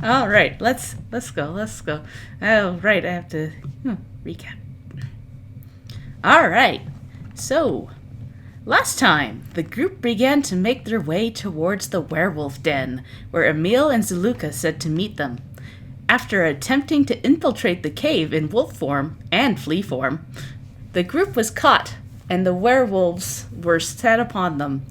All right, let's go. Oh, right, I have to recap. All right, so last time the group began to make their way towards the werewolf den, where Emil and Zaluka said to meet them. After attempting to infiltrate the cave in wolf form and flea form, the group was caught, and the werewolves were set upon them.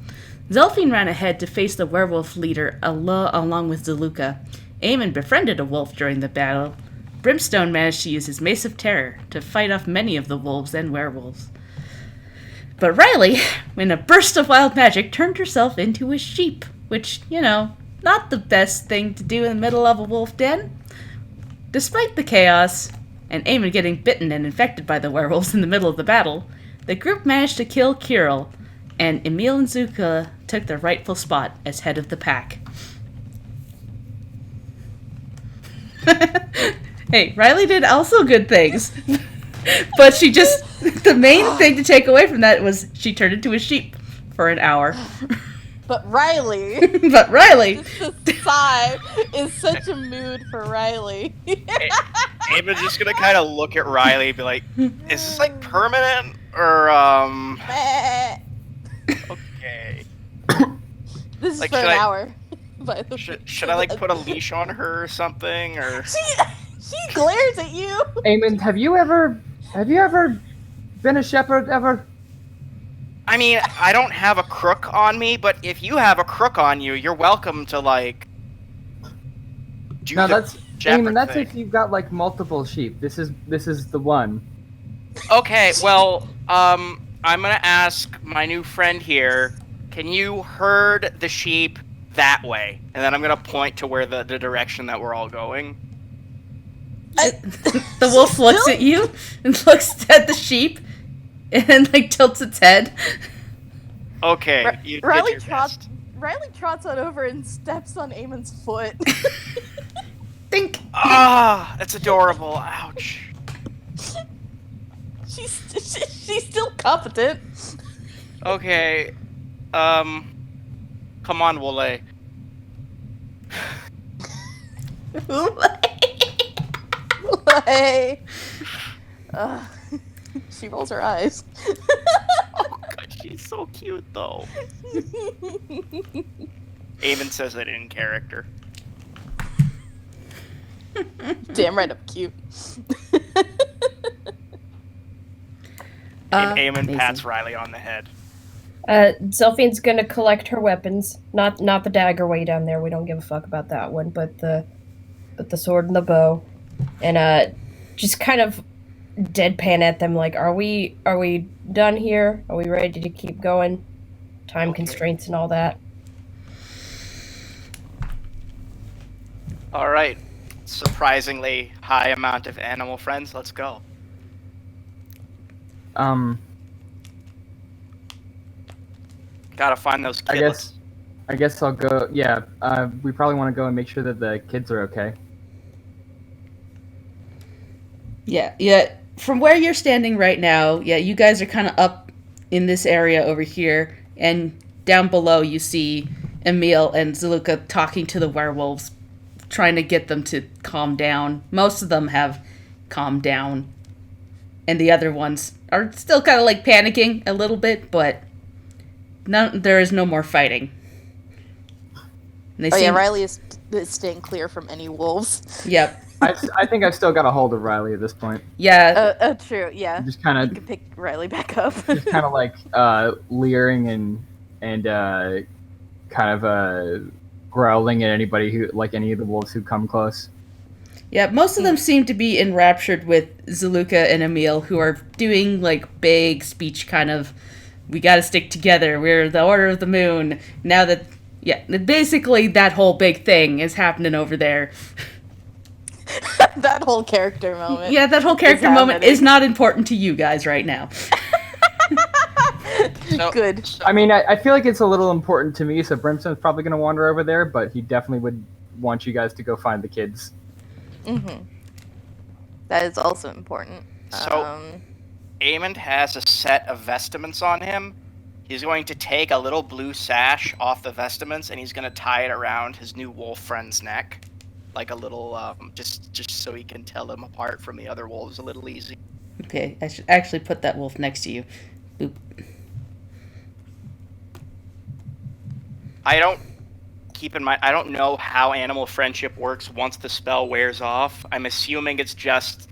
Zelfine ran ahead to face the werewolf leader along with Zaluka. Eamon befriended a wolf during the battle. Brimstone managed to use his Mace of Terror to fight off many of the wolves and werewolves. But Riley, in a burst of wild magic, turned herself into a sheep, which, not the best thing to do in the middle of a wolf den. Despite the chaos, and Eamon getting bitten and infected by the werewolves in the middle of the battle, the group managed to kill Kiril, and Emil and Zuka took their rightful spot as head of the pack. Hey, Riley did also good things. But the main thing to take away from that was she turned into a sheep for an hour. But Riley. This sigh is such a mood for Riley. Eamon's just gonna kind of look at Riley and be like, is this like permanent? Or, okay. This is like, for an hour. By the should I like put a leash on her or something? Or she glares at you. Eamon, have you ever been a shepherd ever? I mean, I don't have a crook on me, but if you have a crook on you, you're welcome to like. No, that's Eamon. That's if you've got like multiple sheep. This is the one. Okay, well, I'm gonna ask my new friend here. Can you herd the sheep that way? And then I'm gonna point to where the direction that we're all going. The wolf looks at you and looks at the sheep and like tilts its head. Okay, Riley trots on over and steps on Eamon's foot. Think. Ah, that's adorable. Ouch. She's still competent. Okay. Come on, Wole. She rolls her eyes. Oh god, she's so cute though. Eamon says it in character. Damn right, I'm cute. Eamon pats Riley on the head. Zelfine's gonna collect her weapons. Not the dagger way down there. We don't give a fuck about that one, but the sword and the bow, and just kind of deadpan at them like, are we done here? Are we ready to keep going? Time constraints and all that. All right, surprisingly high amount of animal friends. Let's go. Gotta find those kids. I guess I'll go. Yeah, we probably want to go and make sure that the kids are okay. Yeah. From where you're standing right now, you guys are kind of up in this area over here, and down below you see Emil and Zaluka talking to the werewolves, trying to get them to calm down. Most of them have calmed down, and the other ones are still kind of like panicking a little bit, but there is no more fighting. Riley is staying clear from any wolves. Yep. I think I've still got a hold of Riley at this point. Yeah. True. Yeah. Just kind of. You can pick Riley back up. Just kind of like leering and kind of growling at anybody who, like any of the wolves who come close. Yeah, most of them seem to be enraptured with Zaluka and Emil, who are doing like big speech kind of, we gotta stick together, we're the Order of the Moon. Now that, basically that whole big thing is happening over there. That whole character moment. Yeah, that whole character moment is not important to you guys right now. Good. I mean, I feel like it's a little important to me, so Brimstone's probably going to wander over there, but he definitely would want you guys to go find the kids. Mm-hmm. That is also important. So, Eamon has a set of vestments on him. He's going to take a little blue sash off the vestments and he's going to tie it around his new wolf friend's neck. Like a little, just so he can tell them apart from the other wolves a little easy. Okay, I should actually put that wolf next to you. Boop. Keep in mind, I don't know how animal friendship works once the spell wears off. I'm assuming it's just...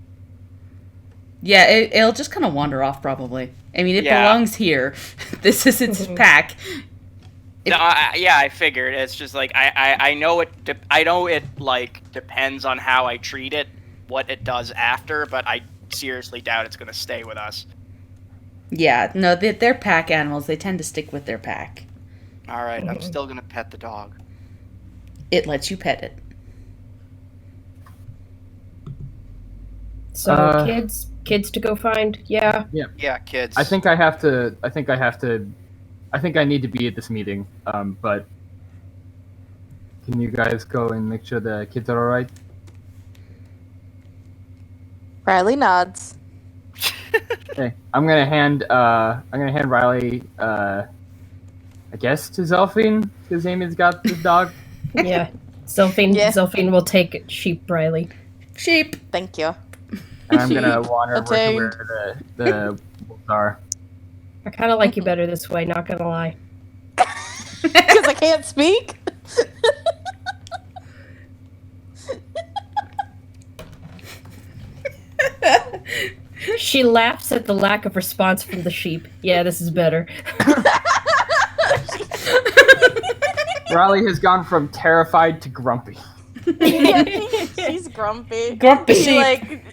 Yeah, it'll just kind of wander off, probably. I mean, it Yeah. belongs here. This is its pack. No, I figured. It's just like, I know it, like, depends on how I treat it, what it does after, but I seriously doubt it's going to stay with us. Yeah, no, they're pack animals. They tend to stick with their pack. All right, I'm still going to pet the dog. It lets you pet it. So kids to go find. Yeah. Yeah, kids. I think I need to be at this meeting. But can you guys go and make sure the kids are all right? Riley nods. Okay, I'm gonna hand Riley, I guess to Zelfine, because Amy's got this dog. Yeah. Zelfine Yeah. Zelfine will take Sheep Riley. Sheep. Thank you. And I'm gonna wander over to Attained. where the wolves are. I kind of like you better this way, not gonna lie. Because I can't speak? She laughs at the lack of response from the sheep. Yeah, this is better. Riley has gone from terrified to grumpy. Yeah, she's grumpy. Grumpy She, sheep. like,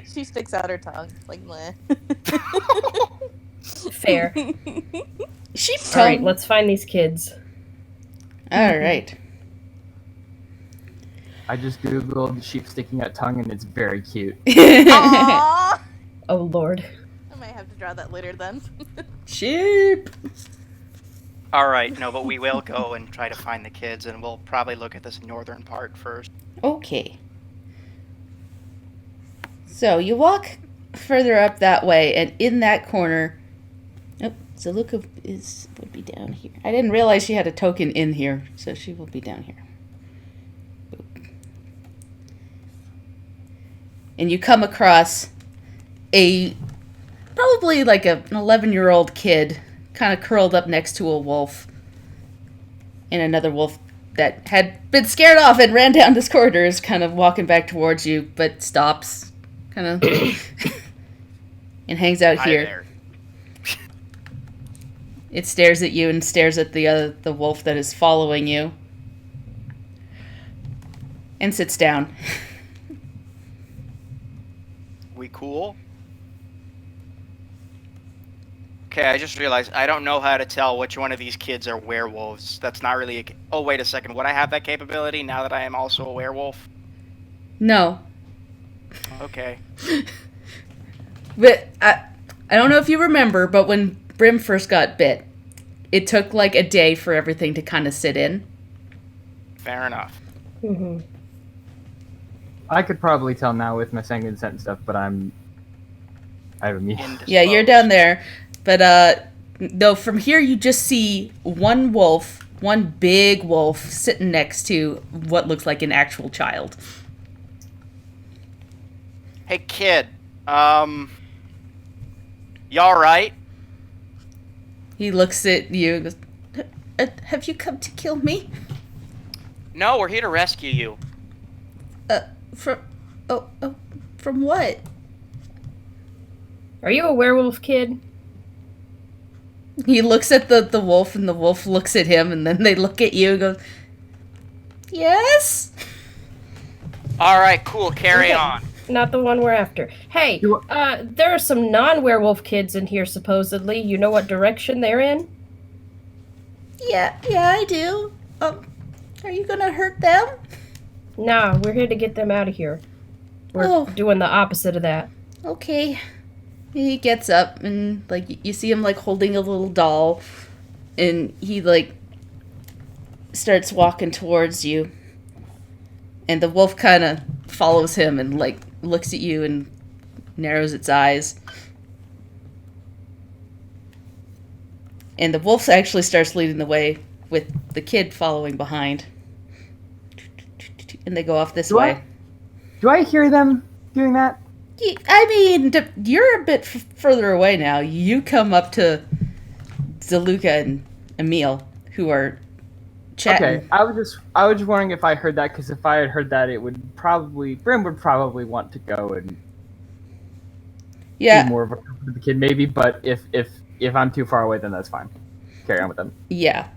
she sticks out her tongue. Like, meh. Fair. Sheep All tongue. right, let's find these kids. All right. I just googled sheep sticking out tongue and it's very cute. Aww. Oh lord. I might have to draw that later then. Sheep. All right, no, but we will go and try to find the kids, and we'll probably look at this northern part first. Okay. So you walk further up that way, and in that corner, Zaluka would be down here. I didn't realize she had a token in here, so she will be down here. Boop. And you come across probably like an 11-year-old kid, kind of curled up next to a wolf, and another wolf that had been scared off and ran down this corridor is kind of walking back towards you, but stops, kind of, and hangs out Hi here. there. It stares at you and stares at the wolf that is following you, and sits down. We cool? Okay, I just realized I don't know how to tell which one of these kids are werewolves. That's not really oh, wait a second. Would I have that capability now that I am also a werewolf? No, Okay. but I don't know if you remember, but when Brim first got bit, it took like a day for everything to kind of sit in. Fair enough. Mm-hmm. I could probably tell now with my sanguine scent and stuff, but I have a meeting. Yeah, you're down there, but no, from here you just see one big wolf sitting next to what looks like an actual child. Hey, kid. You alright? He looks at you and goes, have you come to kill me? No, we're here to rescue you. From what? Are you a werewolf, kid? He looks at the wolf, and the wolf looks at him, and then they look at you and goes, yes? Alright, cool. Carry Okay. on. Not the one we're after. Hey, there are some non-werewolf kids in here, supposedly. You know what direction they're in? Yeah, I do. Are you gonna hurt them? Nah, we're here to get them out of here. We're doing the opposite of that. Okay. He gets up, and, like, you see him, like, holding a little doll, and he, like, starts walking towards you. And the wolf kind of follows him and, like, looks at you and narrows its eyes. And the wolf actually starts leading the way with the kid following behind. And they go off this way. Do I hear them doing that? I mean, you're a bit further away now. You come up to Zaluka and Emil, who are chatting. Okay, I was just wondering if I heard that, because if I had heard that, Brim would probably want to go and be more of a comfort to the kid, maybe. But if I'm too far away, then that's fine. Carry on with them. Yeah.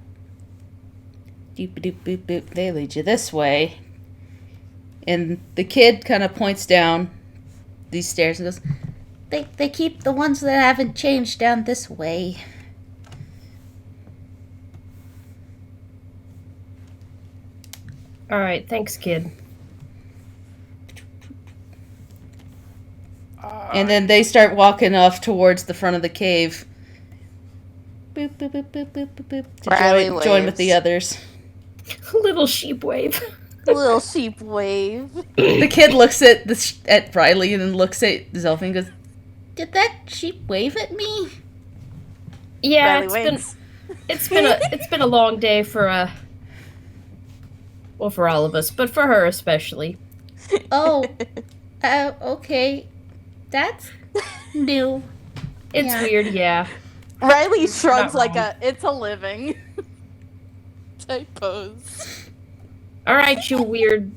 Doop doop boop boop. They lead you this way, and the kid kind of points down these stairs and goes, "They keep the ones that haven't changed down this way." All right, thanks, kid. And then they start walking off towards the front of the cave. Boop, boop, boop, boop, boop, boop, boop, to join with the others. Little sheep wave. Little sheep wave. The kid looks at Riley and then looks at Zelfie and goes, "Did that sheep wave at me?" Yeah, Riley it's been a long day for well, for all of us, but for her especially. Oh, okay. That's new. It's weird, yeah. Riley shrugs Not like wrong. it's a living type pose. All right, you weird.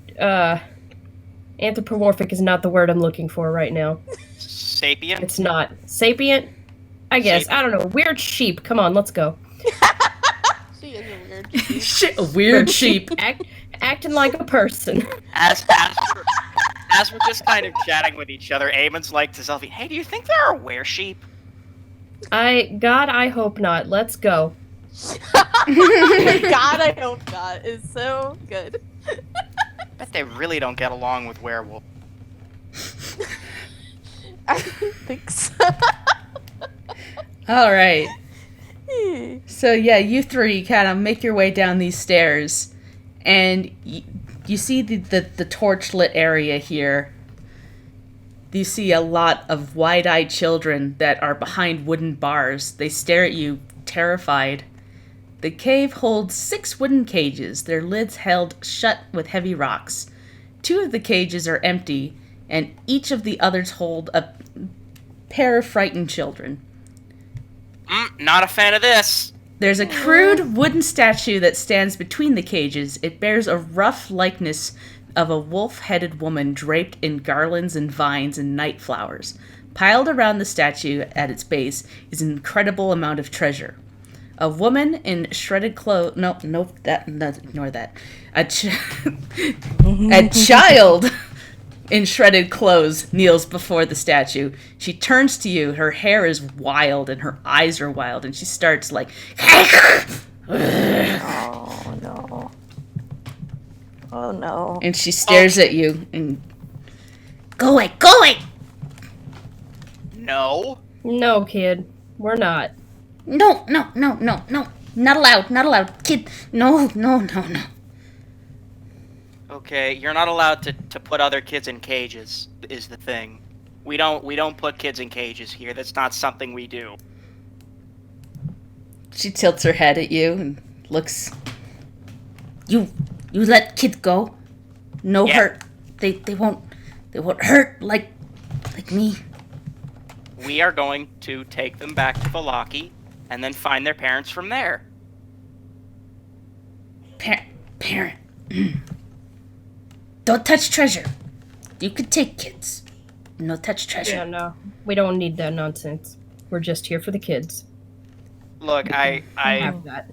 Anthropomorphic is not the word I'm looking for right now. Sapient? It's not sapient. I guess Sapient. I don't know. Weird sheep. Come on, let's go. She is a weird sheep. Shit, a weird sheep. Acting like a person. As we're just kind of chatting with each other, Eamon's like to Zelfie, "Hey, do you think there are were-sheep?" God, I hope not. Let's go. God, I hope not. It's so good. Bet they really don't get along with werewolves. I don't think so. All right. So yeah, you three kind of make your way down these stairs, and you see the torch lit area here. You see a lot of wide-eyed children that are behind wooden bars. They stare at you, terrified. The cave holds 6 wooden cages, their lids held shut with heavy rocks. 2 of the cages are empty, and each of the others hold a pair of frightened children. Not a fan of this. There's a crude wooden statue that stands between the cages. It bears a rough likeness of a wolf-headed woman draped in garlands and vines and night flowers. Piled around the statue at its base is an incredible amount of treasure. A woman in shredded clothes... No, ignore that. A child in shredded clothes kneels before the statue. She turns to you. Her hair is wild and her eyes are wild. And she starts like... Oh, no. Oh, no. And she stares at you and... Go away! Go away! No. No, kid. We're not. No. Not allowed. Kid, no. Okay, you're not allowed to put other kids in cages, is the thing. We don't put kids in cages here. That's not something we do. She tilts her head at you and looks... You let kids go? No hurt. They won't hurt like me. We are going to take them back to Valaki and then find their parents from there. Parent. Don't touch treasure. You could take kids. No touch treasure. Yeah, no. We don't need that nonsense. We're just here for the kids. Look, I Have that.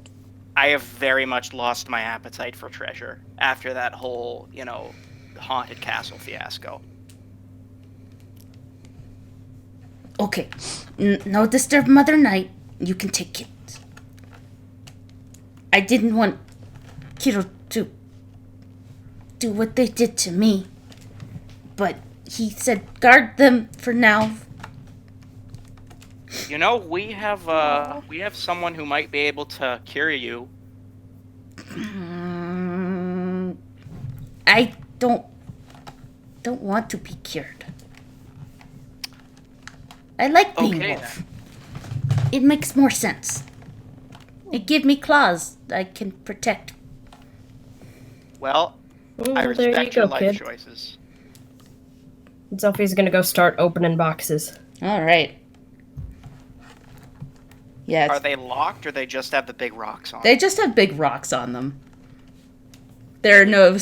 I have very much lost my appetite for treasure after that whole, haunted castle fiasco. Okay. No disturb Mother Night. You can take kids. I didn't want Kiril to do what they did to me. But he said guard them for now. We have someone who might be able to cure you. I don't want to be cured. I like being Okay, wolf. It makes more sense. It give me claws I can protect. Well, I Well, there you respect your go, life kid. choices. Sophie's gonna go start opening boxes. All right. Yeah. Are they locked, or they just have the big rocks on? They just have big rocks on them. There are no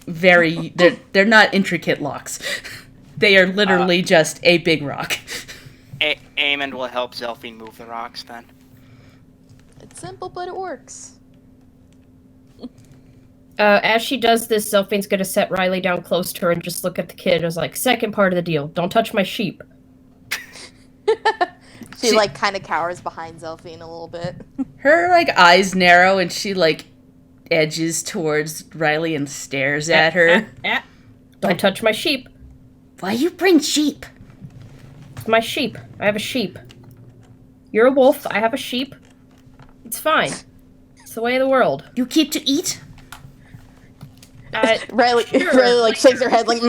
very. They're not intricate locks. They are literally just a big rock. Eamon will help Zelphine move the rocks then. It's simple, but it works. As she does this, Zelphine's gonna set Riley down close to her and just look at the kid as like, second part of the deal, don't touch my sheep. She like kind of cowers behind Zelphine a little bit. Her eyes narrow and she edges towards Riley and stares at her. Don't touch my sheep. Why you bring sheep? It's my sheep. I have a sheep. You're a wolf. I have a sheep. It's fine. It's the way of the world. You keep to eat? Riley shakes her head like,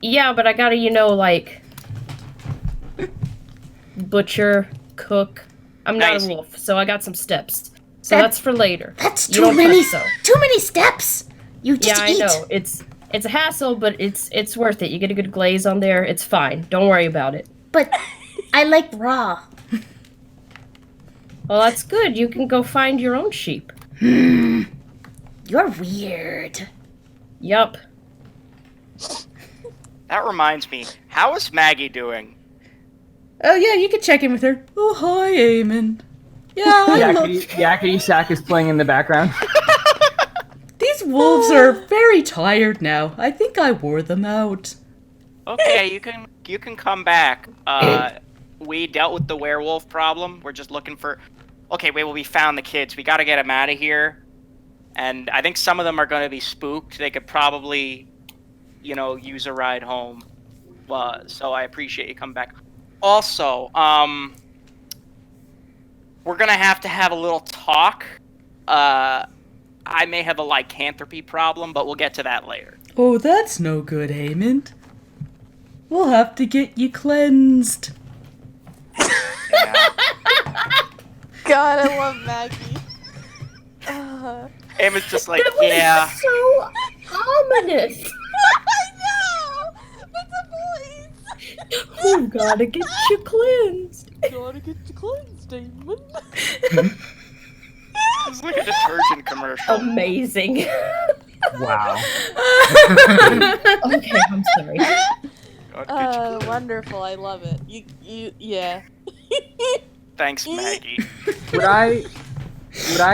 Yeah, but I gotta, butcher, cook. I'm not Nice. a wolf, so I got some steps. So that's for later. That's You too don't many. touch so. Too many steps. You just Yeah, eat. I know. It's a hassle, but it's worth it. You get a good glaze on there. It's fine. Don't worry about it. But I like raw. Well, that's good. You can go find your own sheep. You're weird. Yup. That reminds me, how is Maggie doing? Oh yeah, you can check in with her. Oh hi, Eamon. Yeah, Yakety Sack is playing in the background. These wolves are very tired now. I think I wore them out. Okay, you can come back. We dealt with the werewolf problem. We're just looking for. Okay, wait. Well, we found the kids. We got to get them out of here. And I think some of them are going to be spooked. They could probably, use a ride home. So I appreciate you coming back. Also, we're going to have a little talk. I may have a lycanthropy problem, but we'll get to that later. Oh, that's no good, Eamon. We'll have to get you cleansed. Yeah. God, I love Maggie. Eamon's just like, That was yeah. so ominous. I know! But the voice! We gotta get you cleansed. Gotta get you cleansed, Damon. It's like a detergent commercial. Amazing. Wow. Okay, I'm sorry. Wonderful. I love it. Yeah. Thanks, Maggie. Would I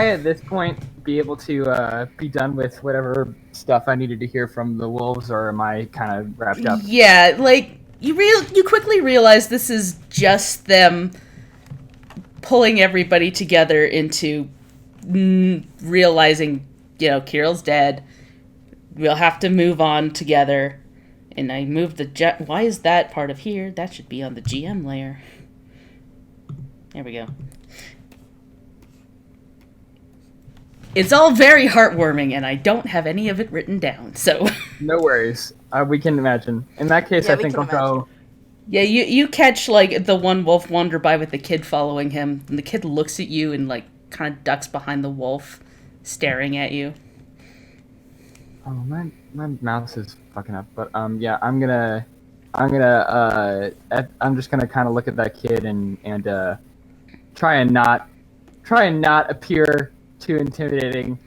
at this point be able to be done with whatever stuff I needed to hear from the wolves, or am I kind of wrapped up? Yeah, you quickly realize this is just them pulling everybody together into realizing, Kiril's dead. We'll have to move on together. And I moved the why is that part of here? That should be on the GM layer. There we go. It's all very heartwarming, and I don't have any of it written down, so... No worries. We can imagine. In that case, Yeah, I we think can I'll go... Yeah, you catch, the one wolf wander by with the kid following him, and the kid looks at you and, kind of ducks behind the wolf, staring at you. Oh, my mouse is fucking up, but, yeah, I'm just gonna kind of look at that kid and try and not appear too intimidating,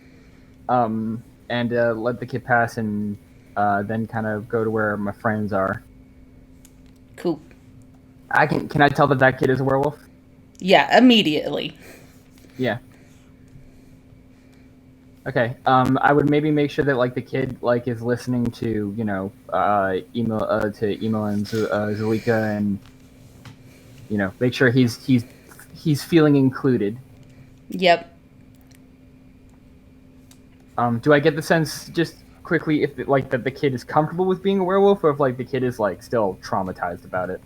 and let the kid pass, and then kind of go to where my friends are. Cool. Can I tell that kid is a werewolf? Yeah, immediately. Yeah. Okay. I would maybe make sure that the kid is listening to Emo and Zulika, and make sure he's feeling included. Yep. Do I get the sense just quickly if that the kid is comfortable with being a werewolf, or if the kid is still traumatized about it?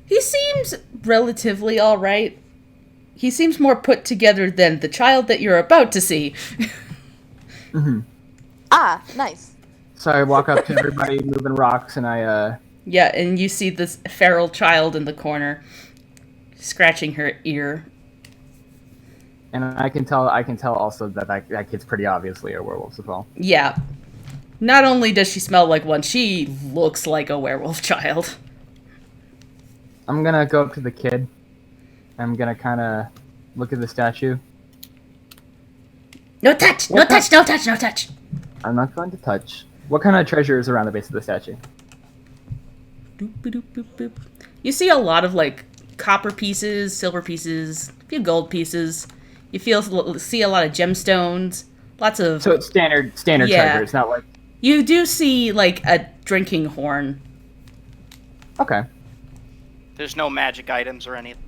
He seems relatively alright. He seems more put together than the child that you're about to see. Mm-hmm. Ah, nice. So I walk up to everybody moving rocks, and I Yeah, and you see this feral child in the corner. scratching her ear. And I can tell also that kid's pretty obviously a werewolf as well. Yeah. Not only does she smell like one, she looks like a werewolf child. I'm gonna go up to the kid. I'm gonna kind of look at the statue. No touch! No touch! No touch! No touch! I'm not going to touch. What kind of treasure is around the base of the statue? Doop, doop, doop, doop. You see a lot of like copper pieces, silver pieces, a few gold pieces. You see a lot of gemstones, lots of. So it's standard treasure. It's not like. You do see like a drinking horn. Okay. There's no magic items or anything.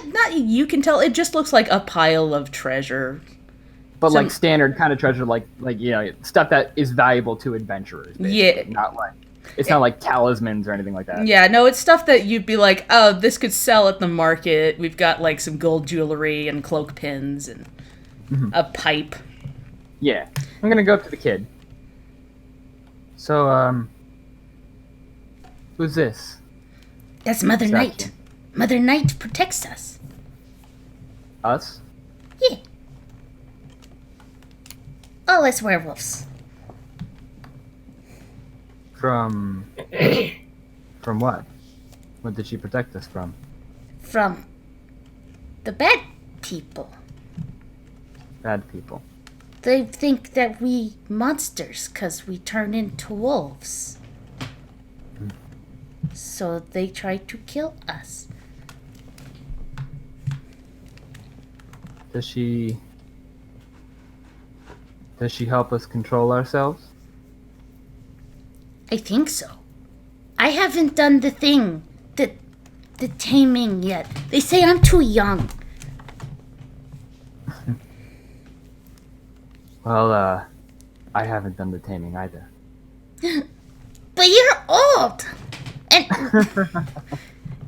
Not you can tell. It just looks like a pile of treasure. But like standard kind of treasure, like stuff that is valuable to adventurers. Basically. Yeah. Not like it's not like talismans or anything like that. Yeah, no, it's stuff that you'd be like, oh, this could sell at the market. We've got like some gold jewelry and cloak pins and a pipe. Yeah, I'm gonna go up to the kid. So, who's this? That's Mother Night. Mother Night protects us. Us? Yeah. All us werewolves. From what? What did she protect us from? From the bad people. Bad people. They think that we monsters because we turn into wolves. So they try to kill us. Does she help us control ourselves? I think so. I haven't done the thing, the taming yet. They say I'm too young. Well, I haven't done the taming either. But you're old. And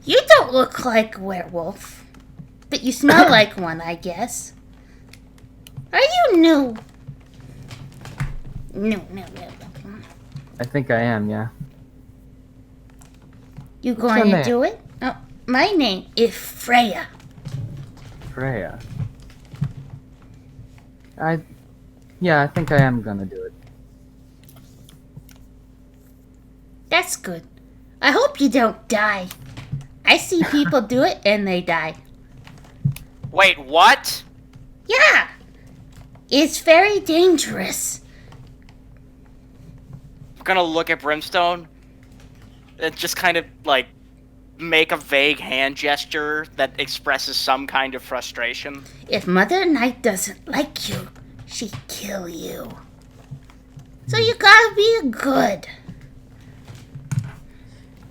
you don't look like a werewolf. But you smell like one, I guess. Are you new? No. I think I am, yeah. You going to do it? Oh, my name is Freya. Freya. I think I am gonna do it. That's good. I hope you don't die. I see people do it and they die. Wait, what? Yeah. It's very dangerous. I'm gonna look at Brimstone and just kind of like make a vague hand gesture that expresses some kind of frustration. If Mother Night doesn't like you, she'd kill you. So you gotta be good.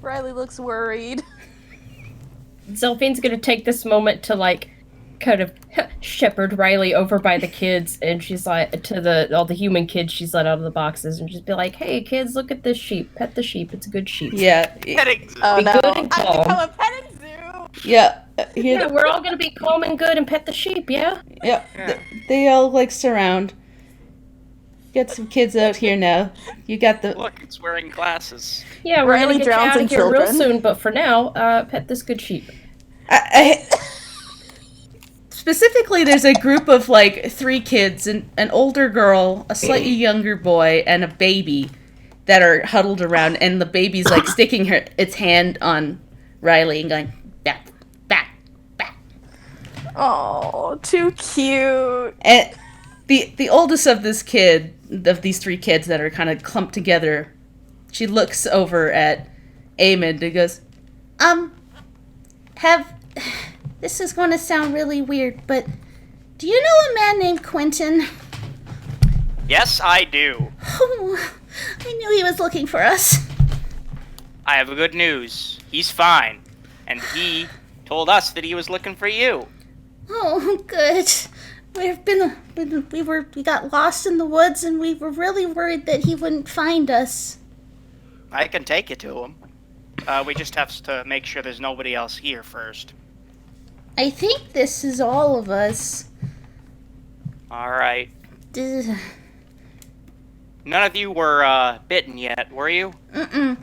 Riley looks worried. Zelphine's gonna take this moment to like kind of shepherd Riley over by the kids, and she's like to all the human kids she's let out of the boxes, and just be like, "Hey kids, look at this sheep. Pet the sheep. It's a good sheep." Yeah. Petting zoo. Oh Be no! good and I've calm. become a petting zoo. Yeah. Yeah, we're all gonna be calm and good and pet the sheep. Yeah. Yeah. They all like surround. Get some kids out here now. You got the. Look, it's wearing glasses. Yeah, we're Riley gonna get you drowns out in of here real children. soon, but for now, pet this good sheep. Specifically, there's a group of like 3 kids, an older girl, a slightly younger boy, and a baby that are huddled around, and the baby's like sticking its hand on Riley and going back, back, back. Oh, too cute. And the oldest of these 3 kids that are kind of clumped together, she looks over at Eamon and goes, this is going to sound really weird, but do you know a man named Quentin? Yes, I do. Oh, I knew he was looking for us. I have good news. He's fine. And he told us that he was looking for you. Oh, good. We got lost in the woods, and we were really worried that he wouldn't find us. I can take you to him. We just have to make sure there's nobody else here first. I think this is all of us. Alright. Duh. None of you were bitten yet, were you? Mm-mm.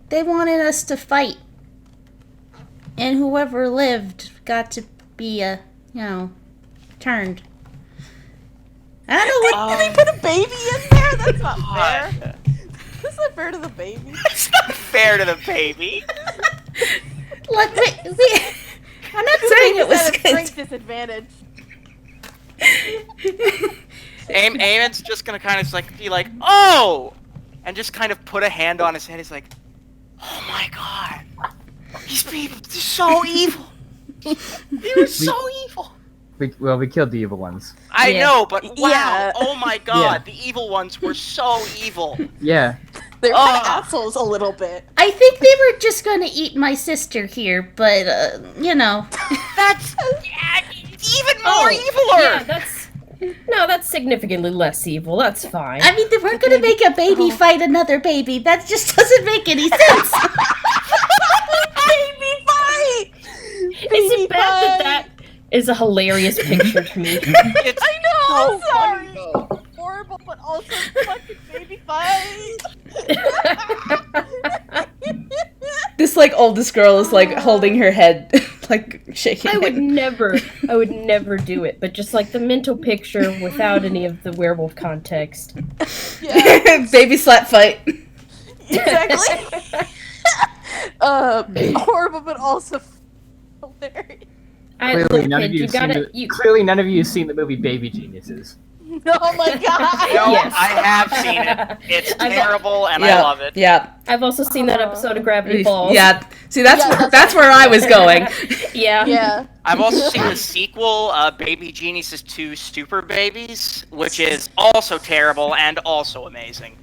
They wanted us to fight. and whoever lived got to be turned. I don't know what. Did they put a baby in there? That's not fair. That's not fair to the baby. It's not fair to the baby. Look, I'm not saying it was at a good. strength disadvantage. Eamon's just gonna kind of be like, oh, and just kind of put a hand on his head. He's like, oh my god, these people, they're so evil. They were so evil. We killed the evil ones. I know, but wow, Yeah. oh my god, the evil ones were so evil. Yeah. They're kind of assholes a little bit. I think they were just going to eat my sister here, but That's even more eviler. Yeah, that's significantly less evil. That's fine. I mean, they weren't going to make a baby fight another baby. That just doesn't make any sense. Baby fight! Is it bad that is a hilarious picture to me? I know! Sorry! Horrible, but also fucking baby fight! This oldest girl is holding her head, shaking. I would never do it. But just the mental picture without any of the werewolf context. Yeah, Baby slap fight. exactly. Horrible, but also hilarious. Clearly, none of you have seen the movie Baby Geniuses. Oh my god! No, Yes. I have seen it. It's terrible, and I love it. Yeah. I've also seen that episode of Gravity Falls. Yeah. See, that's where I was going. Yeah. Yeah. I've also seen the sequel, Baby Geniuses 2 Super Babies, which is also terrible and also amazing.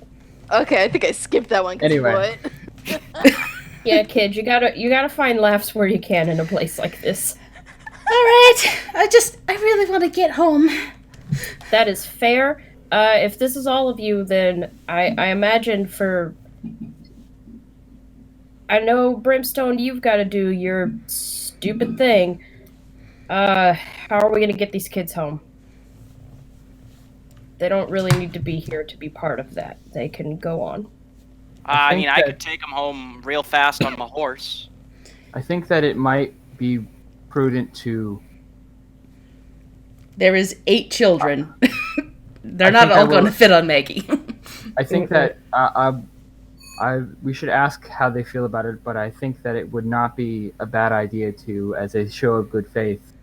Okay, I think I skipped that one. Anyway. What? Yeah, kid, you gotta find laughs where you can in a place like this. Alright. I really want to get home. That is fair. If this is all of you, then I imagine I know, Brimstone, you've got to do your stupid thing. How are we going to get these kids home? They don't really need to be here to be part of that. They can go on. I could take them home real fast on my horse. I think that it might be prudent to... There is 8 children. They're not all going to fit on Maggie. I think that we should ask how they feel about it, but I think that it would not be a bad idea to, as a show of good faith,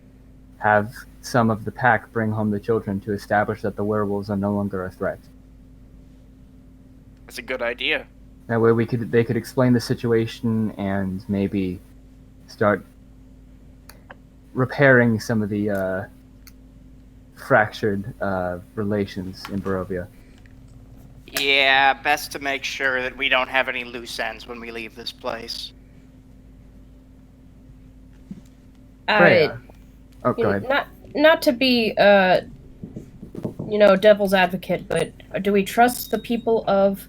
have some of the pack bring home the children to establish that the werewolves are no longer a threat. That's a good idea. That way they could explain the situation and maybe start repairing some of the fractured relations in Barovia. Yeah, best to make sure that we don't have any loose ends when we leave this place. Freya. Oh, go ahead. Not to be, devil's advocate, but do we trust the people of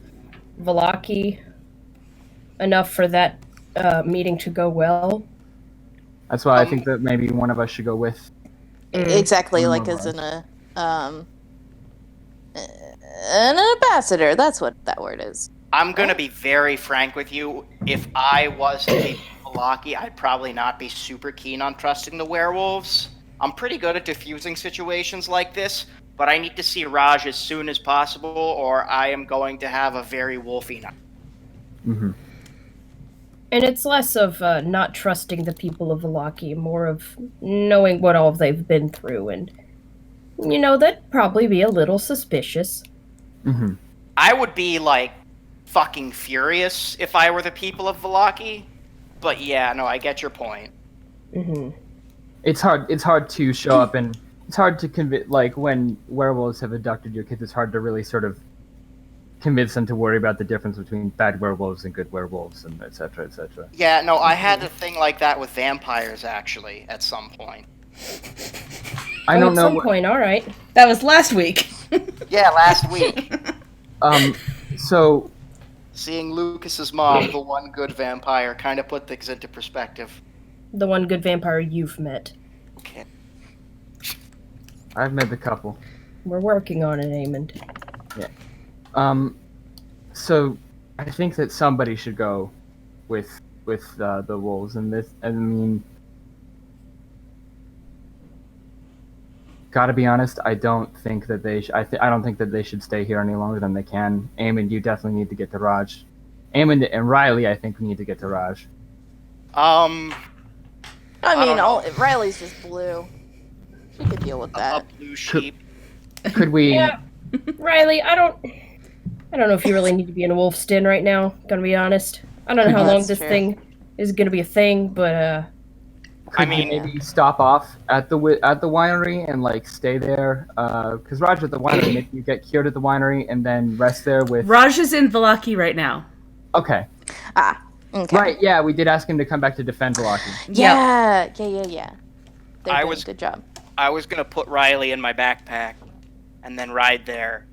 Vallaki enough for that meeting to go well? That's why I think that maybe one of us should go with. Exactly, like as in an ambassador. That's what that word is. I'm going to be very frank with you. If I was to be Vallaki, I'd probably not be super keen on trusting the werewolves. I'm pretty good at diffusing situations like this, but I need to see Raj as soon as possible, or I am going to have a very wolfy night. Mm-hmm. And it's less of not trusting the people of Vallaki, more of knowing what all they've been through, and, that'd probably be a little suspicious. Mm-hmm. I would be, fucking furious if I were the people of Vallaki, but yeah, no, I get your point. Mm-hmm. It's hard to show up, and it's hard to convince, when werewolves have abducted your kids, it's hard to really sort of convince them to worry about the difference between bad werewolves and good werewolves, and et cetera, et cetera. Yeah, no, I had a thing like that with vampires, actually, at some point. I don't know. At some point, all right. That was last week. Yeah, last week. So... Seeing Lucas's mom, the one good vampire, kind of put things into perspective. The one good vampire you've met. Okay. I've met a couple. We're working on it, Eamon. Yeah. So I think that somebody should go with the wolves. And this, I mean, gotta be honest, I don't think that they. I don't think that they should stay here any longer than they can. Eamon, you definitely need to get to Raj. Eamon and Riley, I think, we need to get to Raj. I mean, don't know. Riley's just blue. She could deal with A that. blue sheep. Could we? Yeah, Riley, I don't know if you really need to be in a wolf's den right now. Gonna be honest. I don't know how long That's this true. thing is gonna be a thing, but Could we maybe stop off at the winery and like stay there? Because Raj at the winery, maybe you get cured at the winery and then rest there with. Raj is in Valaki right now. Okay. Okay. Right. Yeah, we did ask him to come back to defend Valaki. Yeah. Good job. I was gonna put Riley in my backpack, and then ride there.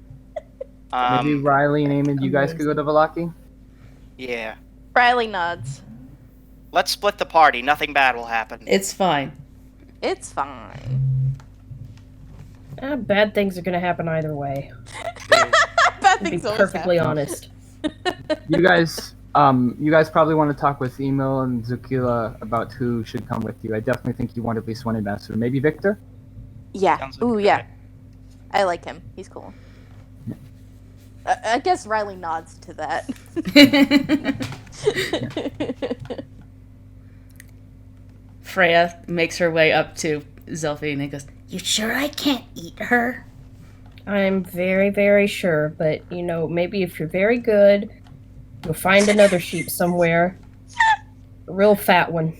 Maybe Riley and Eamon, you guys could go to Valaki. Yeah. Riley nods. Let's split the party. Nothing bad will happen. It's fine. It's fine. bad things are gonna happen either way. Bad To be things always perfectly happen. honest. You guys probably want to talk with Emil and Zukila about who should come with you. I definitely think you want at least one ambassador. Maybe Victor? Yeah. Sounds like Ooh, a yeah. good I like him. He's cool. I guess Riley nods to that. Freya makes her way up to Zelfie and goes, "You sure I can't eat her?" I'm very, very sure, but maybe if you're very good, you'll find another sheep somewhere. A real fat one.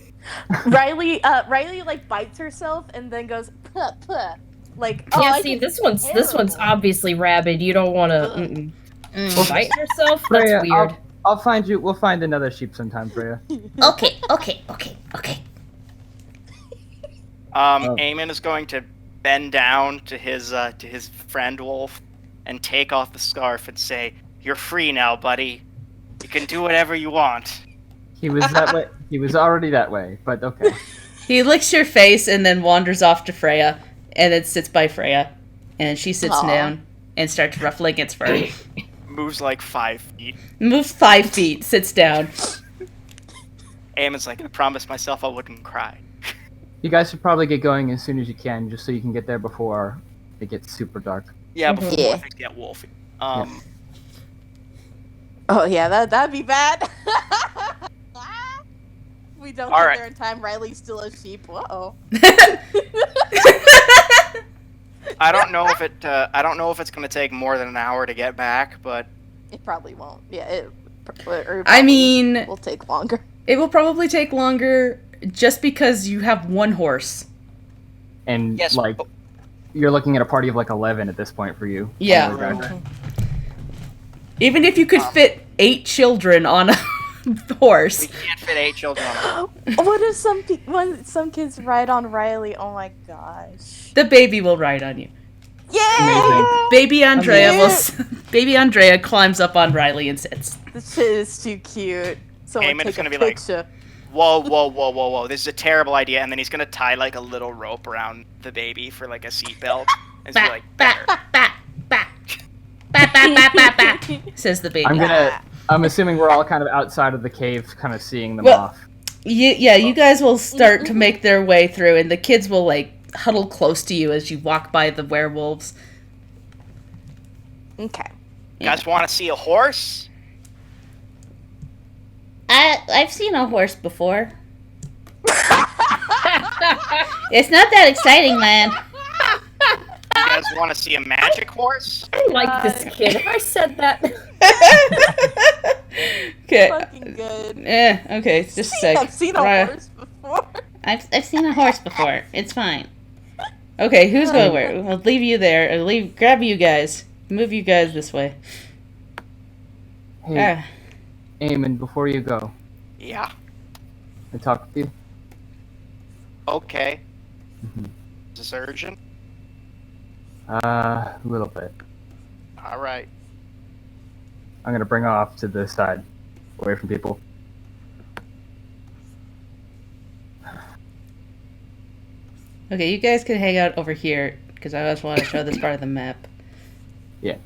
Riley like bites herself and then goes puh puh. Like, oh, Yeah, I see, did this one's terrible. obviously rabid. You don't want to bite yourself. Freya, That's weird. I'll find you. We'll find another sheep sometime, Freya. Okay. Eamon is going to bend down to his friend wolf and take off the scarf and say, "You're free now, buddy. You can do whatever you want." He was that way. He was already that way, but okay. He licks your face and then wanders off to Freya, and then sits by Freya, and she sits Aw. down and starts ruffling its fur. Moves like 5 feet. Moves 5 feet, sits down. Eamon's like, "I promised myself I wouldn't cry." You guys should probably get going as soon as you can, just so you can get there before it gets super dark. Yeah, before Yeah. things get wolfy. Oh yeah, that'd be bad. We don't All get right. there in time. Riley's still a sheep. Whoa. I don't know if it's gonna take more than an hour to get back, but It probably won't. Yeah, it I mean, will take longer. it will probably take longer just because you have one horse. And yes, like, you're looking at a party of like 11 at this point for you. Yeah. Oh my God. Even if you could fit 8 children on a horse. we can't fit 8 children on a What if some kids ride on Riley? Oh my gosh. The baby will ride on you. Yeah. Baby Andrea Amazing. Baby Andrea climbs up on Riley and sits. This shit is too cute. Someone Eamon's take gonna a be like, picture. Whoa, this is a terrible idea, and then he's gonna tie like a little rope around the baby for like a seatbelt, and be Ba, like, ba, "There." ba, ba, ba. Ba, ba, ba, ba, ba, says the baby. I'm assuming we're all kind of outside of the cave, kind of seeing them Well- off. You guys will start to make their way through, and the kids will like huddle close to you as you walk by the werewolves. Okay. You guys want to see a horse? I've seen a horse before. It's not that exciting, man. You guys want to see a magic horse? I like this kid. I said that. Okay. Fucking good. Okay, just a sec. I've seen a Right. horse before. I've seen a horse before. It's fine. Okay, who's going where? I'll leave you there. Grab you guys. Move you guys this way. Hey, Eamon, before you go, Yeah. I talk with you. Okay. Mhm. Is this urgent? A little bit. All right. I'm gonna bring off to the side, away from people. Okay, you guys can hang out over here because I just want to show this part of the map. Yeah.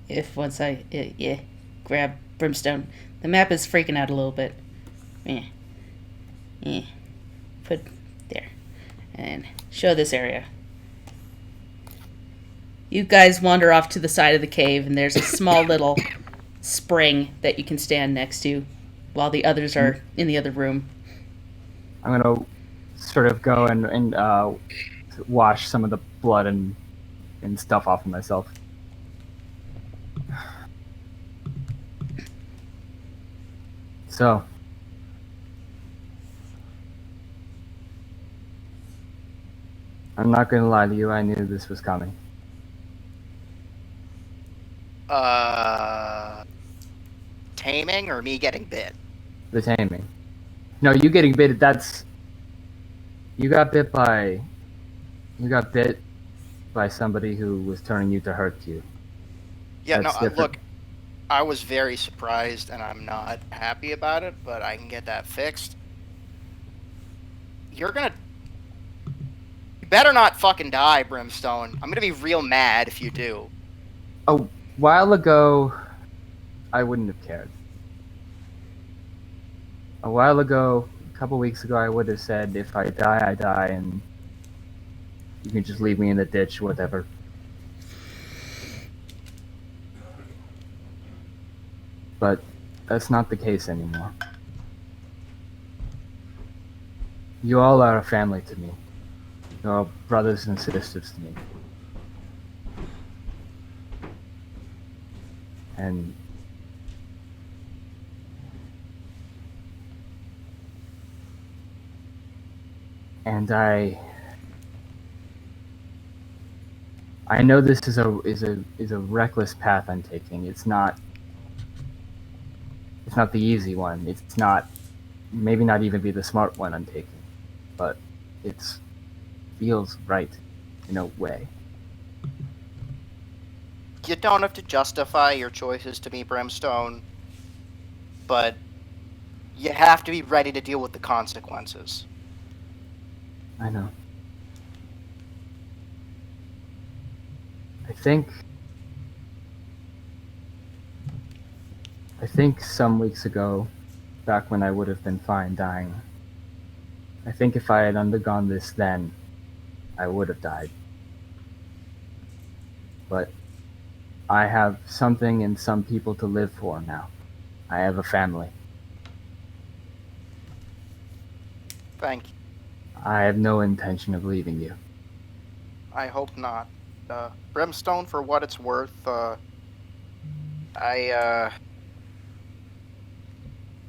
If once I grab Brimstone, the map is freaking out a little bit. Yeah. Put there. And show this area. You guys wander off to the side of the cave, and there's a small little spring that you can stand next to while the others are in the other room. I'm going to sort of go and wash some of the blood and stuff off of myself. So, I'm not going to lie to you, I knew this was coming. Taming or me getting bit? The taming. No, you getting bit, that's... You got bit by somebody who was turning you to hurt you. Yeah, That's no, different. look, I was very surprised and I'm not happy about it, but I can get that fixed. You better not fucking die, Brimstone. I'm gonna be real mad if you do. A while ago, I wouldn't have cared. A while ago, a couple weeks ago, I would have said, if I die, I die, and you can just leave me in the ditch, whatever. But that's not the case anymore. You all are a family to me. You're all brothers and sisters to me. And I know this is a reckless path I'm taking. It's not the easy one. It's not, maybe not even be the smart one I'm taking, but it feels right in a way. You don't have to justify your choices to me, Brimstone, but you have to be ready to deal with the consequences. I know. I think some weeks ago, back when I would have been fine dying, I think if I had undergone this then, I would have died. But I have something and some people to live for now. I have a family. Thank you. I have no intention of leaving you. I hope not. Brimstone, for what it's worth,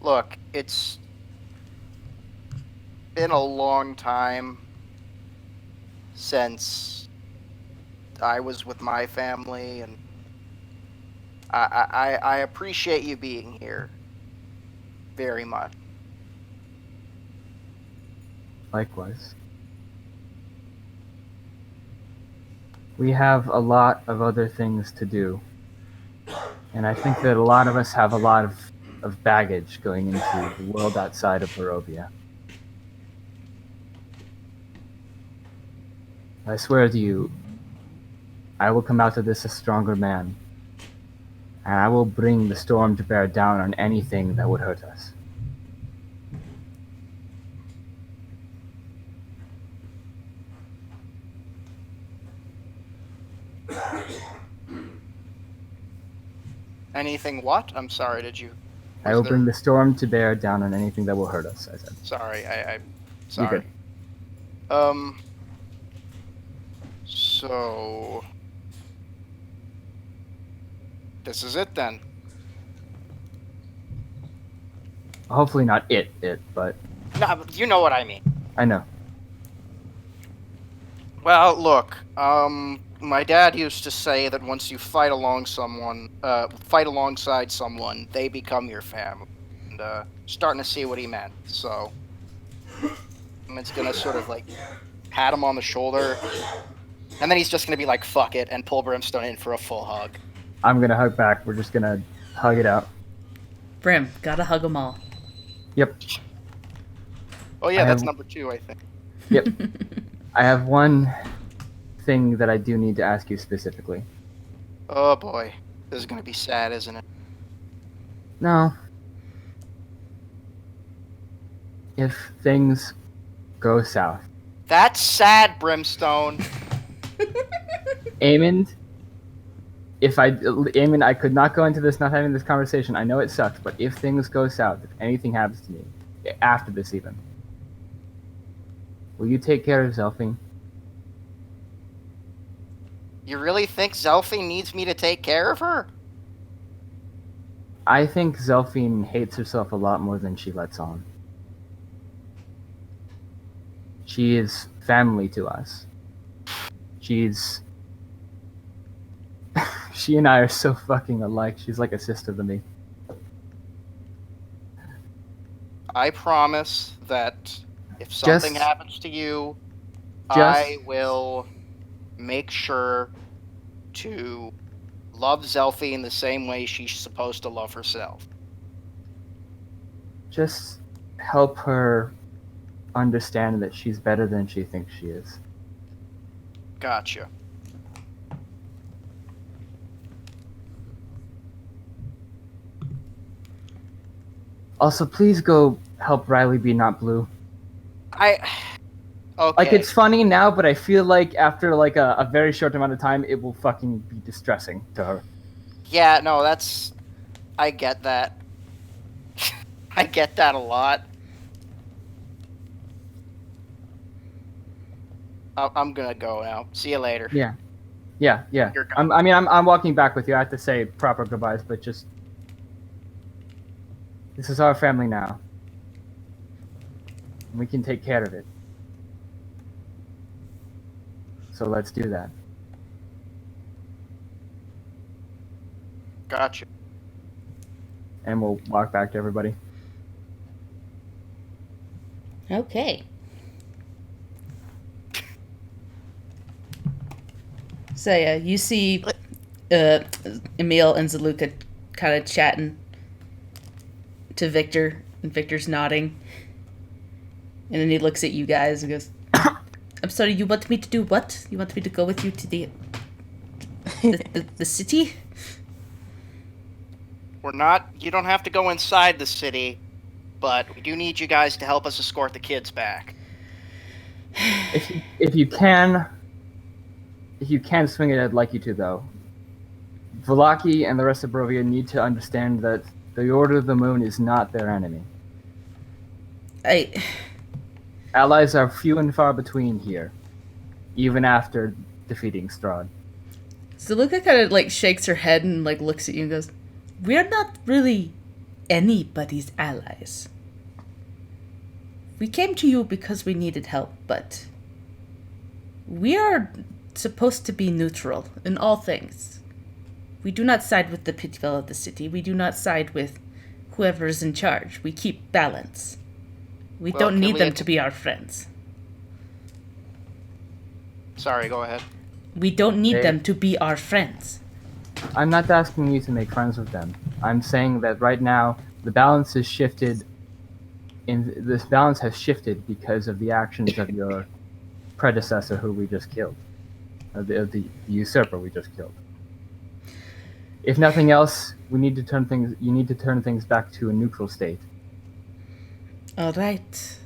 look, it's been a long time since I was with my family, and I appreciate you being here very much. Likewise. We have a lot of other things to do. And I think that a lot of us have a lot of baggage going into the world outside of Barovia. I swear to you, I will come out of this a stronger man. And I will bring the storm to bear down on anything that would hurt us. Anything what? I'm sorry, did you... I will bring the storm to bear down on anything that will hurt us, I said. Sorry, I'm sorry. You're good. So... This is it then. Hopefully not it, but... No, you know what I mean. I know. Well, look, my dad used to say that once you fight alongside someone, they become your family. And, starting to see what he meant, so... It's gonna sort of, like, pat him on the shoulder, and then he's just gonna be like, fuck it, and pull Brimstone in for a full hug. I'm gonna hug back. We're just gonna hug it out. Brim, gotta hug them all. Yep. Oh yeah, that's number 2, I think. Yep. I have one thing that I do need to ask you specifically. Oh boy. This is gonna be sad, isn't it? No. if things go south. That's sad, Brimstone. Eamon, I could not go into this not having this conversation. I know it sucks, but if things go south, if anything happens to me, after this even, will you take care of Zelfine? You really think Zelfie needs me to take care of her? I think Zelfine hates herself a lot more than she lets on. She is family to us. She and I are so fucking alike. She's like a sister to me. I promise that if something happens to you, I will make sure to love Zelfie in the same way she's supposed to love herself. Just help her understand that she's better than she thinks she is. Gotcha. Also, please go help Riley be not blue. Okay. Like, it's funny now, but I feel like after, like, a very short amount of time, it will fucking be distressing to her. Yeah, no, that's... I get that. I get that a lot. I'm gonna go now. See you later. Yeah. You're gone. I'm walking back with you. I have to say proper goodbyes, but just... This is our family now. We can take care of it. So let's do that. Gotcha. And we'll walk back to everybody. Okay. So yeah, you see Emil and Zaluka kind of chatting to Victor, and Victor's nodding. And then he looks at you guys and goes, I'm sorry, you want me to do what? You want me to go with you to the city? We're not... You don't have to go inside the city, but we do need you guys to help us escort the kids back. If you can swing it, I'd like you to, though. Vallaki and the rest of Barovia need to understand that the Order of the Moon is not their enemy. Allies are few and far between here, even after defeating Strahd. Zaluka kind of like shakes her head and like looks at you and goes, we're not really anybody's allies. We came to you because we needed help, but we are supposed to be neutral in all things. We do not side with the people of the city. We do not side with whoever is in charge. We keep balance. We don't need them to be our friends. Sorry, go ahead. We don't need them to be our friends. I'm not asking you to make friends with them. I'm saying that right now the balance has shifted. This balance has shifted because of the actions of your predecessor, who we just killed, of the usurper we just killed. If nothing else, we need to turn things. You need to turn things back to a neutral state. All right.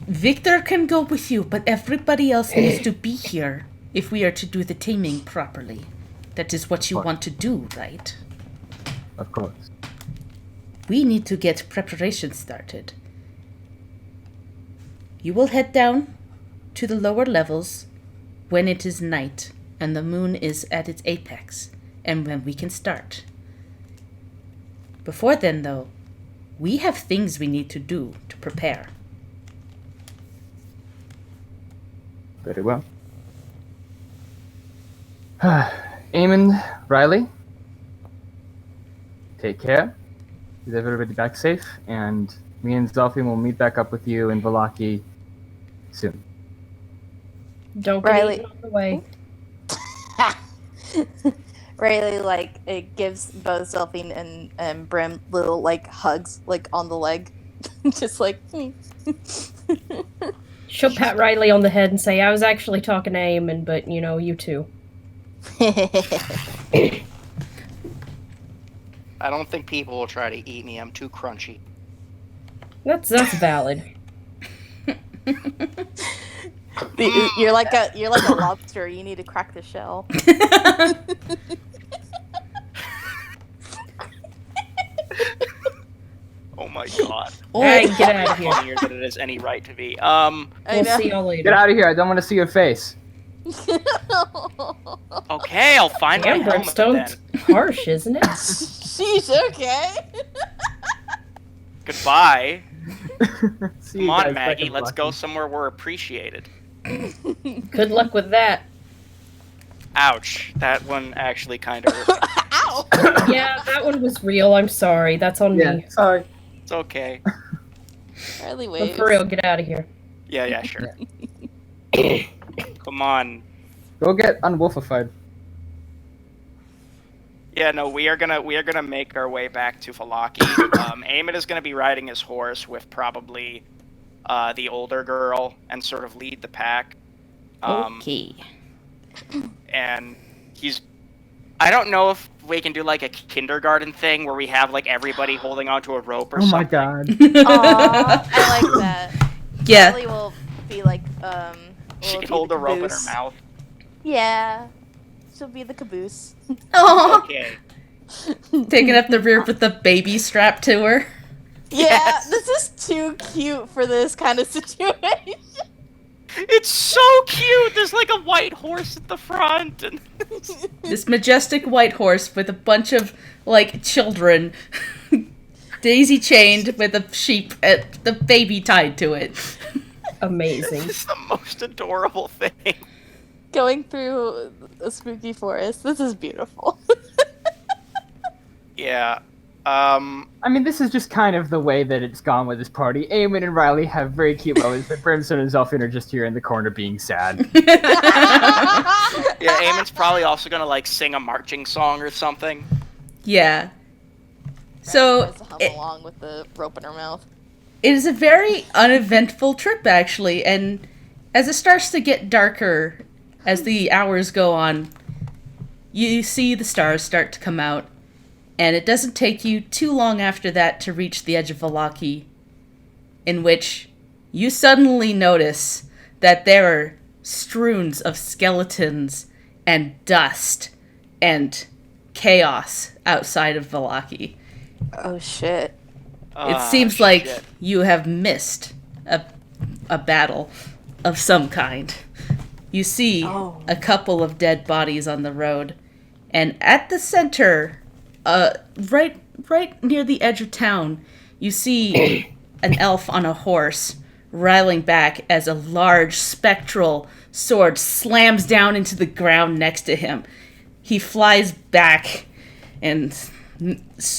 Victor can go with you, but everybody else needs to be here if we are to do the taming properly. That is what you want to do, right? Of course. We need to get preparation started. You will head down to the lower levels when it is night and the moon is at its apex, and when we can start. Before then, though, we have things we need to do to prepare. Very well. Eamon, Riley, take care. Get everybody back safe, and me and Zelfie will meet back up with you in Vallaki soon. Don't get Riley. eaten on the way. Riley, like, it gives both Zelfine and Brim little, like, hugs, like, on the leg. Just like, She'll pat Riley on the head and say, I was actually talking to Eamon, but, you too. I don't think people will try to eat me. I'm too crunchy. That's valid. You're like a lobster. You need to crack the shell. Oh my god. All right, get out of here. Funnier than it has any right to be. I We'll know. see y'all later. Get out of here! I don't want to see your face. Okay, I'll find my Damn, helmet Brimstone's then. harsh, isn't it? She's okay. Goodbye. See Come you on, guys back Maggie. in Let's go Lucky. somewhere we're appreciated. Good luck with that. Ouch. That one actually kind of hurt. Ow. Yeah, that one was real. I'm sorry. That's on Yeah, me. sorry. It's okay. Riley But waves. for real, get out of here. Yeah, sure. Come on. Go get unwolfified. Yeah, no, we are gonna make our way back to Falaki. Eamon is gonna be riding his horse with probably the older girl and sort of lead the pack. Okay. And I don't know if we can do like a kindergarten thing where we have like everybody holding onto a rope or Oh something. my god. Aw, I like that. Yeah. Riley will be like She will can be hold the rope in her caboose. mouth. Yeah. She'll be the caboose. Oh, Okay. taking up the rear with the baby strapped to her. Yeah, Yes. this is too cute for this kind of situation. It's so cute. There's like a white horse at the front, and This majestic white horse with a bunch of, like, children daisy chained with a sheep, the baby tied to it. Amazing. this is the most adorable thing. Going through a spooky forest. This is beautiful. Yeah. I mean, this is just kind of the way that it's gone with this party. Eamon and Riley have very cute moments, but Brimstone and Zelfin are just here in the corner being sad. Yeah, Eamon's probably also gonna like sing a marching song or something. Yeah. So, Tries to hum it, along with the rope in her mouth. it is a very uneventful trip, actually, and as it starts to get darker as the hours go on, you see the stars start to come out, and it doesn't take you too long after that to reach the edge of Valaki, in which you suddenly notice that there are strews of skeletons and dust and chaos outside of Valaki. Oh shit. It seems like shit. you have missed a battle of some kind. You see Oh. a couple of dead bodies on the road, and at the center, right near the edge of town, you see an elf on a horse riling back as a large spectral sword slams down into the ground next to him. He flies back and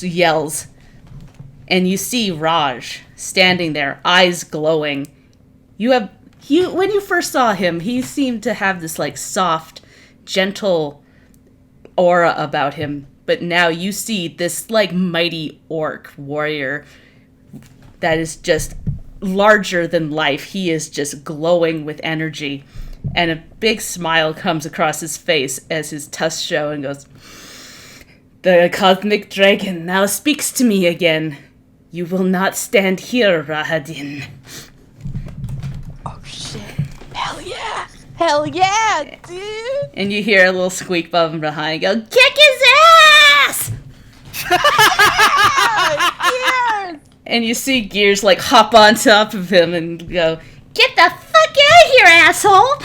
yells, and you see Raj standing there, eyes glowing. When you first saw him, he seemed to have this like soft, gentle aura about him, but now you see this like mighty orc warrior that is just larger than life. He is just glowing with energy, and a big smile comes across his face as his tusks show and goes, "The cosmic dragon now speaks to me again. You will not stand here, Rahadin." Oh shit. Hell yeah. Hell yeah, dude. And you hear a little squeak from behind go, "Kick his ass!" Yes. And you see Gears like hop on top of him and go, "Get the fuck out of here, asshole!"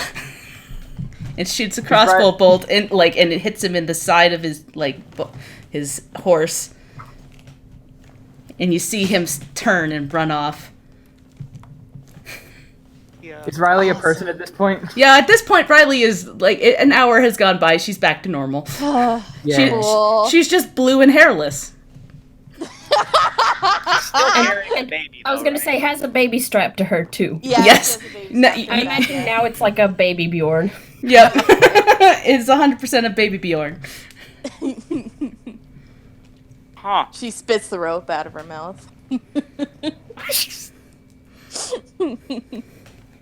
And shoots a crossbow bolt and it hits him in the side of his his horse. And you see him turn and run off. Yeah. Is Riley a person at this point? Yeah, at this point, Riley is like an hour has gone by. She's back to normal. Yeah. Cool. She's just blue and hairless. Still carrying a baby, I was though, gonna right? say, has a baby strapped to her too. Yeah, Yes. she has a baby No, strapped I to her imagine back. now it's like a baby Bjorn. Yep. It's 100% a baby Bjorn. Huh. She spits the rope out of her mouth.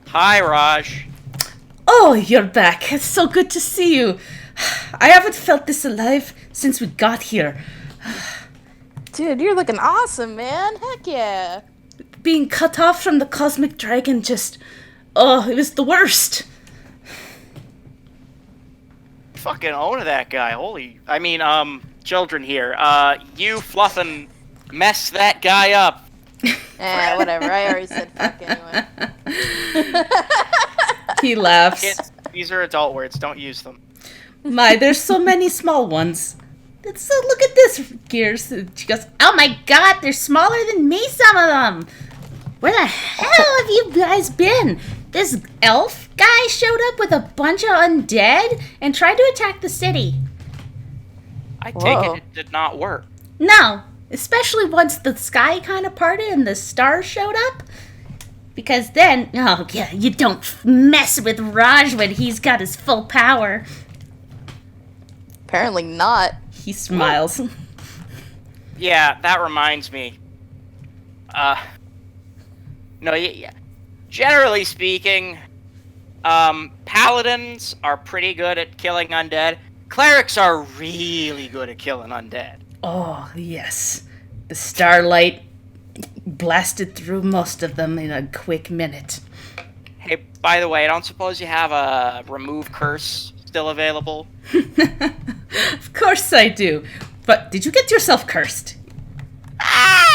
Hi, Raj. Oh, you're back. It's so good to see you. I haven't felt this alive since we got here. Dude, you're looking awesome, man. Heck yeah. Being cut off from the cosmic dragon just... Oh, it was the worst. Fucking own that guy. Children here. You fluffin' mess that guy up. Whatever. I already said fuck anyway. He laughs. Kids, these are adult words. Don't use them. My, there's so many small ones. So look at this, Gears. She goes, oh my god, they're smaller than me, some of them. Where the hell have you guys been? This elf guy showed up with a bunch of undead and tried to attack the city. I take it did not work. No, especially once the sky kind of parted and the stars showed up. Because then, oh yeah, you don't mess with Raj when he's got his full power. Apparently not. He smiles. Yeah, that reminds me. Yeah. Generally speaking, paladins are pretty good at killing undead. Clerics are really good at killing undead. Oh, yes. The starlight blasted through most of them in a quick minute. Hey, by the way, I don't suppose you have a remove curse still available? Of course I do. But did you get yourself cursed?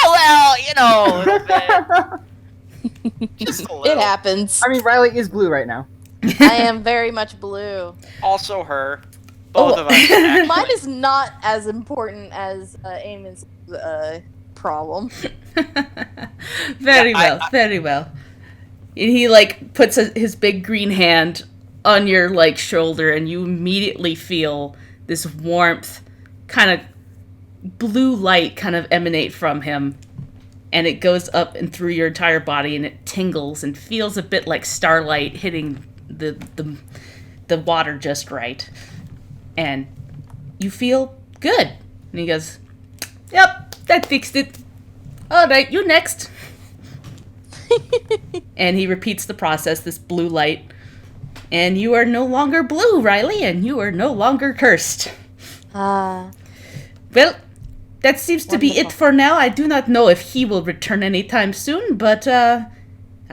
Well, a little bit. Just a little. It happens. I mean, Riley is blue right now. I am very much blue. Also her. Both of us. Actually. Mine is not as important as Eamon's problem. Very well. And he, puts his big green hand on your, shoulder, and you immediately feel this warmth, kind of blue light kind of emanate from him. And it goes up and through your entire body, and it tingles and feels a bit like starlight hitting the water just right. And you feel good. And he goes, yep, that fixed it. All right, you next. And he repeats the process, this blue light. And you are no longer blue, Riley, and you are no longer cursed. Well, that seems to be it for now. I do not know if he will return anytime soon, but I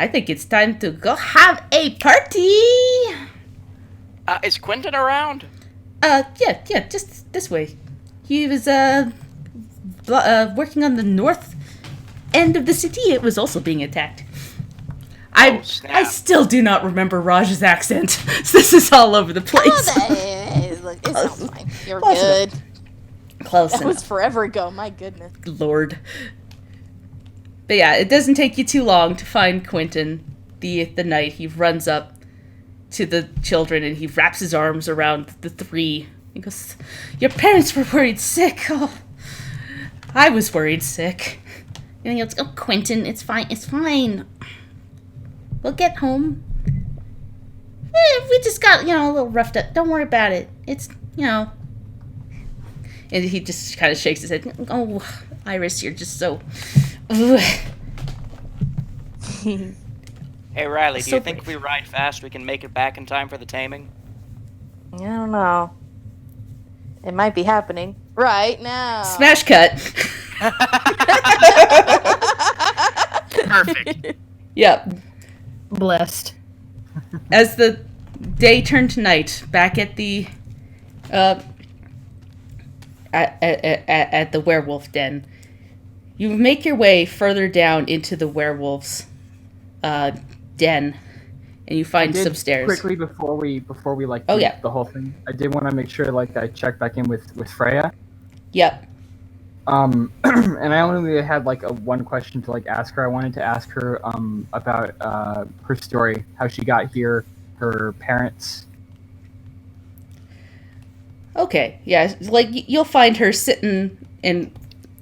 think it's time to go have a party. Is Quentin around? Yeah, just this way. He was working on the north end of the city. It was also being attacked. I still do not remember Raj's accent. So this is all over the place. It's all fine. You're good. Close That enough. was forever ago. My goodness. Lord. But yeah, it doesn't take you too long to find Quentin. The night he runs up to the children and he wraps his arms around the three. He goes, your parents were worried sick. Oh, I was worried sick. And he goes, oh, Quentin, it's fine. We'll get home. We just got, a little roughed up. Don't worry about it. It's, And he just kind of shakes his head. Oh, Iris, you're just so... Hey, Riley, do you think if we ride fast, we can make it back in time for the taming? I don't know. It might be happening right now. Smash cut. Perfect. Yep. Blessed. As the day turned to night, back at the at the werewolf den, you make your way further down into the werewolf's den, and you find some stairs. Quickly before we yeah. the whole thing, I did want to make sure I checked back in with Freya. Yep. And I only had one question to ask her. I wanted to ask her about her story, how she got here, her parents. Okay, yeah, you'll find her sitting and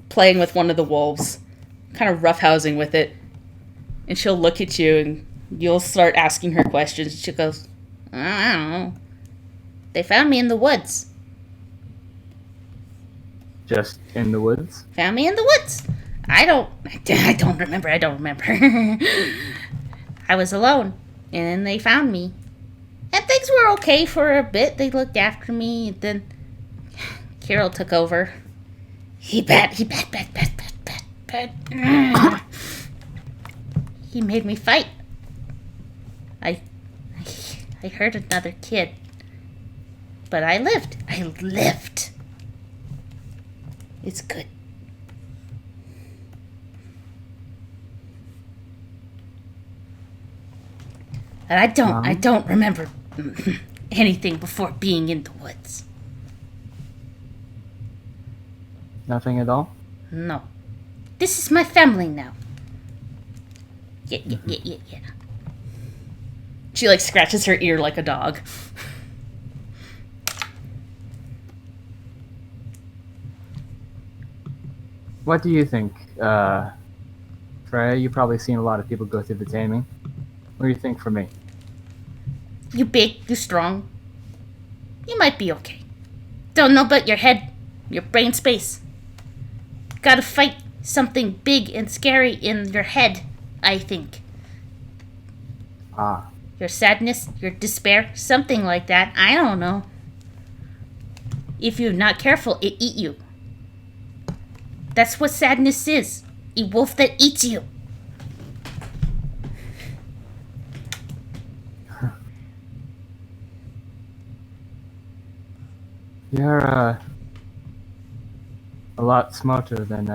playing with one of the wolves, kind of roughhousing with it, and she'll look at you and you'll start asking her questions. She goes, I don't know. They found me in the woods. Just in the woods? Found me in the woods. I don't remember. I was alone, and then they found me. And things were okay for a bit. They looked after me, and then Kiril took over. He bat. good. He made me fight. I hurt another kid. But I lived. I lived. It's good. And I don't remember anything before being in the woods. Nothing at all? No. This is my family now. Yeah. She like scratches her ear like a dog. What do you think, Freya? You've probably seen a lot of people go through the taming. What do you think for me? You big, you strong. You might be okay. Don't know about your head, your brain space. Gotta fight something big and scary in your head, I think. Ah. Your sadness, your despair, something like that. I don't know. If you're not careful, it eat you. That's what sadness is. A wolf that eats you. You're, a lot smarter than,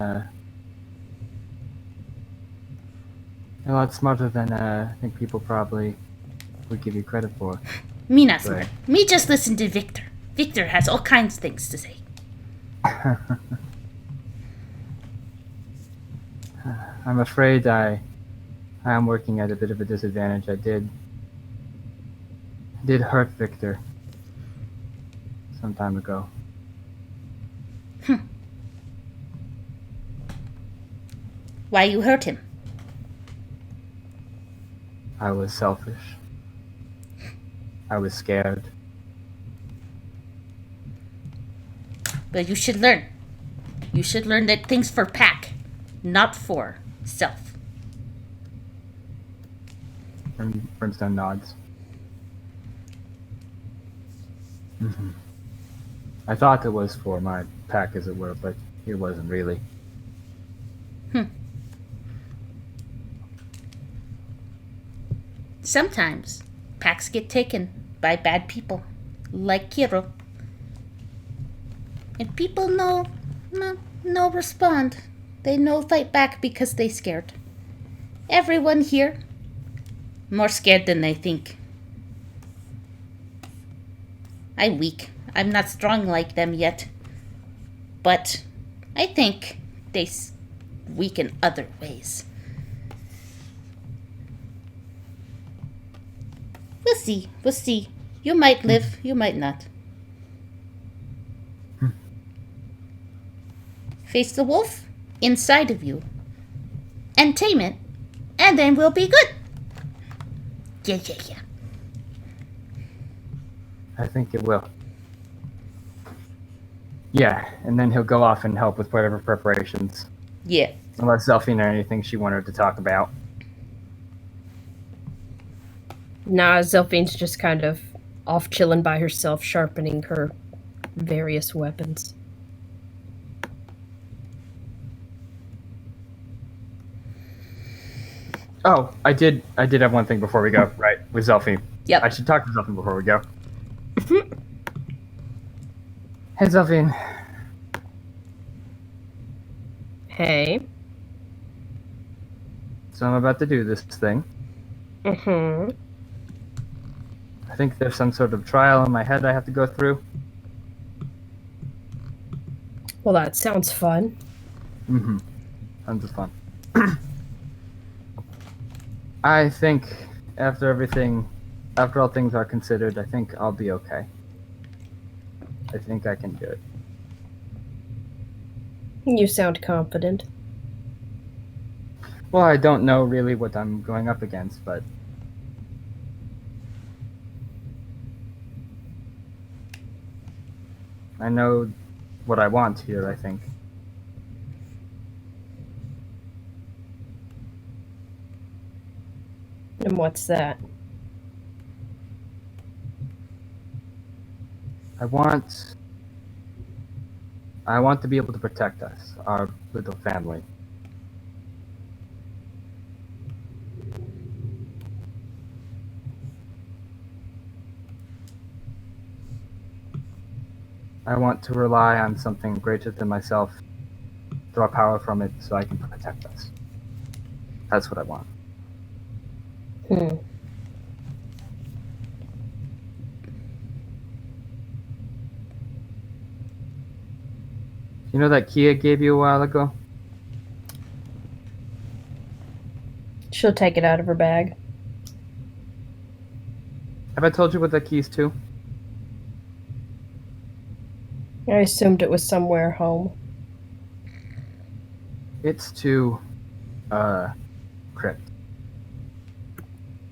I think people probably would give you credit for. Me not smart. Me just listen to Victor. Victor has all kinds of things to say. I'm afraid I am working at a bit of a disadvantage. I did hurt Victor some time ago. Why you hurt him? I was selfish. I was scared. But you should learn. You should learn that things for pack, not for self. Brimstone nods. Mm-hmm. I thought it was for my pack, as it were, but it wasn't really. Sometimes packs get taken by bad people, like Kiril. And people no respond. They no fight back because they scared. Everyone here more scared than they think. I'm weak. I'm not strong like them yet. But I think they weak in other ways. We'll see. You might live, you might not. Face the wolf inside of you. And tame it. And then we'll be good. Yeah. I think it will. Yeah, and then he'll go off and help with whatever preparations. Yeah. Unless Zelfine or anything she wanted to talk about. Nah, Zelfine's just kind of off chilling by herself, sharpening her various weapons. Oh, I did have one thing before we go, right? With Zelfine. Yep. I should talk to Zelfine before we go. Hey, Zelfine. Hey. So I'm about to do this thing. Mm-hmm. I think there's some sort of trial in my head I have to go through. Well, that sounds fun. Mm-hmm. Tons of fun. I think after all things are considered, I think I'll be okay. I think I can do it. You sound confident. Well, I don't know really what I'm going up against, but I know what I want here, I think. And what's that? I want to be able to protect us, our little family. I want to rely on something greater than myself, draw power from it so I can protect us. That's what I want. You know that key I gave you a while ago? She'll take it out of her bag. Have I told you what that key is to? I assumed it was somewhere home. It's to, crypt.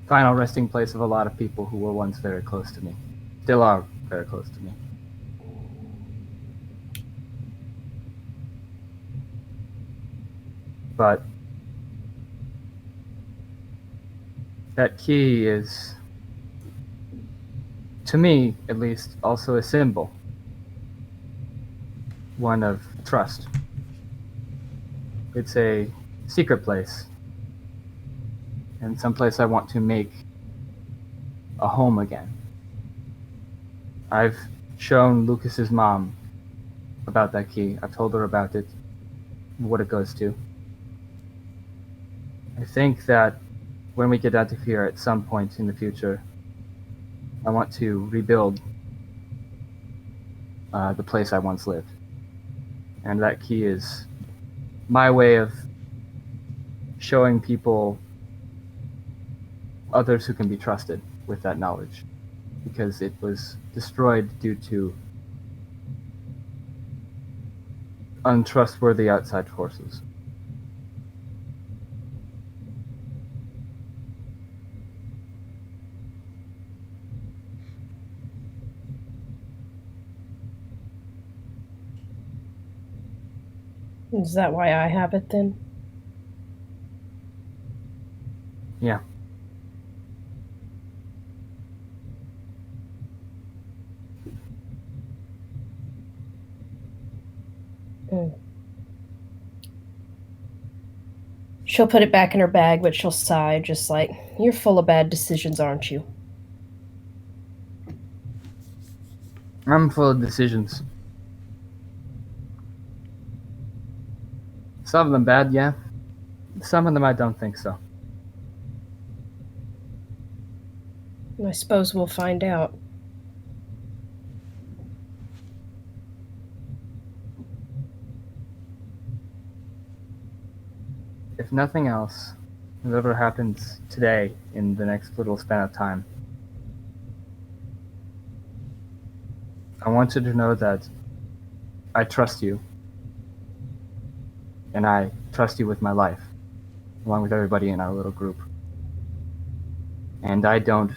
Final resting place of a lot of people who were once very close to me. Still are very close to me. But that key is, to me at least, also a symbol. One of trust. It's a secret place. And someplace I want to make a home again. I've shown Lucas's mom about that key. I've told her about it, what it goes to. I think that when we get out of here at some point in the future, I want to rebuild the place I once lived. And that key is my way of showing people others who can be trusted with that knowledge. Because it was destroyed due to untrustworthy outside forces. Is that why I have it then? Yeah. She'll put it back in her bag, but she'll sigh, just like, you're full of bad decisions, aren't you? I'm full of decisions. Some of them bad, yeah. Some of them I don't think so. I suppose we'll find out. If nothing else, whatever happens today in the next little span of time, I want you to know that I trust you. And I trust you with my life, along with everybody in our little group. And I don't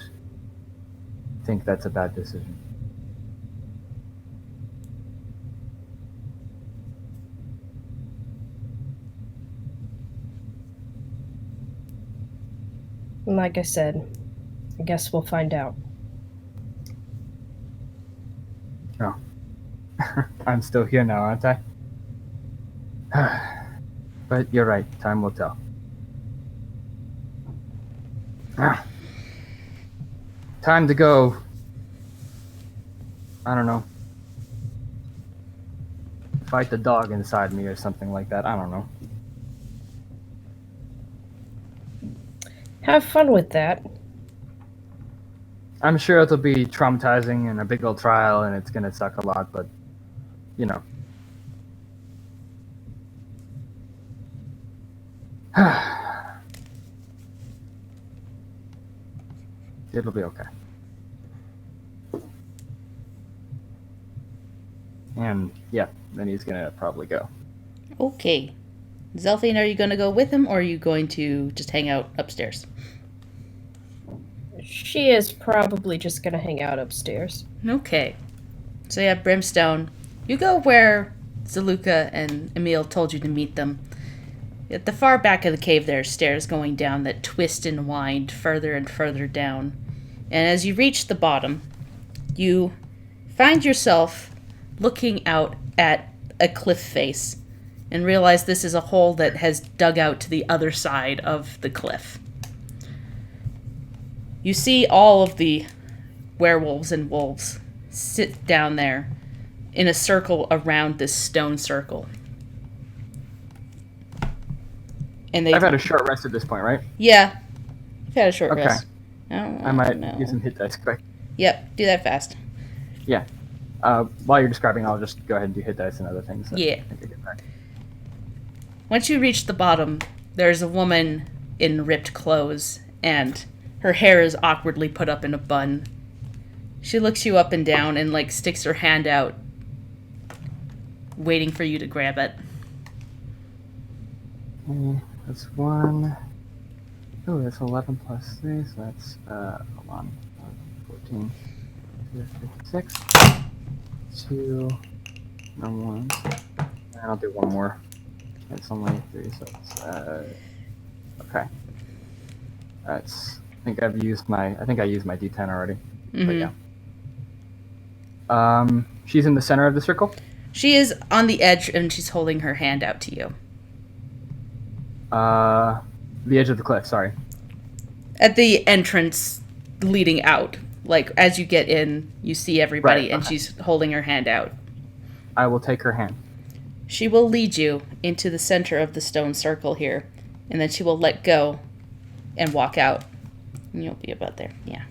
think that's a bad decision. And like I said, I guess we'll find out. Oh. I'm still here now, aren't I? But you're right, time will tell. Time to go. I don't know. Fight the dog inside me or something like that. I don't know. Have fun with that. I'm sure it'll be traumatizing and a big old trial and it's gonna suck a lot, but, you know. It'll be okay. And, yeah, then he's gonna probably go. Okay. Zelphine, are you going to go with him, or are you going to just hang out upstairs? She is probably just gonna hang out upstairs. Okay. So yeah, Brimstone, you go where Zaluka and Emil told you to meet them. At the far back of the cave there are stairs going down that twist and wind further and further down. And as you reach the bottom, you find yourself looking out at a cliff face and realize this is a hole that has dug out to the other side of the cliff. You see all of the werewolves and wolves sit down there, in a circle around this stone circle. And I've had a short rest at this point, right? Yeah. You've had a short Okay. rest. I might use some hit dice quick. Yep, do that fast. Yeah. While you're describing, I'll just go ahead and do hit dice and other things. Yeah. I think I get back. Once you reach the bottom, there's a woman in ripped clothes, and her hair is awkwardly put up in a bun. She looks you up and down and, like, sticks her hand out, waiting for you to grab it. That's 1. Oh, that's 11 plus 3, so that's, hold on, 14, 56, 2, no 1, and I'll do one more. It's only 3, so it's, okay. That's, I think I used my D10 already, but yeah. She's in the center of the circle? She is on the edge, and she's holding her hand out to you. The edge of the cliff, sorry. At the entrance leading out. Like, as you get in, you see everybody, Right, and okay. she's holding her hand out. I will take her hand. She will lead you into the center of the stone circle here, and then she will let go and walk out. And you'll be about there. Yeah.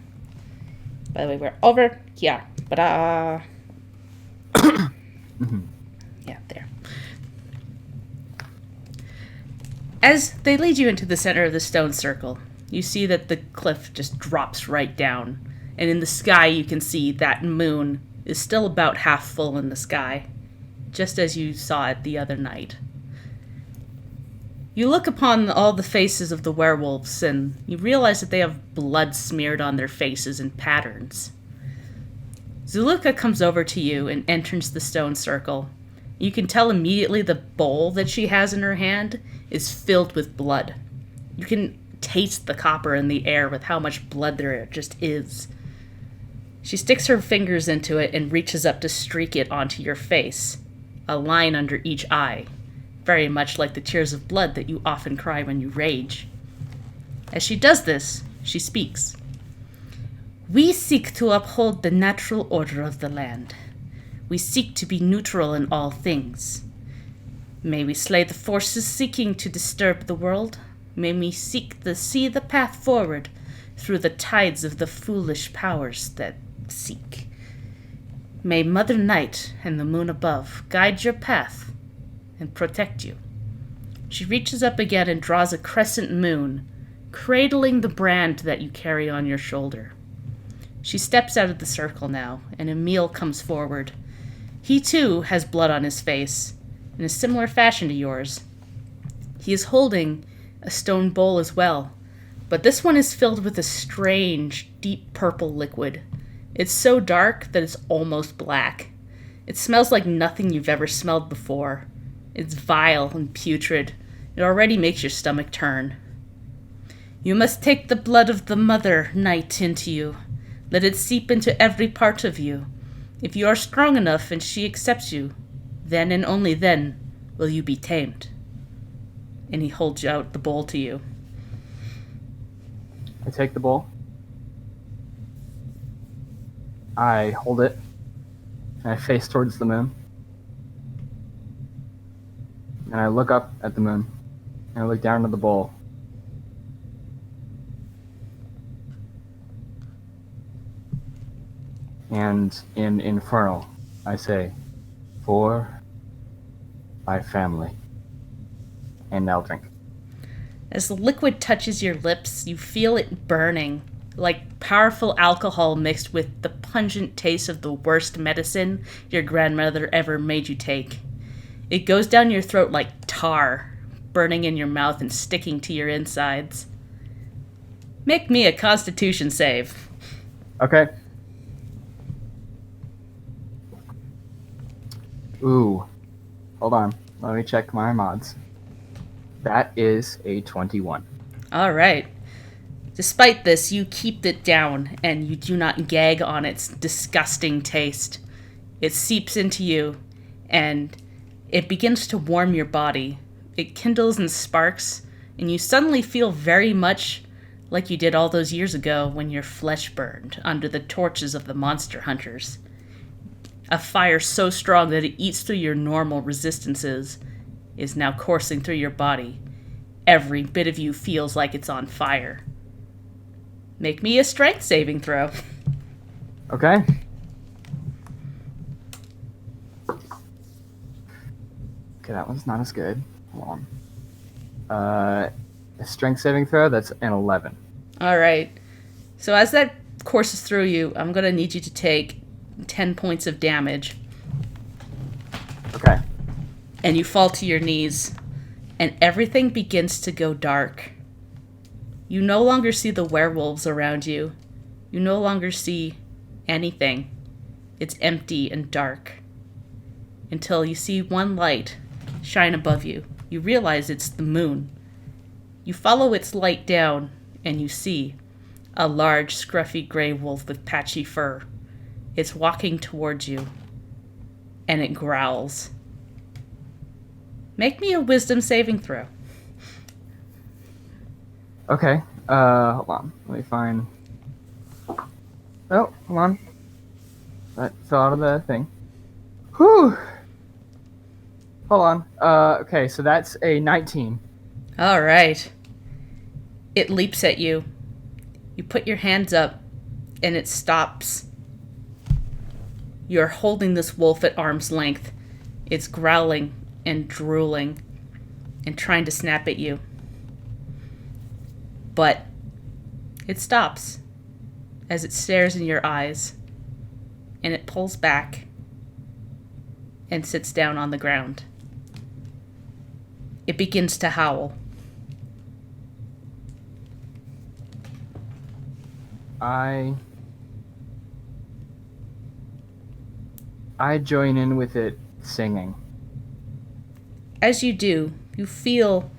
By the way, we're over here. Ba-da. Yeah, there. As they lead you into the center of the stone circle, you see that the cliff just drops right down. And in the sky, you can see that moon is still about half full in the sky, just as you saw it the other night. You look upon all the faces of the werewolves, and you realize that they have blood smeared on their faces in patterns. Zulika comes over to you and enters the stone circle. You can tell immediately the bowl that she has in her hand is filled with blood. You can taste the copper in the air with how much blood there just is. She sticks her fingers into it and reaches up to streak it onto your face, a line under each eye, very much like the tears of blood that you often cry when you rage. As she does this, she speaks. We seek to uphold the natural order of the land. We seek to be neutral in all things. May we slay the forces seeking to disturb the world. May we seek to see the path forward through the tides of the foolish powers that seek. May Mother Night and the moon above guide your path and protect you. She reaches up again and draws a crescent moon, cradling the brand that you carry on your shoulder. She steps out of the circle now, and Emil comes forward. He too has blood on his face, in a similar fashion to yours. He is holding a stone bowl as well, but this one is filled with a strange, deep purple liquid. It's so dark that it's almost black. It smells like nothing you've ever smelled before. It's vile and putrid. It already makes your stomach turn. You must take the blood of the Mother Night into you. Let it seep into every part of you. If you are strong enough and she accepts you, then and only then will you be tamed. And he holds out the bowl to you. I take the bowl. I hold it. And I face towards the moon. And I look up at the moon. And I look down at the bowl. And in Infernal, I say, for my family. And I'll drink. As the liquid touches your lips, you feel it burning, like powerful alcohol mixed with the pungent taste of the worst medicine your grandmother ever made you take. It goes down your throat like tar, burning in your mouth and sticking to your insides. Make me a Constitution save. Okay. Ooh. Hold on. Let me check my mods. That is a 21. All right. Despite this, you keep it down, and you do not gag on its disgusting taste. It seeps into you, and it begins to warm your body. It kindles and sparks, and you suddenly feel very much like you did all those years ago when your flesh burned under the torches of the monster hunters. A fire so strong that it eats through your normal resistances is now coursing through your body. Every bit of you feels like it's on fire. Make me a strength saving throw. Okay. Okay, that one's not as good. Hold on. A strength saving throw, that's an 11. All right. So as that courses through you, I'm going to need you to take 10 points of damage. Okay. And you fall to your knees, and everything begins to go dark. You no longer see the werewolves around you. You no longer see anything. It's empty and dark. Until you see one light shine above you. You realize it's the moon. You follow its light down, and you see a large, scruffy gray wolf with patchy fur. It's walking towards you, and it growls. Make me a wisdom saving throw. Okay. Hold on. Let me find... Oh, hold on. That fell out of the thing. Whew! Hold on. Okay, so that's a 19. All right. It leaps at you. You put your hands up, and it stops. You're holding this wolf at arm's length. It's growling and drooling and trying to snap at you. But it stops as it stares in your eyes, and it pulls back and sits down on the ground. It begins to howl. I join in with it singing. As you do, you feel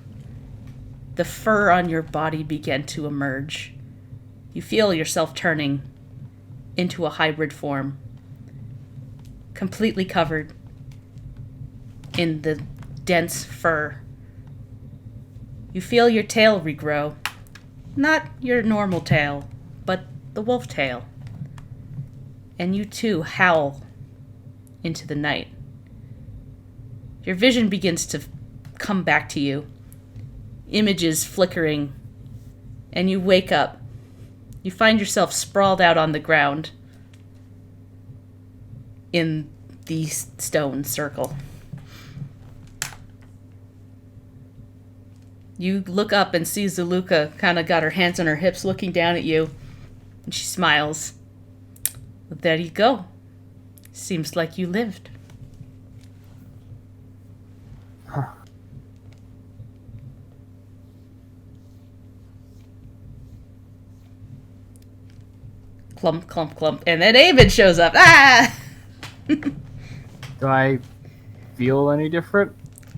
the fur on your body begin to emerge. You feel yourself turning into a hybrid form, completely covered in the dense fur. You feel your tail regrow. Not your normal tail, but the wolf tail. And you too howl into the night. Your vision begins to come back to you. Images flickering. And you wake up. You find yourself sprawled out on the ground in the stone circle. You look up and see Zaluka kind of got her hands on her hips looking down at you. And she smiles. There you go. Seems like you lived. Huh. Clump, clump, clump. And then Avid shows up. Ah! Do I feel any different?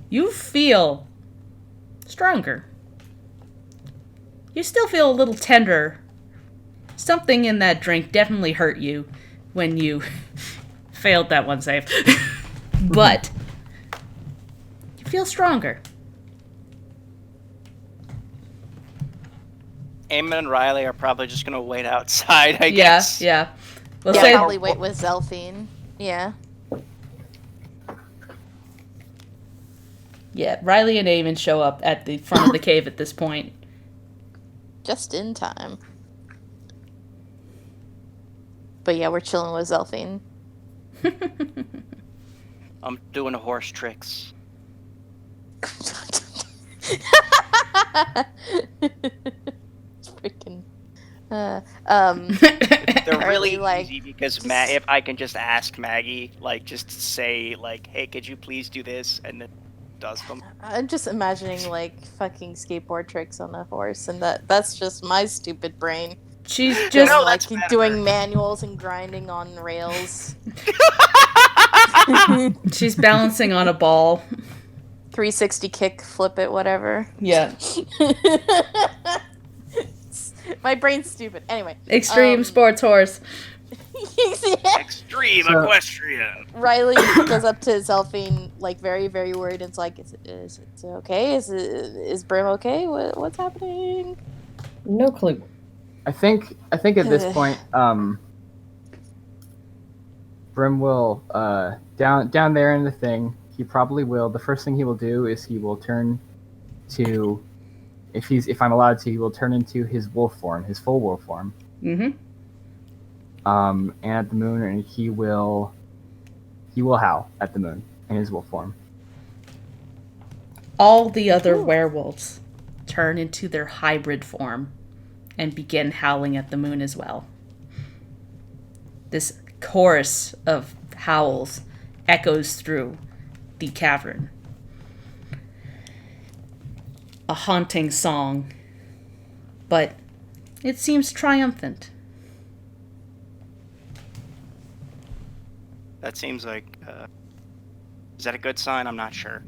You feel stronger. You still feel a little tender. Something in that drink definitely hurt you when you failed that one save. But you feel stronger. Eamon and Riley are probably just gonna wait outside, I guess. Yeah. We'll Yeah, say probably wait with Zelphine. Yeah. yeah, Riley and Eamon show up at the front of the cave at this point. Just in time. But yeah, we're chilling with Zelphine. I'm doing horse tricks. Freaking. They're Are really we, like, easy because just- if I can just ask Maggie, like, just say, like, hey, could you please do this? And then does them. I'm just imagining like fucking skateboard tricks on a horse, and that's just my stupid brain. She's Just just No, like that's better. doing manuals and grinding on rails. she's balancing on a ball. 360 kick, flip it, whatever. Yeah. My brain's stupid. Anyway. Extreme sports horse. Yeah. Extreme So- equestrian. Riley goes up to Zelphine, like very, very worried. And it's like, is it okay? Is Brim okay? What's happening? No clue. I think at this point, Brim will down there in the thing. He probably will. The first thing he will do is he will turn to, if I'm allowed to, he will turn into his wolf form, his full wolf form. Mm-hmm. And at the moon, and he will howl at the moon in his wolf form. All the other werewolves turn into their hybrid form and begin howling at the moon as well. This chorus of howls echoes through the cavern. A haunting song, but it seems triumphant. That seems like... is that a good sign? I'm not sure.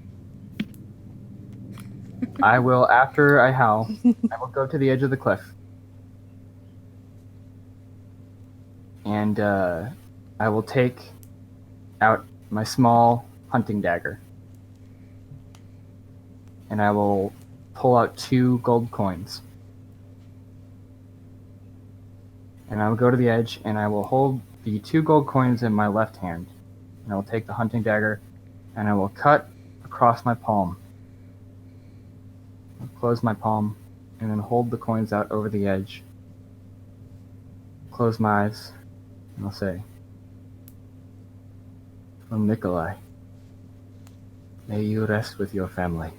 I will, after I howl, I will go to the edge of the cliff. And I will take out my small hunting dagger. And I will pull out 2 gold coins. And I will go to the edge, and I will hold the 2 gold coins in my left hand. And I will take the hunting dagger, and I will cut across my palm. I'll close my palm, and then hold the coins out over the edge. Close my eyes, and I'll say, "From Nikolai, may you rest with your family.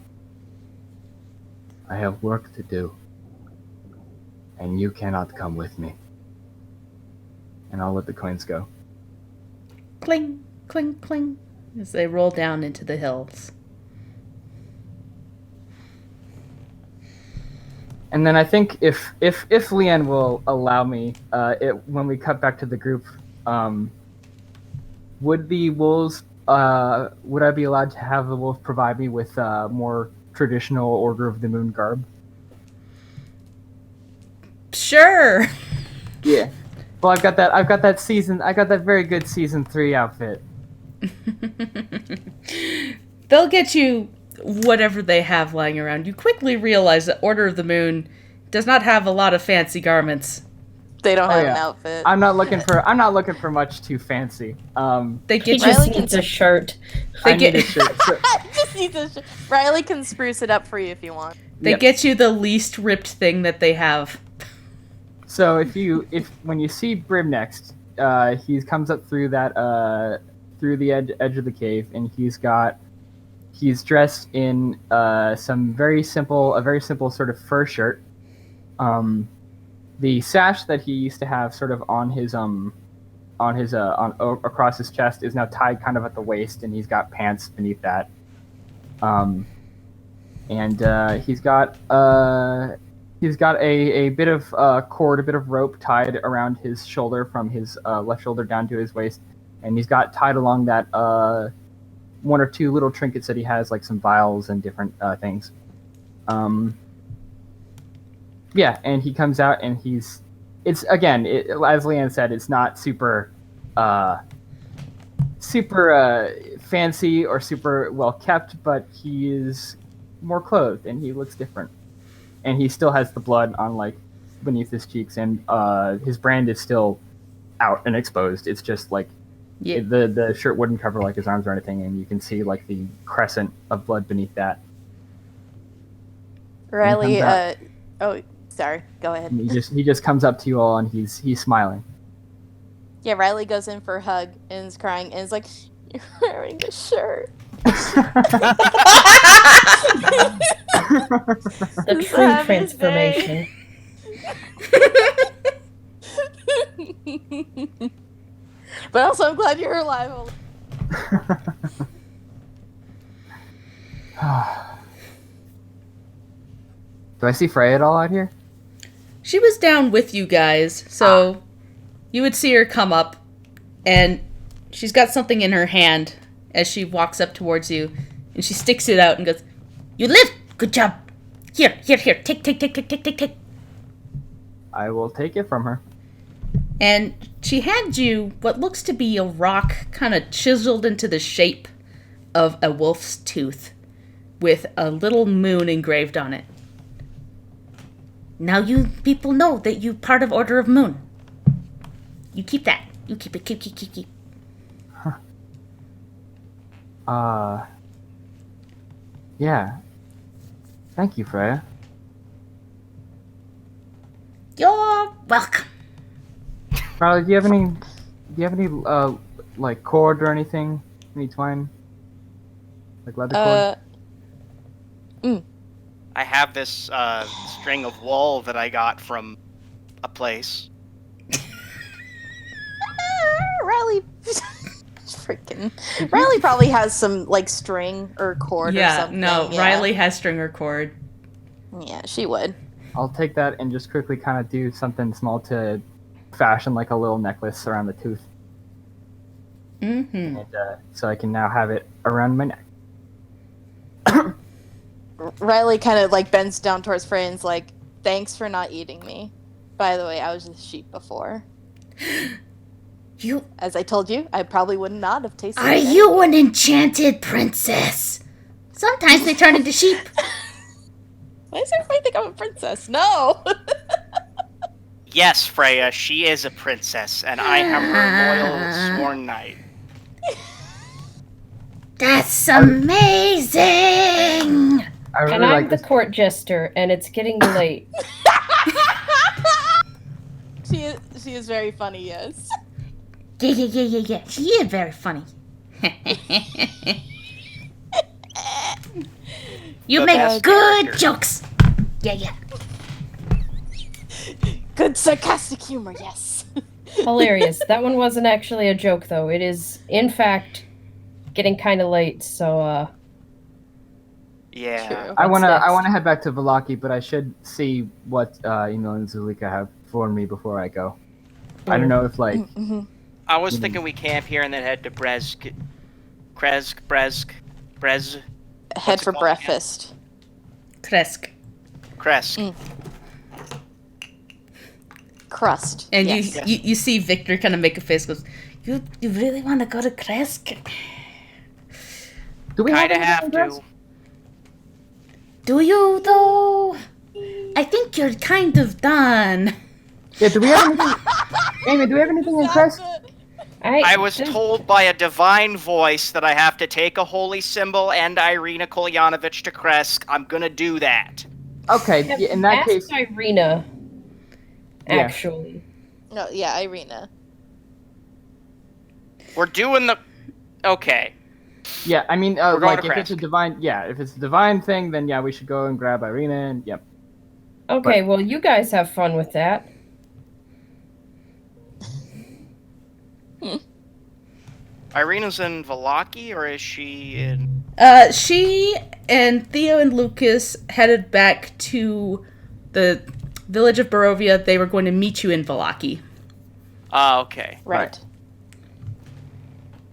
I have work to do, and you cannot come with me." And I'll let the coins go. Cling, cling, cling, as they roll down into the hills. And then I think if Leanne will allow me, when we cut back to the group, would the wolves, would I be allowed to have the wolf provide me with more traditional Order of the Moon garb? Sure. Yeah. Well, I've got that very good season 3 outfit. They'll get you whatever they have lying around. You quickly realize that Order of the Moon does not have a lot of fancy garments. They don't have an outfit. I'm not looking for much too fancy. They He get just you. needs a shirt. They I get need a shirt. Just needs a Riley can spruce it up for you if you want. They Yep. get you the least ripped thing that they have. So when you see Brim next, he comes up through that through the edge of the cave, and he's dressed in a very simple sort of fur shirt. The sash that he used to have sort of on across his chest is now tied kind of at the waist, and he's got pants beneath that. He's got a bit of cord, a bit of rope tied around his shoulder from his left shoulder down to his waist, and he's got tied along that 1 or 2 little trinkets that he has, like some vials and different things. Yeah, and he comes out, and as Leanne said, it's not super fancy or super well kept, but he is more clothed, and he looks different. And he still has the blood on, like, beneath his cheeks, and his brand is still out and exposed. It's just, like, the shirt wouldn't cover, like, his arms or anything, and you can see, like, the crescent of blood beneath that. Riley, oh, sorry, go ahead. And he just comes up to you all, and he's smiling. Yeah, Riley goes in for a hug and is crying and is like, "You're wearing a shirt." The Just true have his transformation. But also, I'm glad you're alive. Do I see Freya at all out here? She was down with you guys, so you would see her come up, and she's got something in her hand as she walks up towards you, and she sticks it out and goes, "You live! Good job! Here, take. I will take it from her. And she hands you what looks to be a rock kind of chiseled into the shape of a wolf's tooth with a little moon engraved on it. Now you people know that you part of Order of Moon. You keep that. You keep it. Keep. Yeah. Thank you, Freya. You're welcome. Riley, do you have any like cord or anything? Any twine? Like leather cord? I have this string of wool that I got from a place. Riley, freaking Riley probably has some like string or cord or Yeah, something. no, Yeah. Riley has stringer cord. Yeah, she would. I'll take that and just quickly kind of do something small to fashion like a little necklace around the tooth. Mm-hmm. And, so I can now have it around my neck. Riley kind of like bends down towards Frey and's like, "Thanks for not eating me. By the way, I was a sheep before. You As I told you, I probably would not have tasted are it. you an enchanted princess? Sometimes they turn into sheep. Why does everybody think I'm a princess? No. Yes, Freya, she is a princess, and I am her loyal sworn knight. That's amazing. I really And I'm like the this. court jester, and it's getting late. She is very funny. Yes. Yeah. She is very funny. You The make best good character. jokes. Yeah. Good sarcastic humor. Yes. Hilarious. That one wasn't actually a joke, though. It is, in fact, getting kind of late, so, Yeah. True. I What's wanna next? head back to Valaki, but I should see what Emil and Zulika have for me before I go. I don't know if like Mm-hmm. I was thinking we camp here and then head to Brez. Head What's it for called breakfast. Kresk. Kresk. Crust. And yes. you see Victor kind of make a face. Goes, you really want to go to Kresk? do we Kinda anything have in Brest? to. Do you though? I think you're kind of done. Yeah, do we have anything? Amy, do we have anything in Crest? I was told by a divine voice that I have to take a holy symbol and Irina Kolyanovich to Kresk. I'm gonna do that. Okay, yeah, in that ask case, Irina, Yeah. actually. No. Yeah, Irina. We're doing the. Okay. yeah, I mean, going like to if it's a Kresk. divine, yeah, if it's a divine thing, then yeah, we should go and grab Irina and yep. Okay, well, you guys have fun with that. Irina's in Valaki, or is she in? She and Theo and Lucas headed back to the village of Barovia. They were going to meet you in Valaki. Okay. Right.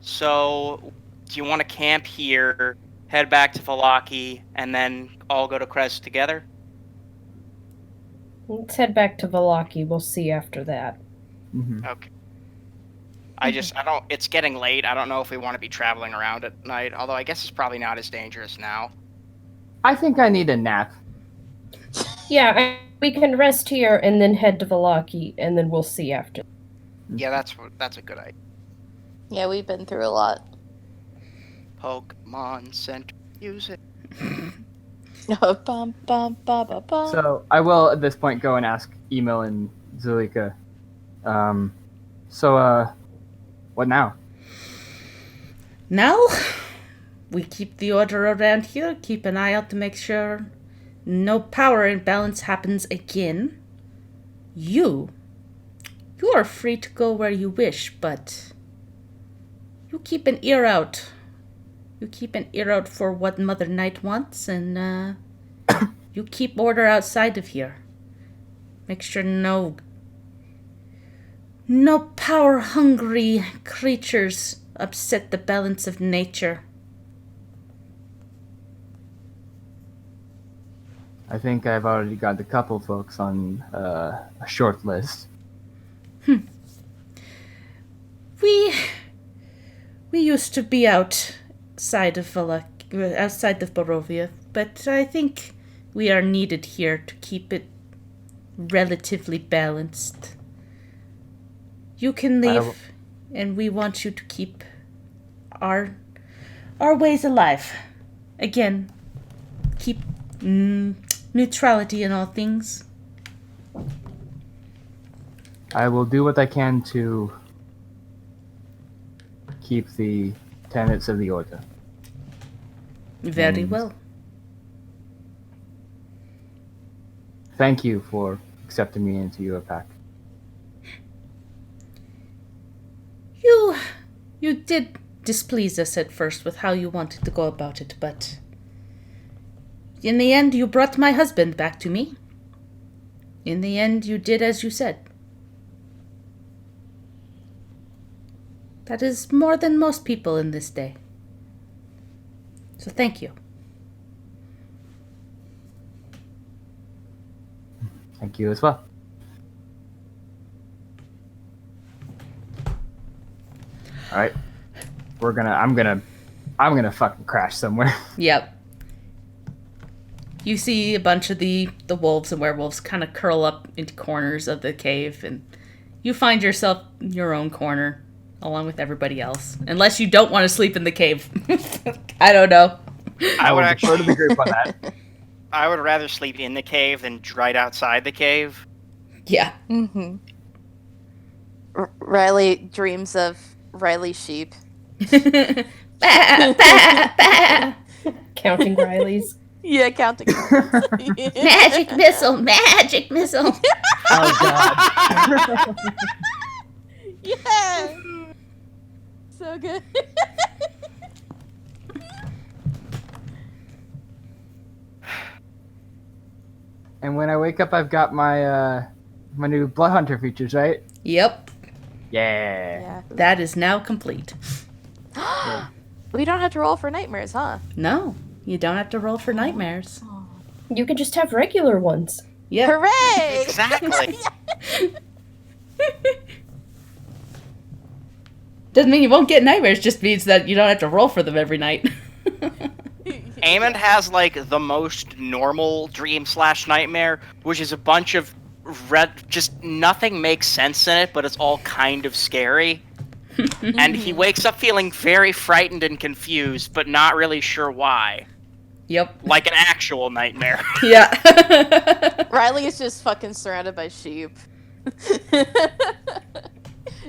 So, do you want to camp here, head back to Valaki, and then all go to Kresk together? Let's head back to Valaki. We'll see after that. Mm-hmm. Okay. I don't. It's getting late. I don't know if we want to be traveling around at night. Although I guess it's probably not as dangerous now. I think I need a nap. Yeah, we can rest here and then head to Valaki, and then we'll see after. Yeah, that's a good idea. Yeah, we've been through a lot. Pokemon Center music. Bum, bum, ba, ba, ba. So I will at this point go and ask Emil and Zulika. What now? Now, we keep the order around here, keep an eye out to make sure no power imbalance happens again. You are free to go where you wish, but you keep an ear out. You keep an ear out for what Mother Night wants, and you keep order outside of here. Make sure no power-hungry creatures upset the balance of nature. I think I've already got a couple folks on a short list. We used to be outside of Barovia, but I think we are needed here to keep it relatively balanced. You can leave, and we want you to keep our our ways of life. Again, keep neutrality in all things. I will do what I can to keep the tenets of the order. Very And well. thank you for accepting me into your pack. You did displease us at first with how you wanted to go about it, but in the end you brought my husband back to me. In the end you did as you said. That is more than most people in this day. So thank you. Thank you as well. All right, I'm gonna fucking crash somewhere. Yep. You see a bunch of the wolves and werewolves kind of curl up into corners of the cave, and you find yourself in your own corner along with everybody else. Unless you don't want to sleep in the cave. I don't know. I would defer to actually. the group on that. I would rather sleep in the cave than right outside the cave. Yeah. Mm-hmm. Riley dreams of Riley sheep. Bah, bah, bah. Counting Rileys. Yeah, counting. Magic missile, magic missile. Oh god. Yeah. So good. And when I wake up, I've got my my new Blood Hunter features, right? Yep. Yeah. Yeah. That is now complete. We don't have to roll for nightmares, huh? No, you don't have to roll for nightmares. You can just have regular ones. Yep. Hooray! Exactly. Doesn't mean you won't get nightmares, just means that you don't have to roll for them every night. Eamon has like the most normal dream/nightmare, which is a bunch of just nothing makes sense in it, but it's all kind of scary. And he wakes up feeling very frightened and confused, but not really sure why. Yep. Like an actual nightmare. Yeah. Riley is just fucking surrounded by sheep.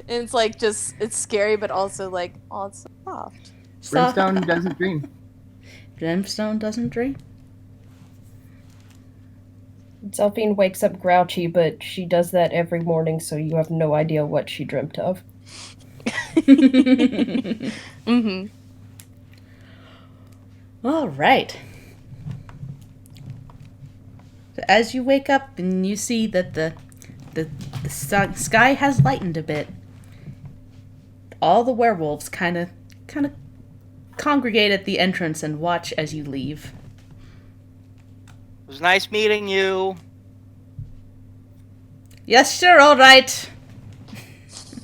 And it's like it's scary, but also like, oh, it's so soft. Brimstone doesn't dream. Brimstone doesn't dream. Delphine wakes up grouchy, but she does that every morning, so you have no idea what she dreamt of. Mm-hmm. All right. So as you wake up and you see that the sky has lightened a bit, all the werewolves kind of congregate at the entrance and watch as you leave. It was nice meeting you. Yes, sure, all right.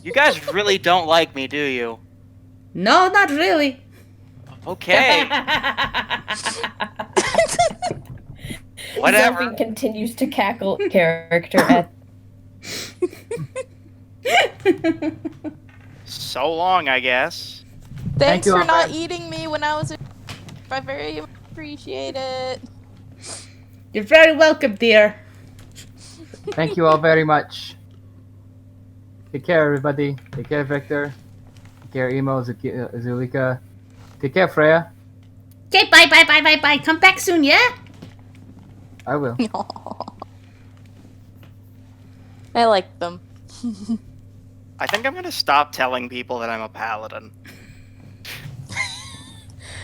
You guys really don't like me, do you? No, not really. Okay. Whatever. Delphine continues to cackle character at So long, I guess. Thanks you, for not Alfred. eating me when I was. I very appreciate it. You're very welcome, dear. Thank you all very much. Take care, everybody. Take care, Victor. Take care, Emo, Zulika. Take care, Freya. Okay, bye. Come back soon, yeah? I will. I like them. I think I'm gonna stop telling people that I'm a paladin.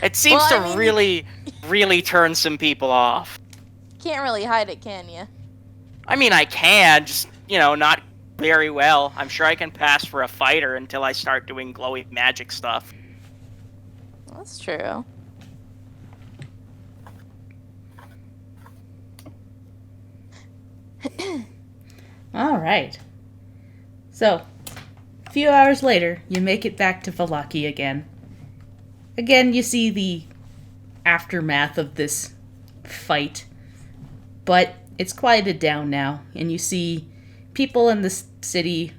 It seems Well, I to mean- really, really turn some people off. Can't really hide it, can you? I mean, I can, just, not very well. I'm sure I can pass for a fighter until I start doing glowy magic stuff. That's true. All right. So, a few hours later, you make it back to Valaki again. Again, you see the aftermath of this fight, but it's quieted down now, and you see people in the city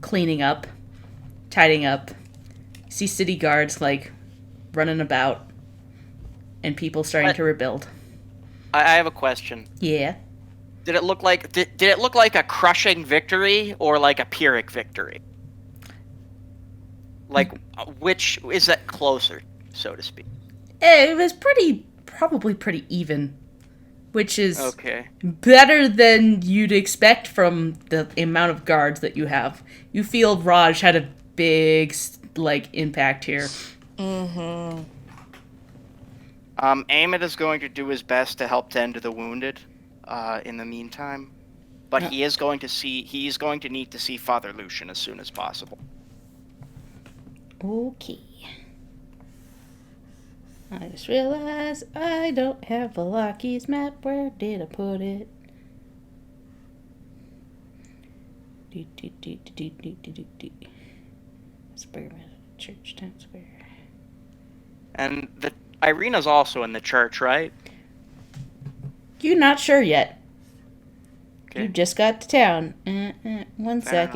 cleaning up, tidying up. You see city guards, running about and people starting to rebuild. I have a question. Yeah. Did it look like a crushing victory or like a Pyrrhic victory? Like, which is that closer, so to speak? It was probably pretty even, which is Okay. better than you'd expect from the amount of guards that you have. You feel Raj had a big, impact here. Mm-hmm. Amon is going to do his best to help tend to the wounded, in the meantime. But he's going to need to see Father Lucian as soon as possible. Okay. I just realized I don't have Valaki's map. Where did I put it? Square, Church Town Square. And Irina's also in the church, right? You're not sure yet. Okay. You just got to town. One Fair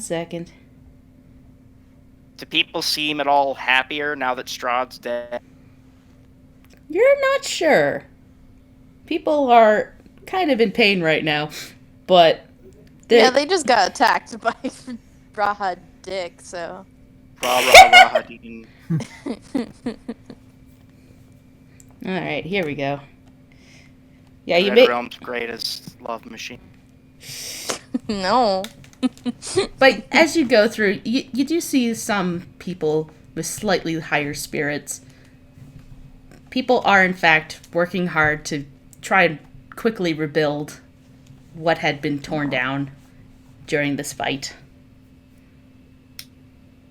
second. Do people seem at all happier now that Strahd's dead? You're not sure. People are kind of in pain right now, but Yeah, they just got attacked by Raha Dick, so. Rah-rah-rah-ha-ding. all right, here we go. Yeah, you Red make. Realm's greatest love machine. No. But as you go through, you do see some people with slightly higher spirits. People are, in fact, working hard to try and quickly rebuild what had been torn down during this fight.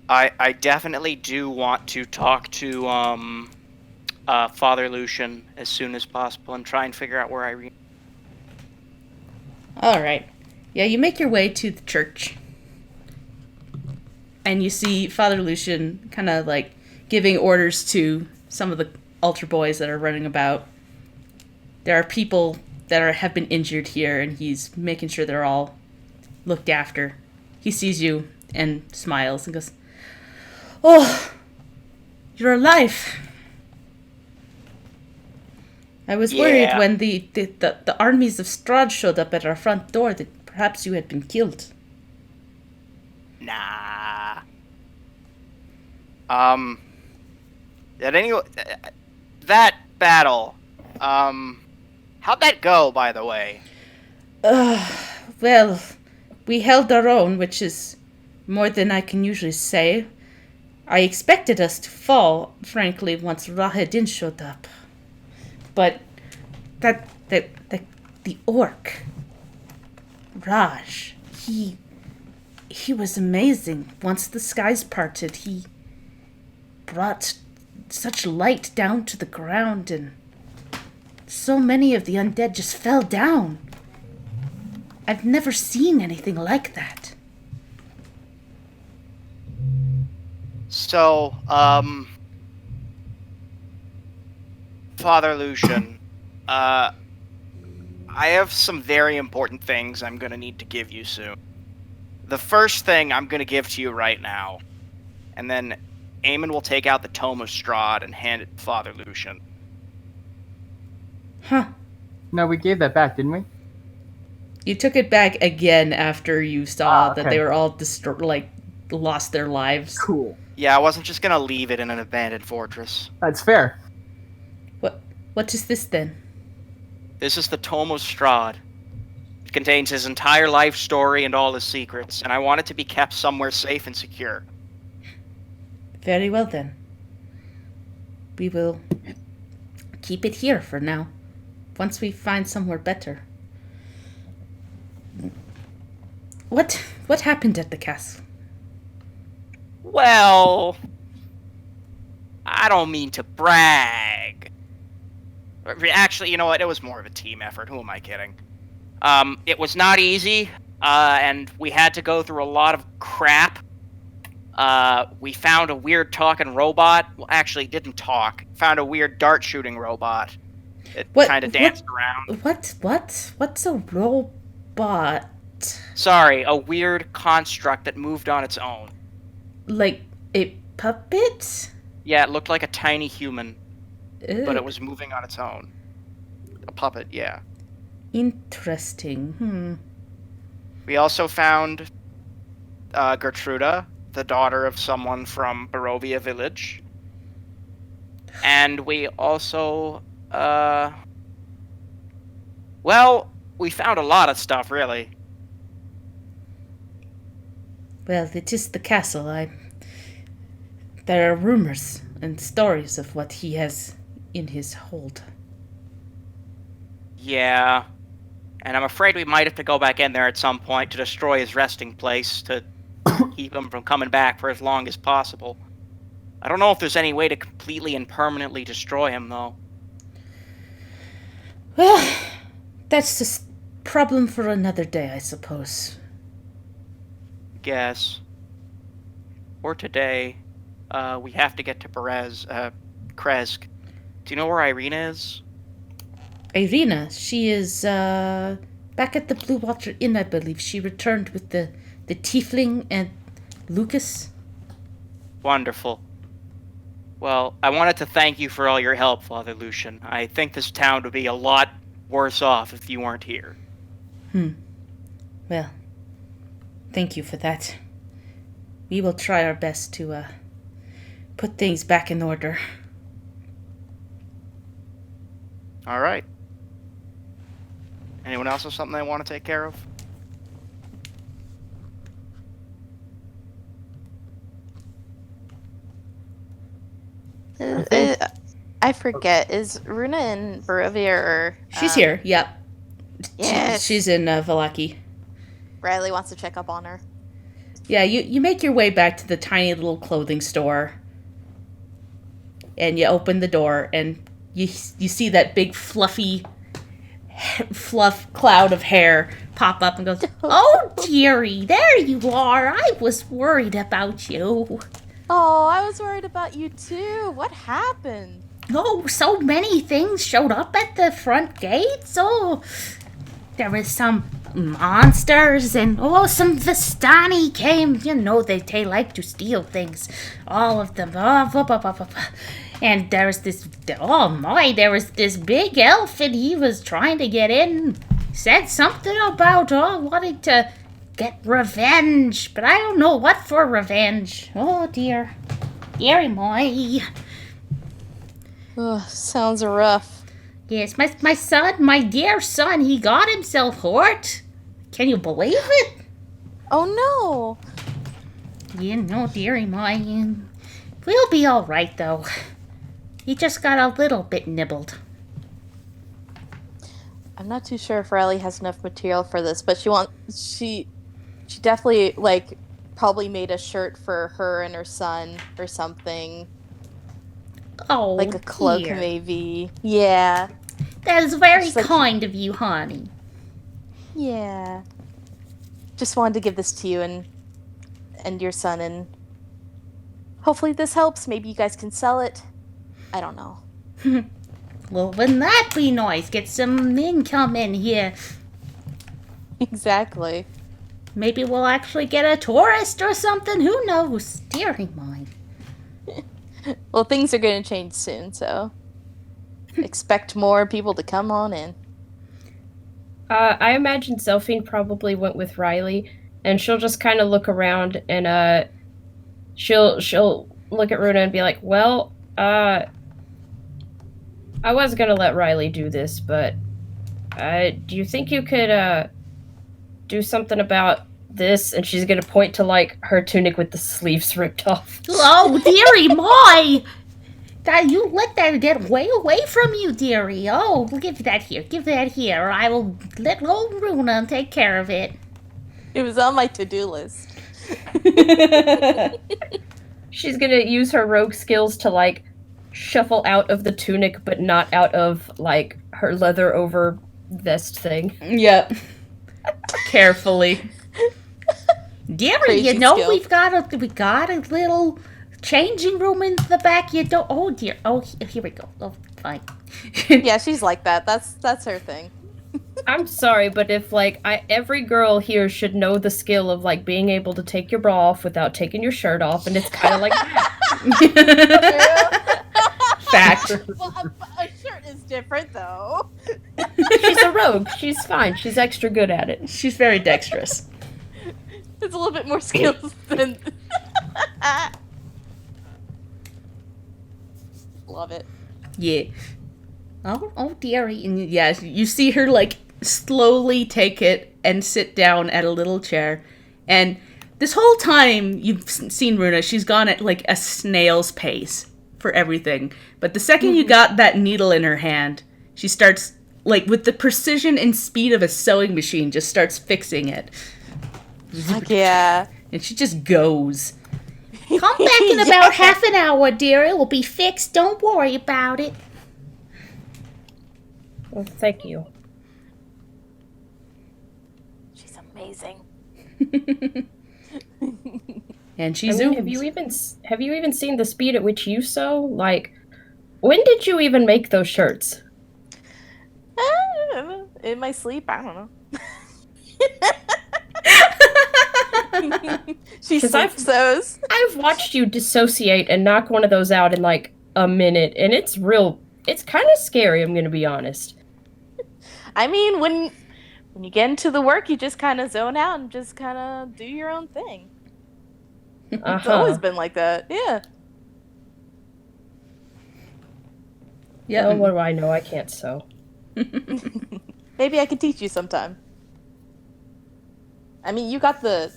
I definitely do want to talk to Father Lucian as soon as possible and try and figure out where Irene. All right. Yeah, you make your way to the church. And you see Father Lucian kind of giving orders to some of the altar boys that are running about. There are people that have been injured here, and he's making sure they're all looked after. He sees you and smiles and goes, "Oh, you're alive." I was worried when the armies of Strahd showed up at our front door that perhaps you had been killed. Nah. That battle, how'd that go, by the way? Well, we held our own, which is more than I can usually say. I expected us to fall, frankly, once Rahadin showed up. But the orc, Raj, he was amazing. Once the skies parted, he brought such light down to the ground, and so many of the undead just fell down. I've never seen anything like that. So, Father Lucian, I have some very important things I'm gonna need to give you soon. The first thing I'm gonna give to you right now, and then Eamon will take out the Tome of Strahd and hand it to Father Lucian. Huh. No, we gave that back, didn't we? You took it back again after you saw okay. that they were all lost their lives. Cool. Yeah, I wasn't just gonna leave it in an abandoned fortress. That's fair. What is this then? This is the Tome of Strahd. It contains his entire life story and all his secrets, and I want it to be kept somewhere safe and secure. Very well then. We will keep it here for now. Once we find somewhere better. What happened at the castle? Well, I don't mean to brag. Actually, you know what? It was more of a team effort. Who am I kidding? It was not easy, and we had to go through a lot of crap. We found a weird talking robot. Well, actually, it didn't talk. Found a weird dart shooting robot. It kind of danced around. What's a robot? Sorry, a weird construct that moved on its own. Like a puppet? Yeah, it looked like a tiny human, but it Ugh. was moving on its own. A puppet, yeah. Interesting. We also found Gertruda, the daughter of someone from Barovia village. And we also, well, we found a lot of stuff, really. Well, it is the castle. There are rumors and stories of what he has in his hold. Yeah. And I'm afraid we might have to go back in there at some point to destroy his resting place to keep him from coming back for as long as possible. I don't know if there's any way to completely and permanently destroy him, though. Well, that's a problem for another day, I suppose. Guess. Or today. We have to get to Kresk. Do you know where Irina is? Irina, she is back at the Blue Water Inn, I believe. She returned with the tiefling and Lucas. Wonderful. Well, I wanted to thank you for all your help, Father Lucian. I think this town would be a lot worse off if you weren't here. Well, thank you for that. We will try our best to put things back in order. All right. Anyone else have something they want to take care of? I forget. Is Runa in Barovia or? She's here. Yep. Yes. She's in Valaki. Riley wants to check up on her. Yeah, you make your way back to the tiny little clothing store. And you open the door, and you see that big fluffy fluff cloud of hair pop up and goes, "Oh, dearie, there you are. I was worried about you." Oh, I was worried about you too. What happened? Oh, so many things showed up at the front gates. Oh, there was some monsters and some Vistani came. You know, they like to steal things. All of them. And there was this, there was this big elf and he was trying to get in. Said something about, wanting to get revenge. But I don't know what for revenge. Oh, dear. Dearie my. Oh, sounds rough. Yes, my son, my dear son, he got himself hurt. Can you believe it? Oh no. You know, dearie mine, we'll be all right though. He just got a little bit nibbled. I'm not too sure if Riley has enough material for this, but she definitely probably made a shirt for her and her son or something. Oh, like a cloak, dear. maybe. Yeah. That is very kind of you, honey. Yeah. Just wanted to give this to you and your son, and hopefully this helps. Maybe you guys can sell it. I don't know. Well, wouldn't that be nice? Get some income in here. Exactly. Maybe we'll actually get a tourist or something. Who knows? Dearie mine. Well, things are going to change soon, so expect more people to come on in. I imagine Zelphine probably went with Riley, and she'll just kind of look around, and she'll look at Runa and be like, "Well, I was gonna let Riley do this, but do you think you could do something about this?" And she's gonna point to her tunic with the sleeves ripped off. Oh, dearie my! That you let that get way away from you, dearie. Oh, give that here. Give that here. I will let old Runa take care of it. It was on my to-do list. She's gonna use her rogue skills to shuffle out of the tunic, but not out of her leather over vest thing. Yep. Carefully. Dearie, Crazy you know skill. we got a little changing room in the back. You don't. Oh dear. Oh, here we go. Oh, fine. Yeah, she's like that. That's her thing. I'm sorry, but if every girl here should know the skill of being able to take your bra off without taking your shirt off, and it's kind of like that. Fact. Well, a shirt is different, though. She's a rogue. She's fine. She's extra good at it. She's very dexterous. It's a little bit more skills than. Love it. Yeah. Oh, dearie. And yeah, you see her, like, slowly take it and sit down at a little chair. And this whole time you've seen Runa, she's gone at, like, a snail's pace for everything. But the second you got that needle in her hand, she starts, like, with the precision and speed of a sewing machine, just starts fixing it. Heck yeah. And she just goes. Come back in about half an hour, dear. It will be fixed. Don't worry about it. Well, thank you. She's amazing. And she I mean, zooms. have you even seen the speed at which you sew? Like, when did you even make those shirts? In my sleep, I don't know. She sleep sews. I've watched you dissociate and knock one of those out in like a minute, and it's kind of scary, I'm gonna be honest. I mean, when you get into the work, you just kind of zone out and just kind of do your own thing. It's always been like that. Yeah. Yeah. Well, what do I know? I can't sew. Maybe I could teach you sometime. I mean, you got the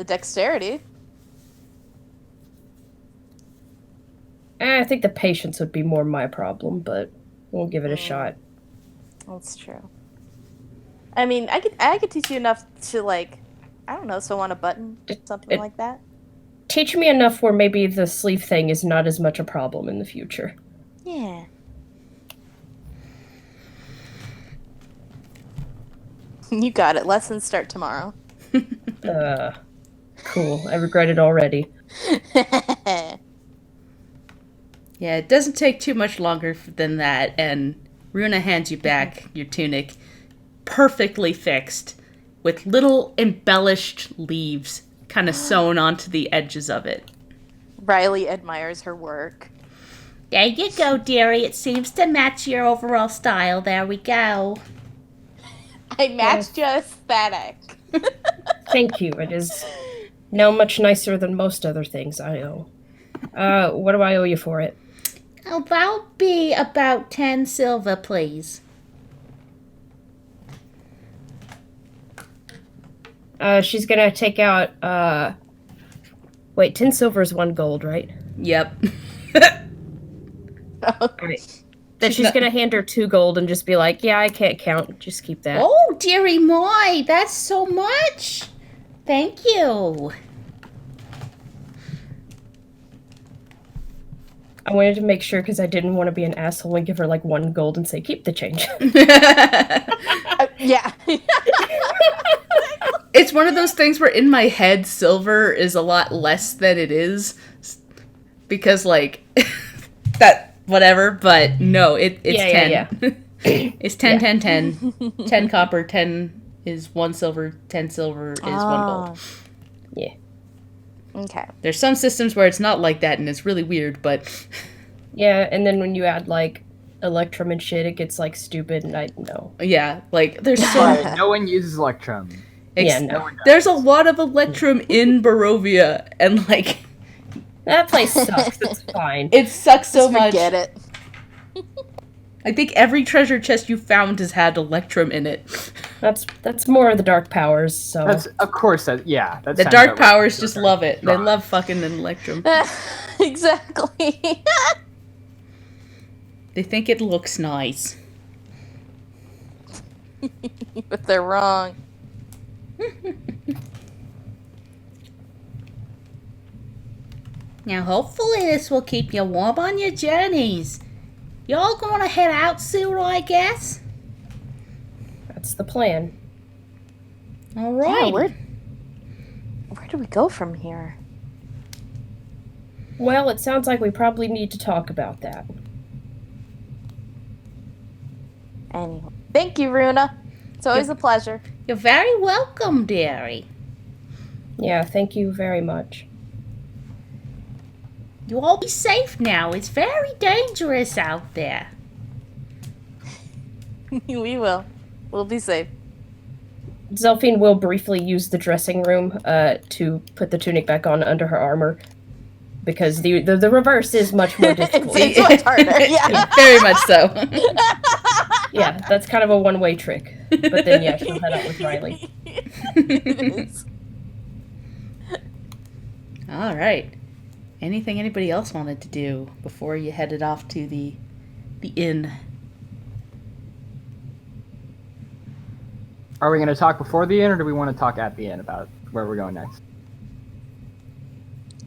dexterity. I think the patience would be more my problem, but we'll give it a shot. That's true. I mean, I could teach you enough to, like, I don't know, sew on a button, something like that. Teach me enough where maybe the sleeve thing is not as much a problem in the future. Yeah. You got it. Lessons start tomorrow. Cool. I regret it already. Yeah, it doesn't take too much longer than that, and Runa hands you back your tunic, perfectly fixed, with little embellished leaves kind of sewn onto the edges of it. Riley admires her work. There you go, dearie. It seems to match your overall style. There we go. I matched your aesthetic. Thank you. It is now much nicer than most other things I owe. What do I owe you for it? Oh, that'll be about 10 silver, please. She's gonna take out, wait, 10 silver is 1 gold, right? Yep. Alright. Then she's gonna hand her 2 gold and just be like, yeah, I can't count. Just keep that. Oh, dearie my, that's so much. Thank you. I wanted to make sure because I didn't want to be an asshole and give her like 1 gold and say, keep the change. Yeah. It's one of those things where in my head, silver is a lot less than it is. Because, like, that, whatever, but no, it's 10. Yeah. It's 10, 10, 10. 10 copper, 10 is 1 silver, 10 silver is 1 gold. Yeah. Okay. There's some systems where it's not like that, and it's really weird, but... Yeah, and then when you add, like, Electrum and shit, it gets, like, stupid, and I know. Yeah, like, there's so... No one uses Electrum. No. There's a lot of Electrum in Barovia, and, like... That place sucks. It's fine. It sucks so Just much. forget it. I think every treasure chest you found has had Electrum in it. That's more of the dark powers, so... That's, of course, yeah. That The sounds dark about right. powers just love it. They love fucking an Electrum. Exactly. They think it looks nice. But they're wrong. Now, hopefully this will keep you warm on your journeys. Y'all gonna head out soon, I guess? That's the plan. All right. Yeah, where do we go from here? Well, it sounds like we probably need to talk about that. Anyway, thank you, Runa. It's always a pleasure. You're very welcome, dearie. Yeah, thank you very much. You all be safe now. It's very dangerous out there. We will. We'll be safe. Zelphine will briefly use the dressing room to put the tunic back on under her armor, because the reverse is much more difficult. It's much harder. Yeah. Very much so. Yeah, that's kind of a one-way trick. But then, yeah, she'll head out with Riley. It is. All right. Anything anybody else wanted to do before you headed off to the inn? Are we going to talk before the inn, or do we want to talk at the inn about where we're going next?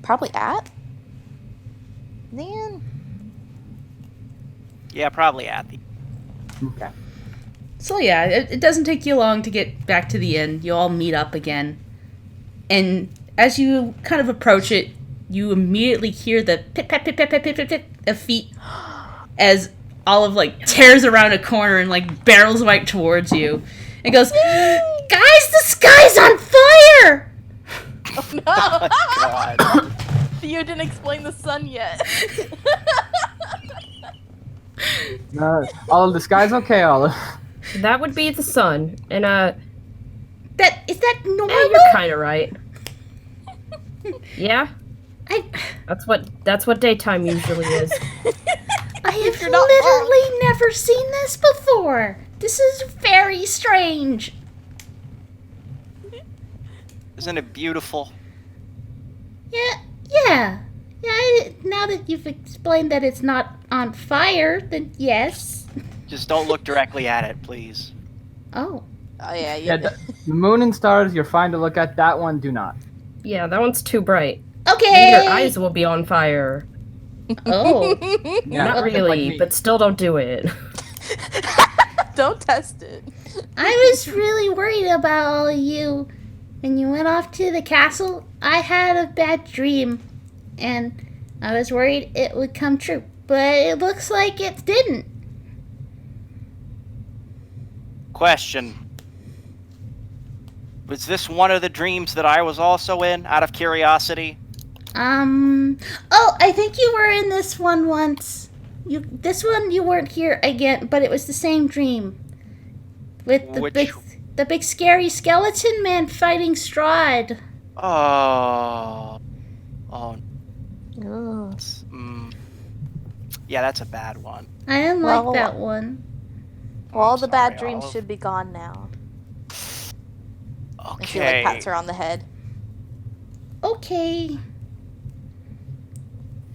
Probably at? Man. Yeah, probably at the. Okay. So yeah, it doesn't take you long to get back to the inn. You all meet up again. And as you kind of approach it, you immediately hear the pit, pit, pit, pit, pit, pit, pit, pit of feet as Olive, like, tears around a corner and, like, barrels right towards you. And goes, "Guys, the sky's on fire!" Oh, no. God. You didn't explain the sun yet. No, Olive, the sky's okay, Olive. That would be the sun, and Is that normal? you're kind of right. Yeah, I that's what daytime usually is. have You're not literally never seen this before. This is very strange. Isn't it beautiful? Yeah. Now that you've explained that it's not on fire, then yes. Just don't look directly at it, please. Oh. Oh, yeah. Yeah, the moon and stars, you're fine to look at. That one, do not. Yeah, that one's too bright. Okay. Maybe your eyes will be on fire. Oh. Yeah, Not like really, me. but still don't do it. Don't test it. I was really worried about all of you. When you went off to the castle, I had a bad dream. And I was worried it would come true. But it looks like it didn't. Question. Was this one of the dreams that I was also in, out of curiosity? Oh, I think you were in this one once. This one you weren't here again, but it was the same dream. With the big scary skeleton man fighting Strahd. Oh. Ugh. Yeah, that's a bad one. I didn't Well, like that one. Well, all the bad sorry, dreams Olive. should be gone now. And she, Okay. like, pats her on the head. Okay.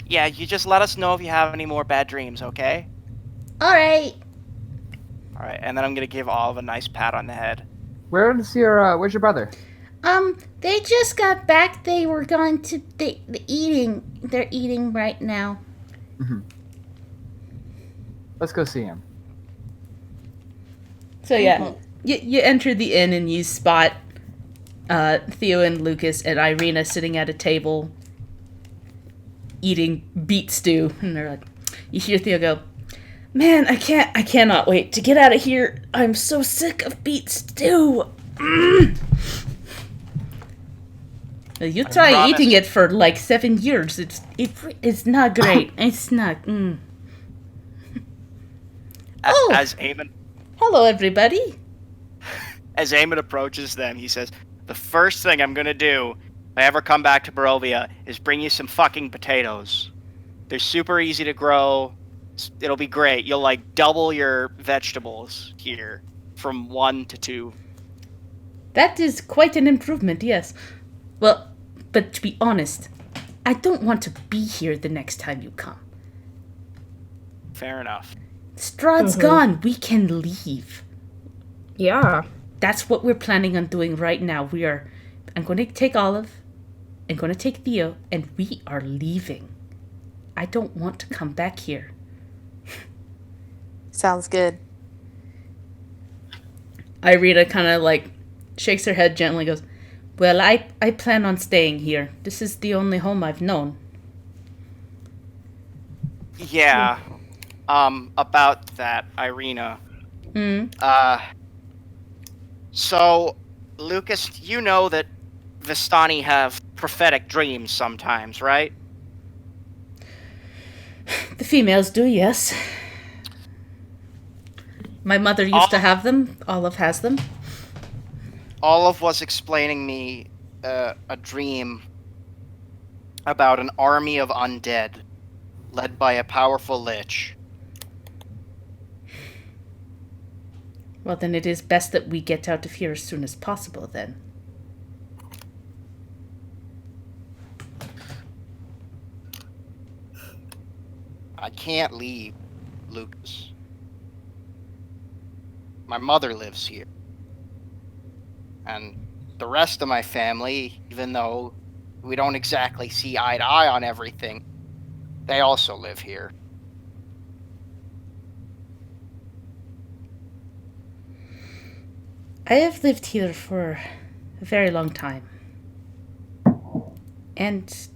Yeah, you just let us know if you have any more bad dreams, okay? Alright. Alright, and then I'm gonna give Olive a nice pat on the head. Where's your brother? They just got back. They were going to the eating. They're eating right now. Let's go see him. So yeah, you enter the inn and you spot Theo and Lucas and Irina sitting at a table eating beet stew, and they're like, you hear Theo go, "Man, I cannot wait to get out of here. I'm so sick of beet stew." You try promise. eating it for like 7 years. It's not great. It's not. Oh. As Eamon Hello, everybody. approaches them, he says, "The first thing I'm gonna do if I ever come back to Barovia is bring you some fucking potatoes. They're super easy to grow. It'll be great. You'll like double your vegetables here from 1 to 2. That is quite an improvement, yes. Well, but to be honest, I don't want to be here the next time you come. Fair enough. Strahd's gone. We can leave. Yeah. That's what we're planning on doing right now. I'm going to take Olive. I'm going to take Theo. And we are leaving. I don't want to come back here. Sounds good. Irina kind of like shakes her head gently, goes, "Well, I plan on staying here. This is the only home I've known." Yeah. About that, Irina. So, Lucas, you know that Vistani have prophetic dreams sometimes, right? The females do, yes. My mother used to have them. Olive has them. Olive was explaining me a dream about an army of undead led by a powerful lich. Well, then it is best that we get out of here as soon as possible, then. I can't leave, Lucas. My mother lives here. And the rest of my family, even though we don't exactly see eye to eye on everything, they also live here. I have lived here for a very long time. And,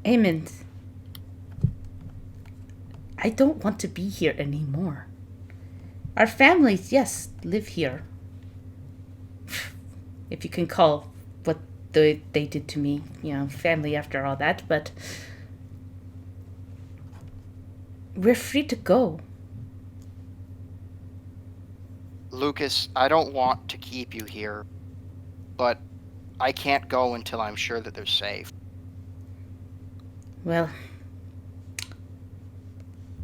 Amond, I don't want to be here anymore. Our families, yes, live here. If you can call what they did to me, family after all that, but we're free to go. Lucas, I don't want to keep you here, but I can't go until I'm sure that they're safe. Well,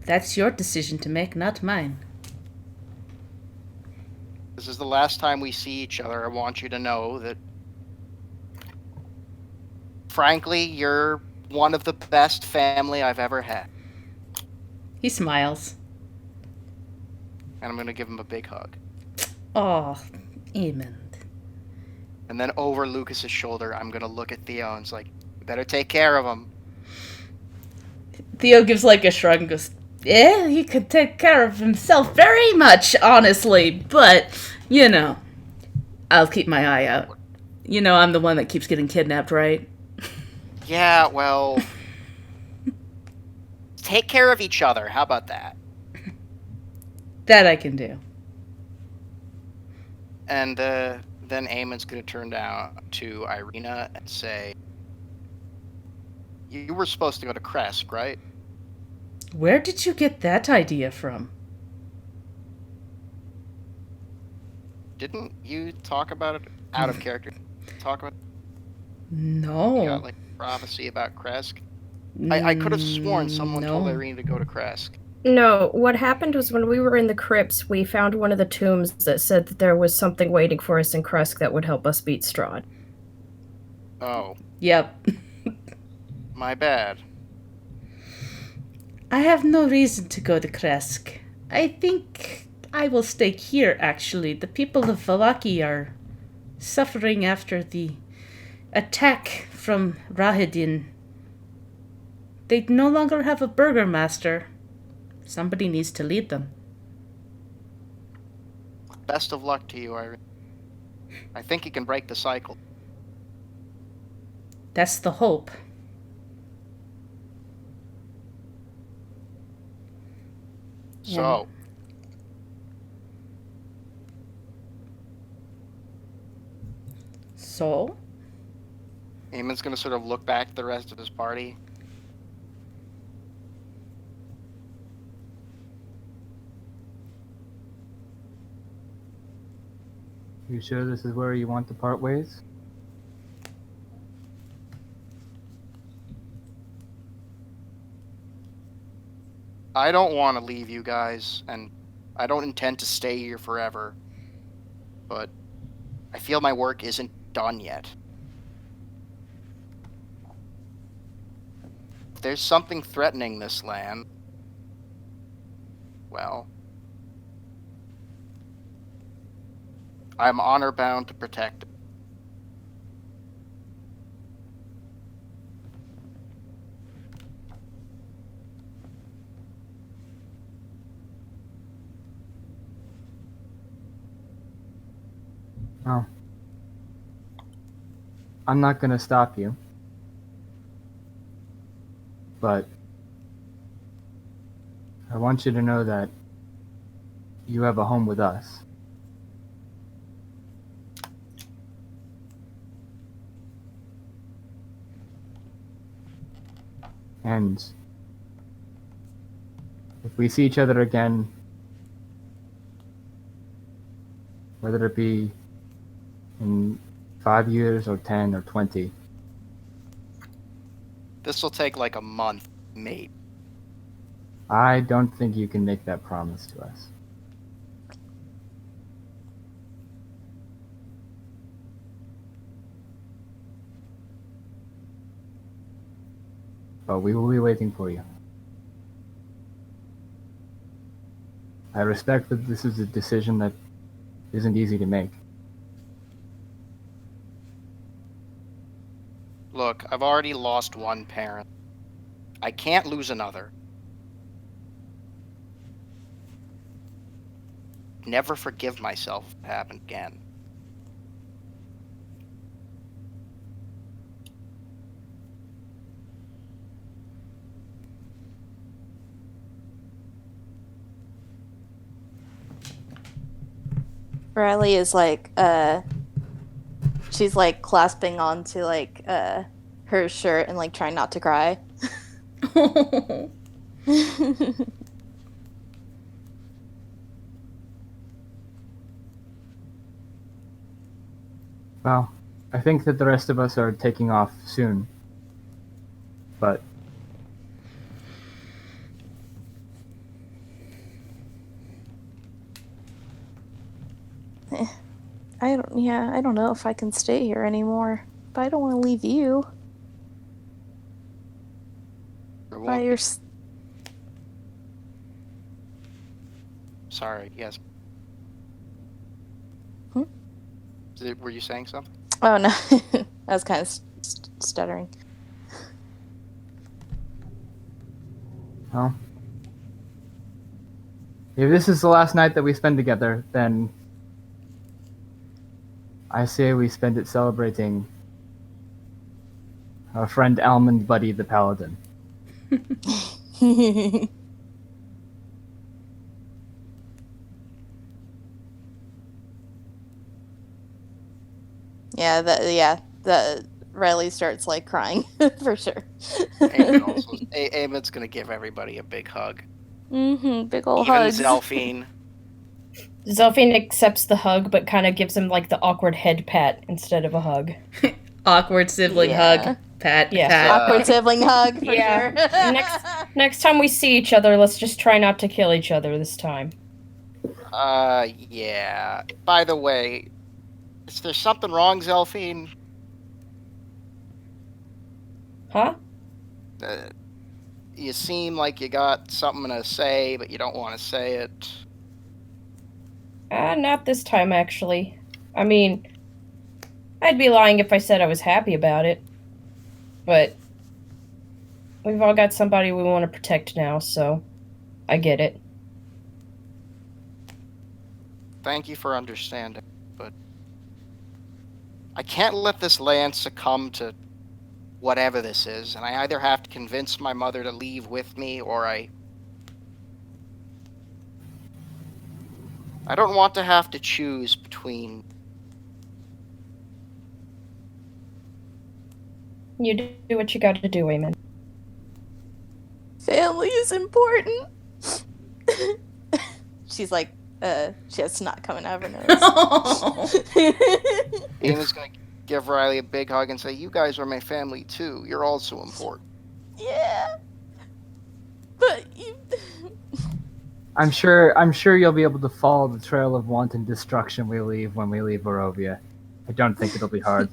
that's your decision to make, not mine. This is the last time we see each other. I want you to know that, frankly, you're one of the best family I've ever had. He smiles. And I'm going to give him a big hug. Oh, Amond. And then over Lucas's shoulder, I'm going to look at Theo and it's like, you better take care of him. Theo gives like a shrug and goes, yeah, he could take care of himself very much, honestly. But, I'll keep my eye out. I'm the one that keeps getting kidnapped, right? Yeah, well, take care of each other. How about that? That I can do. And then Eamon's going to turn down to Irina and say, you were supposed to go to Kresk, right? Where did you get that idea from? Didn't you talk about it out of character? Talk about No. You got, like, prophecy about Kresk? I could have sworn someone told Irina to go to Kresk. No, what happened was when we were in the crypts, we found one of the tombs that said that there was something waiting for us in Kresk that would help us beat Strahd. Oh. Yep. My bad. I have no reason to go to Kresk. I think I will stay here, actually. The people of Vallaki are suffering after the attack from Rahedin. They no longer have a burgomaster. Somebody needs to lead them. Best of luck to you, Irene. I think you can break the cycle. That's the hope. So, So? Eamon's going to sort of look back at the rest of his party. You sure this is where you want to part ways? I don't want to leave you guys, and I don't intend to stay here forever. But I feel my work isn't done yet. If there's something threatening this land, well, I'm honor-bound to protect it. Oh. I'm not gonna stop you. But I want you to know that you have a home with us. And If we see each other again, whether it be in 5 years or 10 or 20, This will take like a month, maybe. I don't think you can make that promise to us. But we will be waiting for you. I respect that this is a decision that isn't easy to make. Look, I've already lost one parent. I can't lose another. Never forgive myself if it happened again. Riley is like, she's like clasping onto like her shirt and like trying not to cry. Well, I think that the rest of us are taking off soon. But I don't know if I can stay here anymore. But I don't want to leave you There by won't be- your. Sorry, yes. Hmm? Were you saying something? Oh no, I was kind of stuttering. well, if this is the last night that we spend together, then I say we spend it celebrating our friend Almond Buddy the Paladin. The Riley starts like crying for sure. Amid's gonna give everybody a big hug. Big ol' Even hugs. Zelphine. Zelphine accepts the hug, but kind of gives him like the awkward head pat instead of a hug. Awkward sibling Yeah. hug. Pat, Yeah. pat. Awkward sibling hug for Yeah. sure. Next time we see each other, let's just try not to kill each other this time. Yeah. By the way, is there something wrong, Zelphine? Huh? You seem like you got something to say, but you don't want to say it. Not this time, actually. I mean, I'd be lying if I said I was happy about it. But we've all got somebody we want to protect now, so I get it. Thank you for understanding, but I can't let this land succumb to whatever this is, and I either have to convince my mother to leave with me, or I don't want to have to choose between. You do what you gotta do, Eamon. Family is important. She's like, she has snot coming out of her nose. Amy's gonna give Riley a big hug and say, "You guys are my family too. You're also important." Yeah. But you. I'm sure you'll be able to follow the trail of wanton destruction we leave when we leave Barovia. I don't think it'll be hard.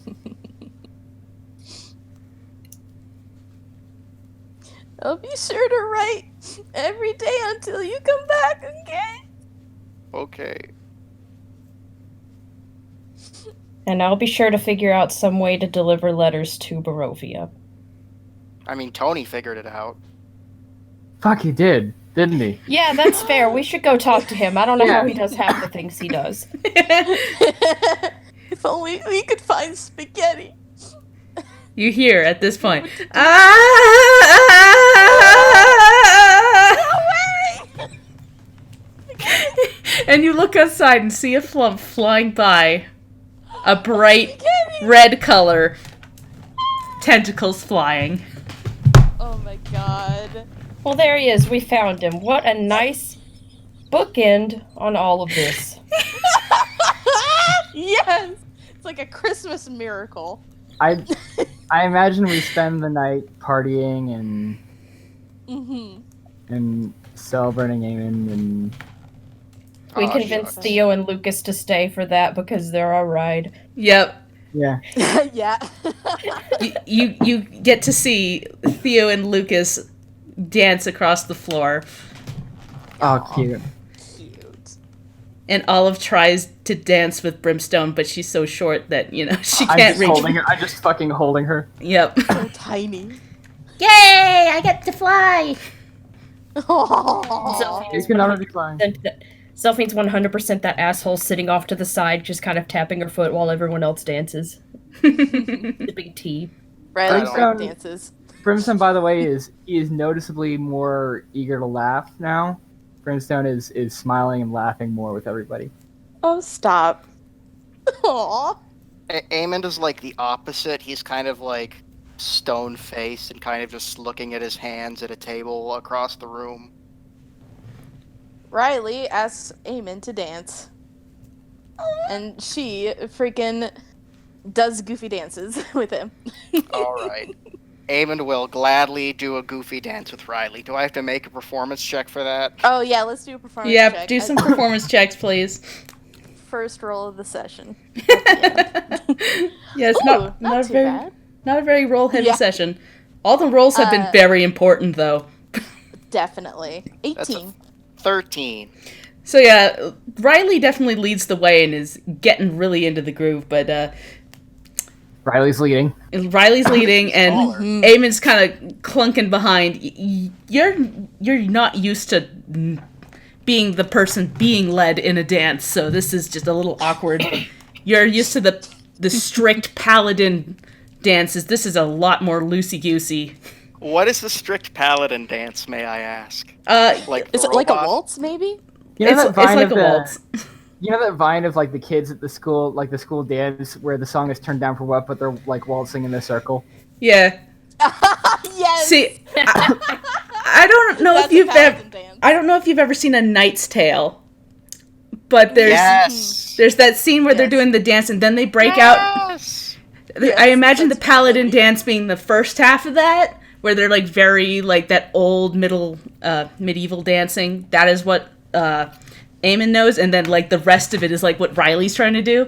I'll be sure to write every day until you come back, okay? Okay. And I'll be sure to figure out some way to deliver letters to Barovia. I mean, Tony figured it out. Fuck, he did, didn't he? Yeah, that's fair. We should go talk to him. I don't know how he does half the things he does. If only we could find spaghetti. You hear at this point. And you look outside and see a flump flying by. A bright red color. Tentacles flying. Oh my god. Well, there he is. We found him. What a nice bookend on all of this. Yes! It's like a Christmas miracle. I imagine we spend the night partying and celebrating Eamon and We Oh, convinced shucks. Theo and Lucas to stay for that because they're our ride. Yep. yeah. Yeah. You get to see Theo and Lucas dance across the floor, Oh, cute. Cute. and Olive tries to dance with Brimstone, but she's so short that she I'm can't just reach. holding her. I'm just fucking holding her. Yep. So tiny. Yay! I get to fly. Aww. You can already climb. Zelfine's 100% that asshole sitting off to the side, just kind of tapping her foot while everyone else dances. The big T. Riley I break don't- dances. Brimstone, by the way, is noticeably more eager to laugh now. Brimstone is smiling and laughing more with everybody. Oh, stop. Aww. Eamon is like the opposite. He's kind of like stone-faced and kind of just looking at his hands at a table across the room. Riley asks Eamon to dance. And she freaking does goofy dances with him. All right. Eamon will gladly do a goofy dance with Riley. Do I have to make a performance check for that? Oh, yeah, let's do a performance Yep. check. Do some performance checks, please. First roll of the session. At the end. Yes, Ooh, not not a too very bad. not a very roll heavy Yeah. session. All the rolls have been very important though. Definitely. That's a 18. 13. So yeah, Riley definitely leads the way and is getting really into the groove, but Riley's leading. Riley's leading and Taller. Eamon's kind of clunking behind. You're not used to being the person being led in a dance, so this is just a little awkward. You're used to the strict paladin dances. This is a lot more loosey-goosey. What is the strict paladin dance, may I ask? Like Is the it like a robot? waltz, maybe? You know It's that vine like of a the, waltz. You know that vine of like the kids at the school, like the school dance, where the song is turned down for what, but they're like waltzing in a circle. Yeah. Yes. See, I don't know That's if a you've paladin ever. dance. I don't know if you've ever seen A Knight's Tale, but Yes. there's that scene where they're Yes. doing the dance and then they break out. Yes. Yes, I imagine the that's paladin definitely- dance being the first half of that, where they're like very like that old medieval dancing. That is what Eamon knows, and then like the rest of it is like what Riley's trying to do.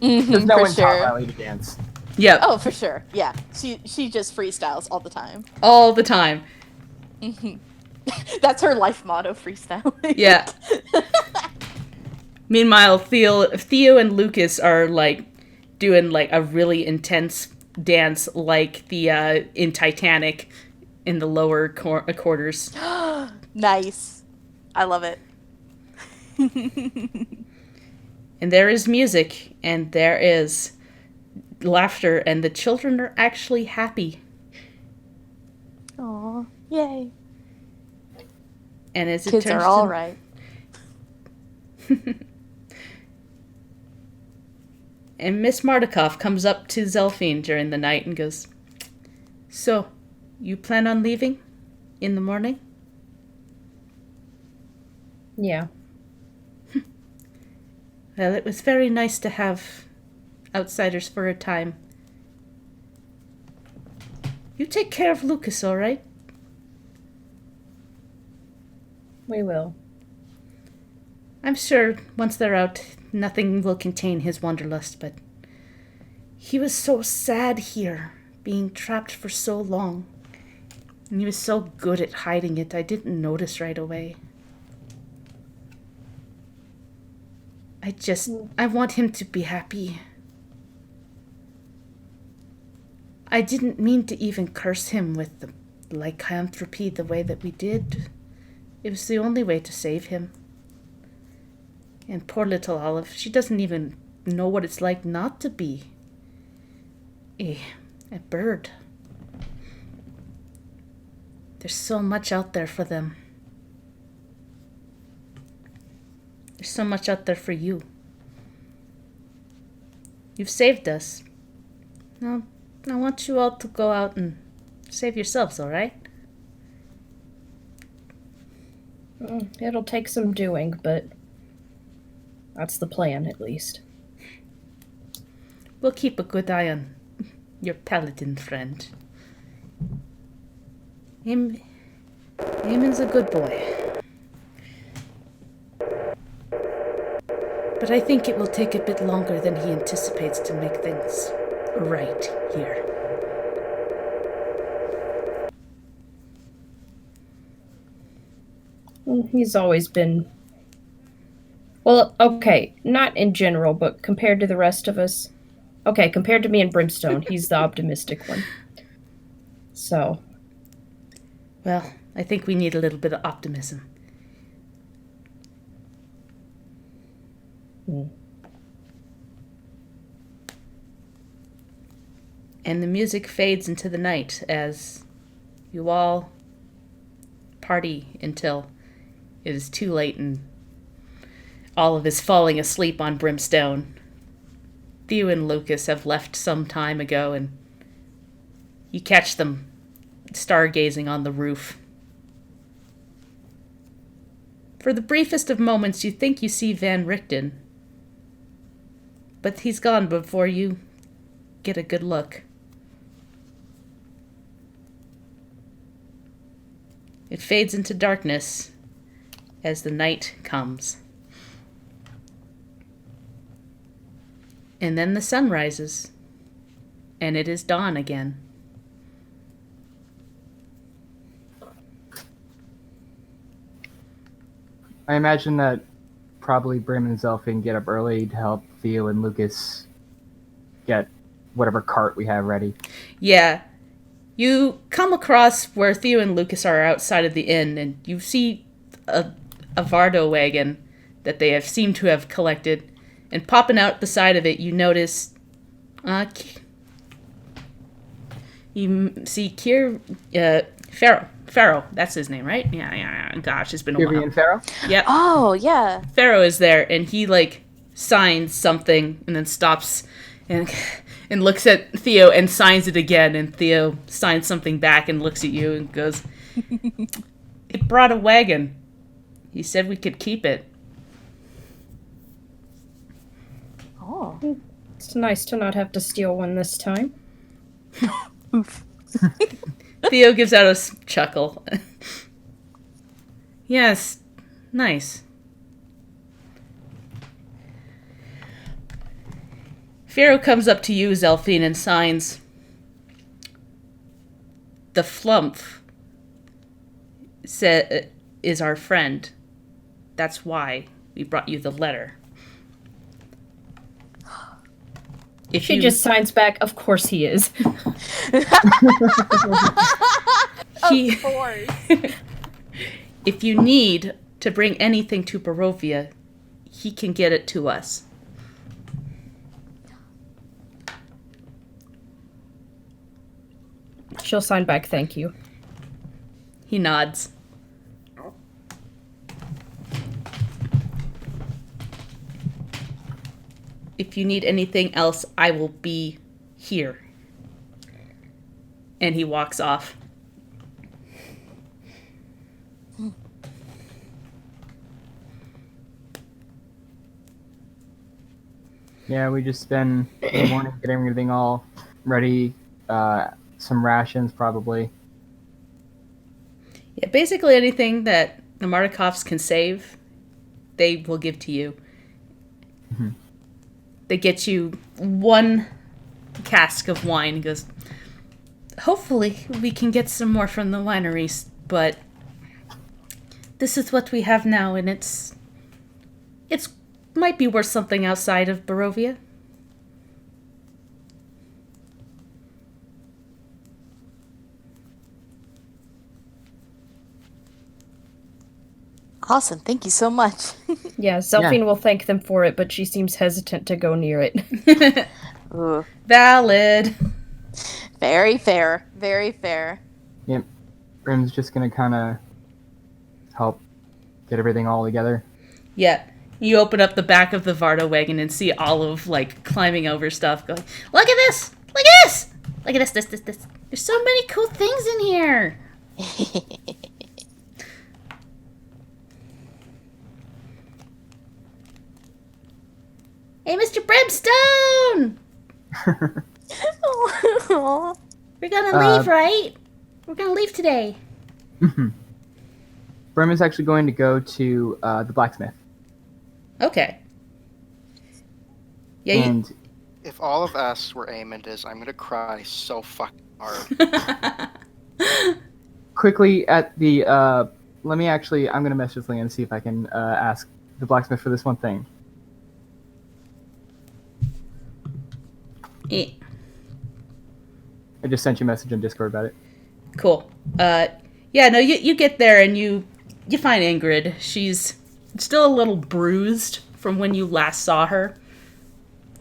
Because no for one taught sure. Riley to dance. Yep, Oh, for sure. Yeah. She just freestyles all the time. all the time. That's her life motto, freestyle. Yeah. Meanwhile, Theo and Lucas are like doing like a really intense dance, like the in Titanic, in the lower quarters. Nice. I love it. And there is music, and there is laughter, and the children are actually happy. Aw. Yay. And as it Kids turns are all to, right. And Miss Mardikoff comes up to Zelfine during the night and goes, "So, you plan on leaving in the morning?" Yeah. Well, it was very nice to have outsiders for a time. You take care of Lucas, all right? We will. I'm sure once they're out, nothing will contain his wanderlust, but he was so sad here, being trapped for so long. And he was so good at hiding it, I didn't notice right away. I want him to be happy. I didn't mean to even curse him with the lycanthropy the way that we did. It was the only way to save him. And poor little Olive, she doesn't even know what it's like not to be a bird. There's so much out there for them. There's so much out there for you. You've saved us. Now, I want you all to go out and save yourselves, all right? It'll take some doing, but that's the plan, at least. We'll keep a good eye on your paladin friend. Eamon's a good boy. But I think it will take a bit longer than he anticipates to make things right here. He's always been... Well, okay, not in general, but compared to the rest of us... Okay, compared to me and Brimstone, he's the optimistic one. So... Well, I think we need a little bit of optimism. And the music fades into the night as you all party until it is too late and Olive is falling asleep on Brimstone. Theo and Lucas have left some time ago, and you catch them stargazing on the roof. For the briefest of moments, you think you see Van Richten, but he's gone before you get a good look. It fades into darkness as the night comes. And then the sun rises, and it is dawn again. I imagine that probably Brim and Zelfin get up early to help Theo and Lucas get whatever cart we have ready. Yeah. You come across where Theo and Lucas are outside of the inn, and you see a Vardo wagon that they have seemed to have collected. And popping out beside of it, you notice... you see Pharaoh, that's his name, right? Yeah. Gosh, it's been a while. Pharaoh? Yep. Oh, yeah. Pharaoh is there, and he, signs something, and then stops and looks at Theo and signs it again, and Theo signs something back and looks at you and goes, "It brought a wagon. He said we could keep it." Oh. It's nice to not have to steal one this time. Theo gives out a chuckle. Yes, nice. Pharaoh comes up to you, Zelfine, and signs. The Flump is our friend. That's why we brought you the letter. If She just signs back, of course he is. Of course. If you need to bring anything to Barovia, he can get it to us. She'll sign back, thank you. He nods. If you need anything else, I will be here. And he walks off. Yeah, we just spend the morning getting everything all ready. Some rations, probably. Yeah, basically anything that the Mardikovs can save, they will give to you. Mm-hmm. They get you one cask of wine. He goes, hopefully we can get some more from the wineries, but this is what we have now, and it's might be worth something outside of Barovia. Awesome. Thank you so much. Yeah, Zelfine will thank them for it, but she seems hesitant to go near it. Ooh. Valid. Very fair. Very fair. Yep. Brim's just gonna kind of help get everything all together. Yeah. You open up the back of the Vardo wagon and see Olive, climbing over stuff, going, look at this! Look at this! Look at this. There's so many cool things in here! Hey, Mr. Brimstone! Aw. We're gonna leave, right? We're gonna leave today. Brim is actually going to go to the blacksmith. Okay. Yeah, And If all of us were Amond, I'm gonna cry so fucking hard. quickly at the I'm going to message Leanne and see if I can ask the blacksmith for this one thing. Eh, I just sent you a message on Discord about it. cool. Yeah, no, you get there and you find Ingrid. She's still a little bruised from when you last saw her.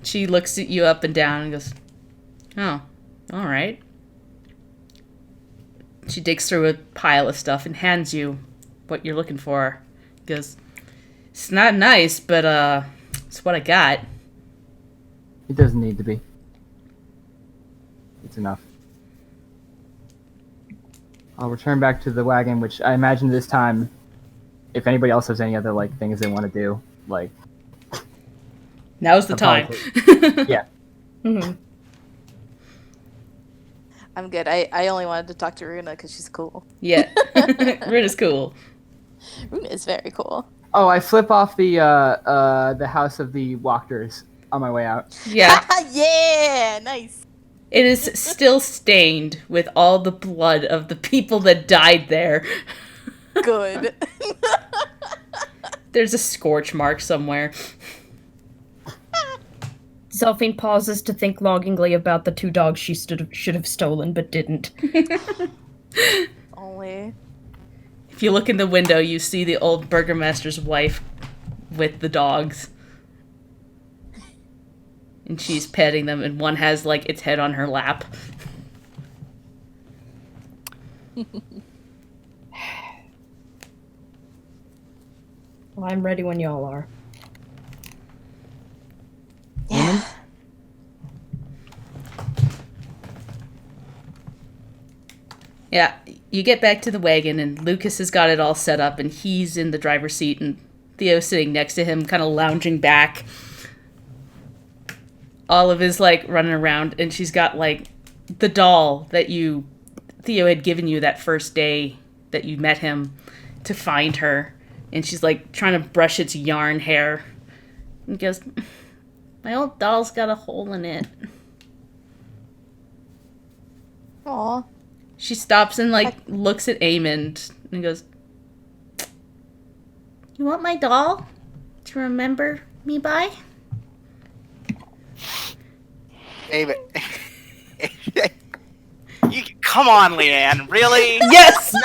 She looks at you up and down and goes, "Oh, all right." She digs through a pile of stuff and hands you what you're looking for. Goes, "It's not nice, but it's what I got." It doesn't need to be. It's enough. I'll return back to the wagon, which I imagine this time, if anybody else has any other things they want to do, Now's the time. Yeah. Mm-hmm. I'm good. I only wanted to talk to Runa because she's cool. Yeah. Runa's cool. Runa is very cool. Oh, I flip off the house of the walkers on my way out. Yeah. Yeah, nice. It is still stained with all the blood of the people that died there. Good. There's a scorch mark somewhere. Zelphine pauses to think longingly about the 2 dogs she should have stolen but didn't. Only. If you look in the window, you see the old burgomaster's wife with the dogs. And she's petting them, and one has, its head on her lap. Well, I'm ready when y'all are. Yeah. Yeah, you get back to the wagon, and Lucas has got it all set up, and he's in the driver's seat, and Theo's sitting next to him, kind of lounging back. Olive is, running around, and she's got, the doll that Theo had given you that first day that you met him to find her. And she's, trying to brush its yarn hair. And goes, "My old doll's got a hole in it." Aw. She stops and, looks at Amond and goes, "You want my doll to remember me by?" Amond. Come on, Leanne. Really? Yes!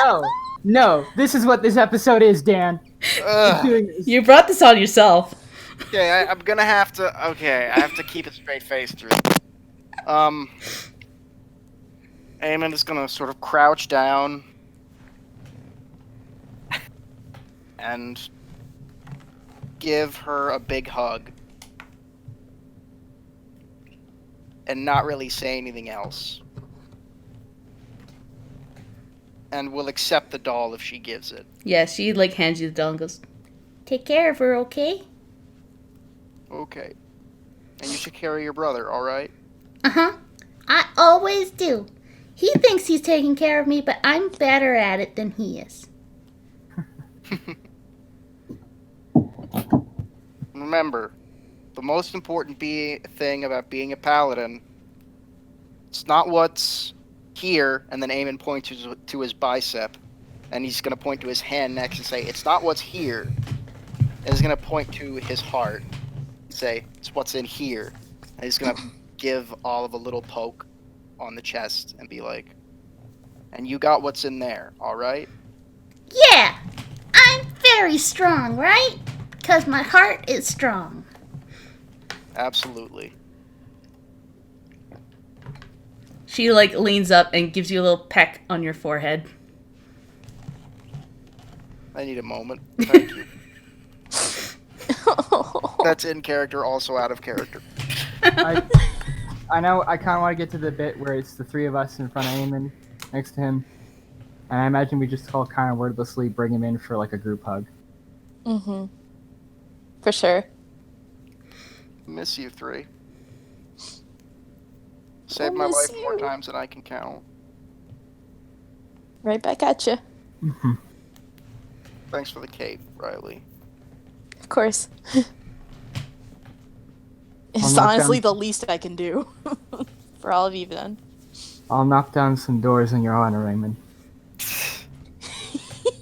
No. This is what this episode is, Dan. Ugh. Doing this. You brought this on yourself. Okay, I'm gonna have to. Okay, I have to keep a straight face through. Amond is gonna sort of crouch down and give her a big hug, and not really say anything else. And will accept the doll if she gives it. Yeah, she, hands you the doll and goes, "Take care of her, okay?" Okay. And you should carry your brother, alright? Uh-huh. I always do. He thinks he's taking care of me, but I'm better at it than he is. Remember, the most important thing about being a paladin, it's not what's here, and then Eamon points to his bicep, and he's going to point to his hand next and say, "It's not what's here." And he's going to point to his heart and say, "It's what's in here." And he's going to give Olive a little poke on the chest and be like, "And you got what's in there, alright?" Yeah, I'm very strong, right? 'Cause my heart is strong. Absolutely. She, leans up and gives you a little peck on your forehead. I need a moment. Thank you. That's in character, also out of character. I know. I kind of want to get to the bit where it's the 3 of us in front of Eamon, next to him, and I imagine we just all kind of wordlessly bring him in for a group hug. Mm-hmm. For sure. Miss you three. I'll Saved my miss life more you. times than I can count. Right back at you. Mhm. Thanks for the cape, Riley. Of course. It's knock honestly down- the least I can do for all of you then. I'll knock down some doors in your honor, Raymond.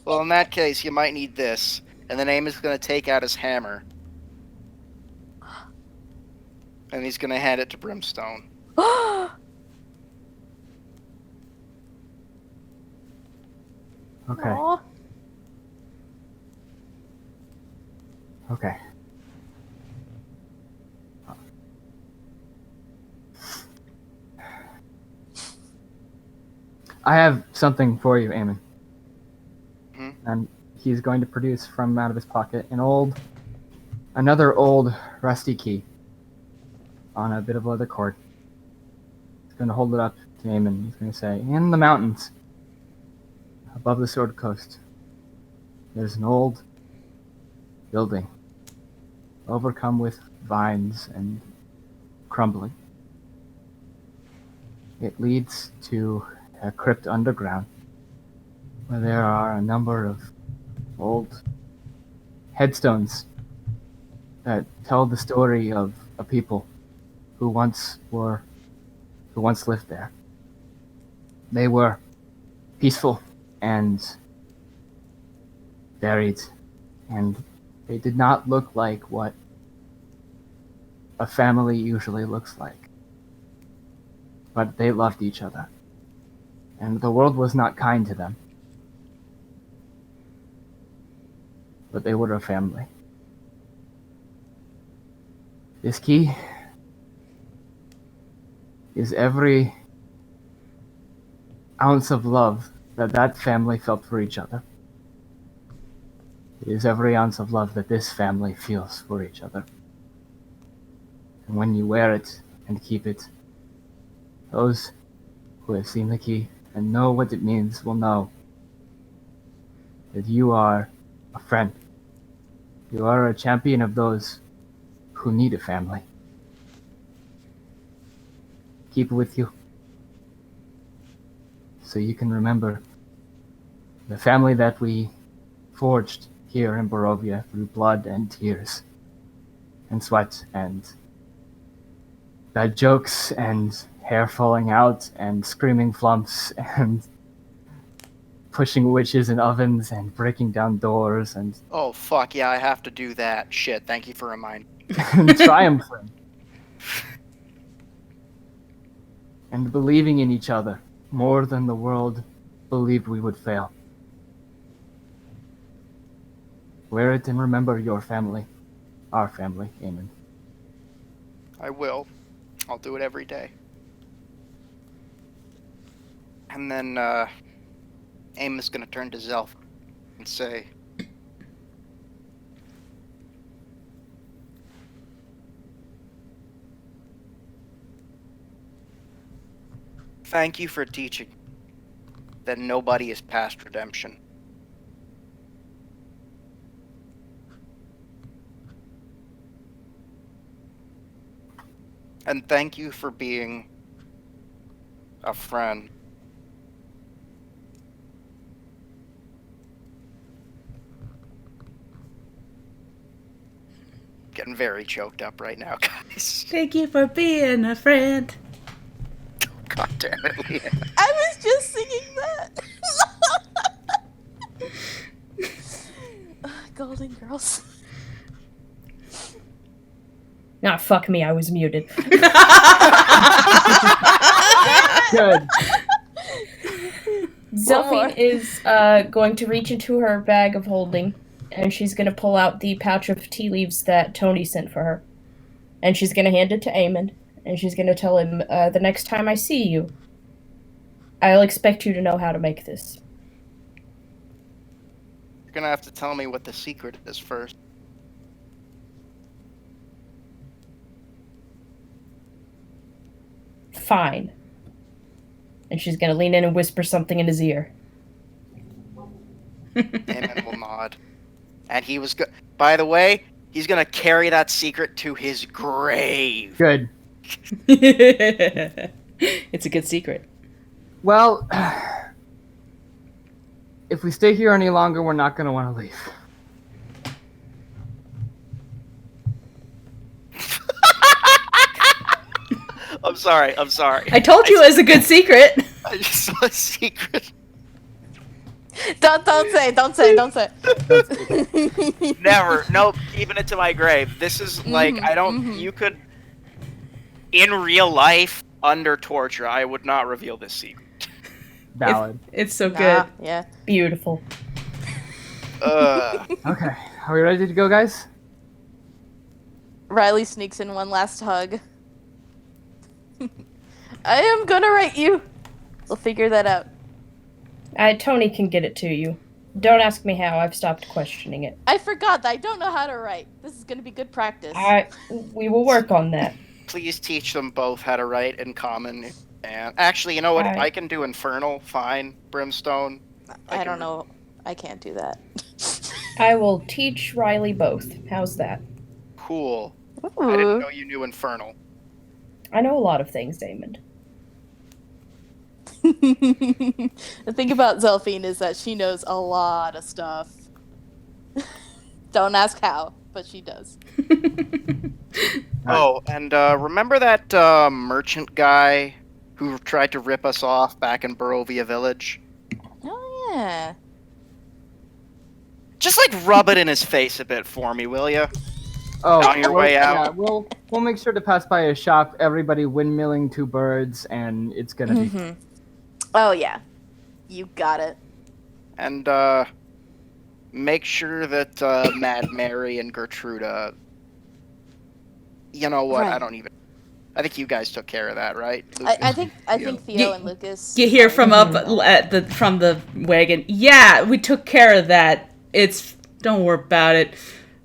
Well, in that case, you might need this. And then Amos is going to take out his hammer. And he's going to hand it to Brimstone. Okay. Aw. Okay. I have something for you, Eamon. Hmm? And he's going to produce from out of his pocket another old rusty key on a bit of leather cord. He's going to hold it up to Eamon. He's going to say, in the mountains, above the Sword Coast, there's an old building, overcome with vines and crumbling. It leads to a crypt underground, where there are a number of old headstones that tell the story of a people who once lived there. They were peaceful and buried, and they did not look like what a family usually looks like. But they loved each other, and the world was not kind to them. But they were a family. This key is every ounce of love that family felt for each other. It is every ounce of love that this family feels for each other. And when you wear it and keep it, those who have seen the key and know what it means will know that you are a friend. You are a champion of those who need a family. Keep it with you, so you can remember the family that we forged here in Barovia through blood and tears and sweat and bad jokes and hair falling out and screaming flumps and pushing witches in ovens and breaking down doors and Oh, fuck, yeah, I have to do that. Shit, thank you for reminding me. triumphing and believing in each other more than the world believed we would fail. Wear it and remember your family, our family, Eamon. I will. I'll do it every day. And then, Amos is going to turn to Zelf and say, thank you for teaching that nobody is past redemption. And thank you for being a friend. Getting very choked up right now, guys. Thank you for being a friend. God damn it, Leanne. I was just singing that. Golden Girls. Nah, fuck me, I was muted. Good. Zelphine is going to reach into her bag of holding, and she's going to pull out the pouch of tea leaves that Tony sent for her. And she's going to hand it to Eamon, and she's going to tell him, the next time I see you, I'll expect you to know how to make this. You're gonna have to tell me what the secret is first. Fine. And she's going to lean in and whisper something in his ear. Eamon will nod. And he was good. By the way, He's gonna carry that secret to his grave. Good. It's a good secret. Well, if we stay here any longer, we're not going to want to leave. I'm sorry. I told you it was a good secret. I just saw a secret. Don't say. Never. Nope. Keeping it to my grave. This is like, I don't. You could. In real life, under torture, I would not reveal this secret. Valid. It's so Nah, good. yeah. Beautiful. Okay. Are we ready to go, guys? Riley sneaks in one last hug. I am gonna write you. We'll figure that out. Tony can get it to you. Don't ask me how. I've stopped questioning it. I forgot that I don't know how to write. This is gonna be good practice. We will work on that. Please teach them both how to write in common. And actually, you know what? Alright. I can do Infernal. Fine. Brimstone. I don't know. I can't do that. I will teach Riley both. How's that? Cool. I didn't know you knew Infernal. I know a lot of things, Damon. The thing about Zelphine is that she knows a lot of stuff. Don't ask how, but she does. Oh, and remember that merchant guy who tried to rip us off back in Barovia Village? Oh yeah. Just like rub it in his face a bit for me, will you? Oh, On your way out. Yeah, we'll make sure to pass by a shop. Everybody windmilling 2 birds, and it's gonna be. Oh yeah. You got it. And make sure that Mad Mary and Gertruda. You know what? Right. I think you guys took care of that, right? I think Theo and Lucas. You hear from up from the wagon. Yeah, we took care of that. Don't worry about it.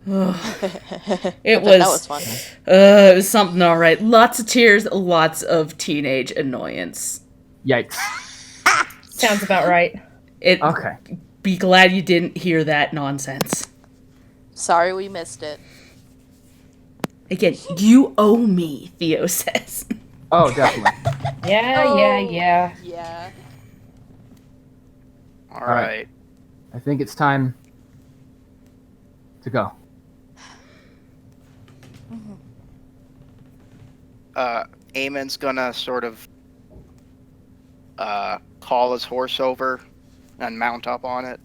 It That was fun. It was something all right. Lots of tears, lots of teenage annoyance. Yikes. Sounds about right. Okay. Be glad you didn't hear that nonsense. Sorry we missed it. Again, you owe me, Theo says. Oh, definitely. Yeah. Yeah. All right. I think it's time to go. Eamon's gonna sort of call his horse over and mount up on it.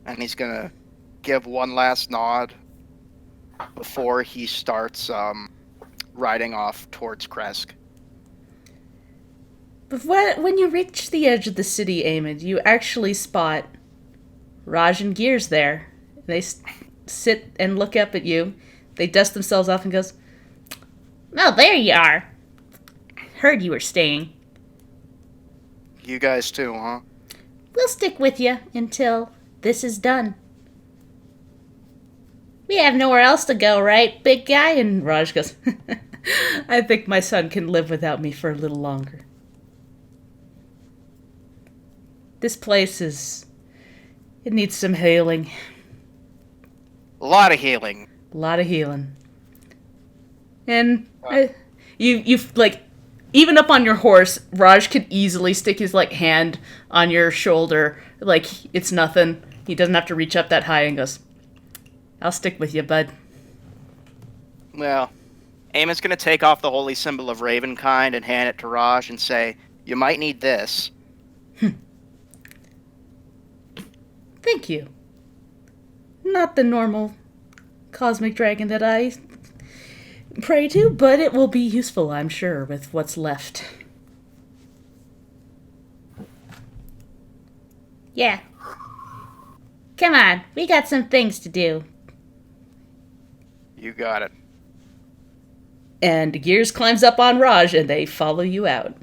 And he's gonna give one last nod before he starts riding off towards Kresk. But when you reach the edge of the city, Eamon, you actually spot Raj and Gears there. They sit and look up at you. They dust themselves off and goes, "Oh, there you are. Heard you were staying. You guys too, huh? We'll stick with you until this is done. We have nowhere else to go, right, big guy?" And Raj goes, "I think my son can live without me for a little longer. This place it needs some healing. A lot of healing. A lot of healing. And you've like, even up on your horse, Raj could easily stick his hand on your shoulder like it's nothing. He doesn't have to reach up that high and goes, "I'll stick with you, bud." Well, Eamon's gonna take off the holy symbol of Ravenkind and hand it to Raj and say, "You might need this." Thank you. Not the normal cosmic dragon that I pray to, but it will be useful, I'm sure, with what's left. Yeah. Come on, we got some things to do. You got it. And Gears climbs up on Raj and they follow you out.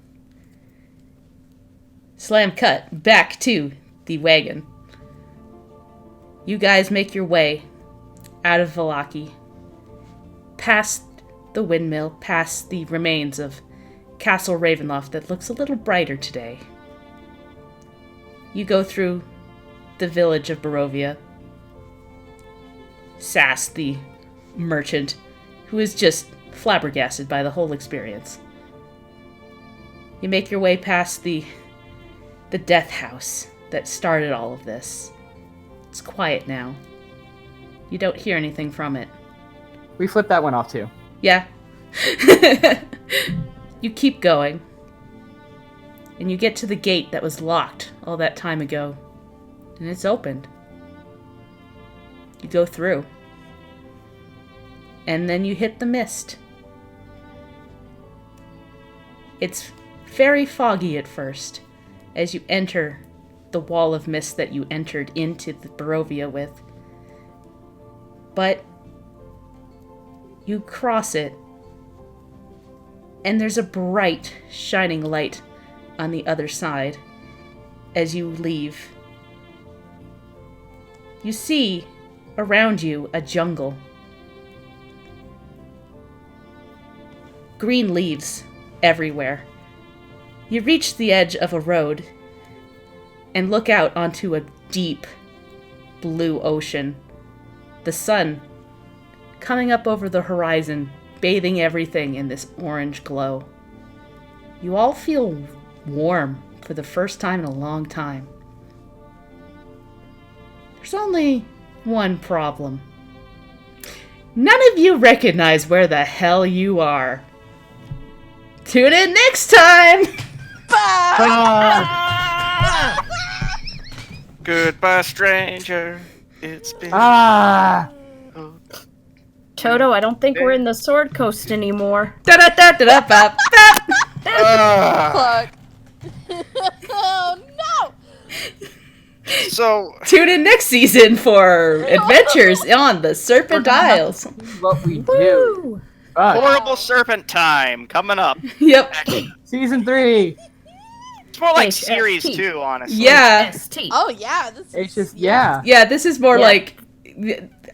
Slam cut back to the wagon. You guys make your way out of Vallaki, past the windmill, past the remains of Castle Ravenloft that looks a little brighter today. You go through the village of Barovia. Sass, the merchant, who is just flabbergasted by the whole experience. You make your way past the death house that started all of this. It's quiet now. You don't hear anything from it. We flipped that one off too. Yeah. You keep going. And you get to the gate that was locked all that time ago. And it's opened. You go through. And then you hit the mist. It's very foggy at first as you enter the wall of mist that you entered into the Barovia with. But you cross it, and there's a bright, shining light on the other side as you leave. You see around you a jungle. Green leaves everywhere. You reach the edge of a road and look out onto a deep blue ocean. The sun coming up over the horizon, bathing everything in this orange glow. You all feel warm for the first time in a long time. There's only one problem. None of you recognize where the hell you are. Tune in next time! Goodbye, stranger. It's been. Toto, I don't think we're in the Sword Coast anymore. Da-da-da-da-da-ba-ba. Ah. Fuck. Oh no! So Tune in next season for adventures on the Serpent Isles. What we do. Woo! Fuck. horrible serpent time coming up. Yep. Season 3. It's more like HST. series 2, honestly. Yeah. ST. Oh yeah, this It's is just, yeah. Yeah, this is more Yeah. like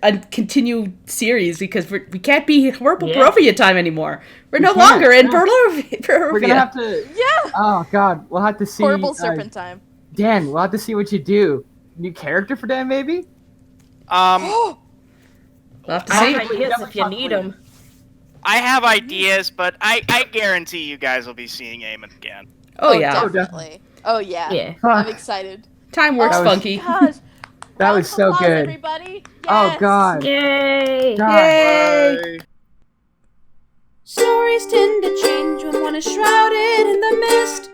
a continued series because we can't be horrible Yeah. Barovia time anymore. We're no can't, longer in yeah. Barovia. We're gonna have to. Yeah. Oh god, we'll have to see. Horrible serpent time. Dan, we'll have to see what you do. New character for Dan, maybe? Oh, We'll have to I see. have ideas if you need them. I have ideas, but I guarantee you guys will be seeing Eamon again. Oh, yeah. definitely. Oh yeah. Yeah. I'm excited. Time works Oh, funky. Gosh. That Round was of so applause, good. Everybody. Oh Yes. god. Yay! God. Yay! Stories tend to change when one is shrouded in the mist.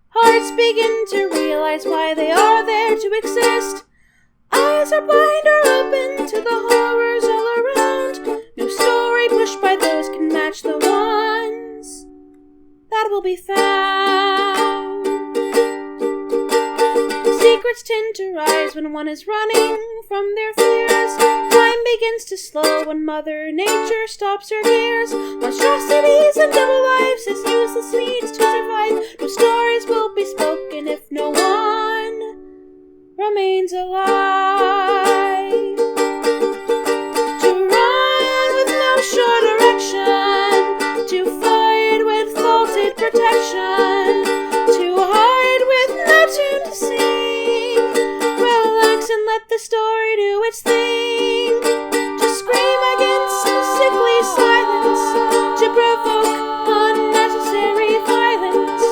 Hearts begin to realize why they are there to exist. Eyes are blind or open to the horrors all around. No story pushed by those can match the ones that will be found. Secrets tend to rise when one is running from their fears. Time begins to slow when Mother Nature stops her gears. Monstrosities and double lives as useless needs to survive. No stories will be spoken if no one remains alive. To run with no sure direction, to fight with faulted protection, to hide with no tune to sing. Relax and let the story do its thing. To scream against sickly silence, to provoke unnecessary violence.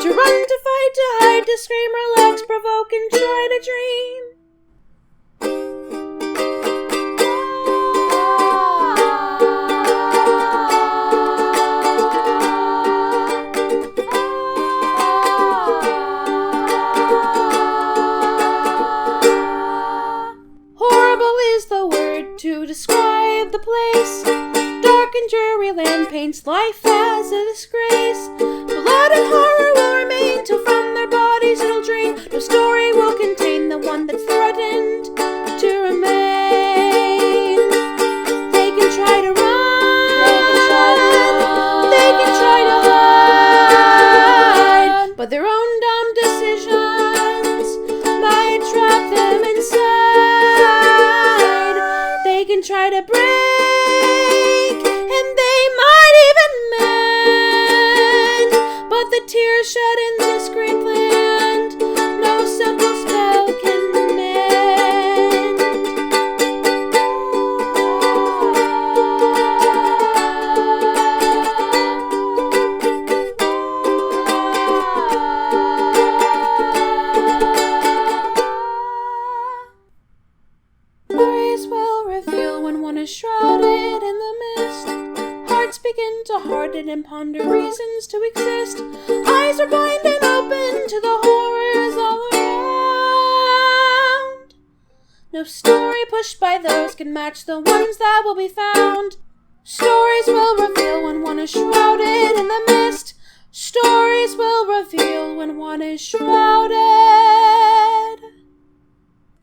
To run, to fight, to hide, to scream, relax, provoke, and try to dream. Horrible is the word to describe the place. Dark and dreary land paints life as a disgrace. Blood and horror will remain till from their bodies it'll drain. No story will contain the one that's threatened to remain. They can try to run, they can try to hide, but their own dumb decisions might trap them inside. They can try to break, and they might even mend, but the tears shrouded and ponder reasons to exist. Eyes are blind and open to the horrors all around. No story pushed by those can match the ones that will be found. Stories will reveal when one is shrouded in the mist. Stories will reveal when one is shrouded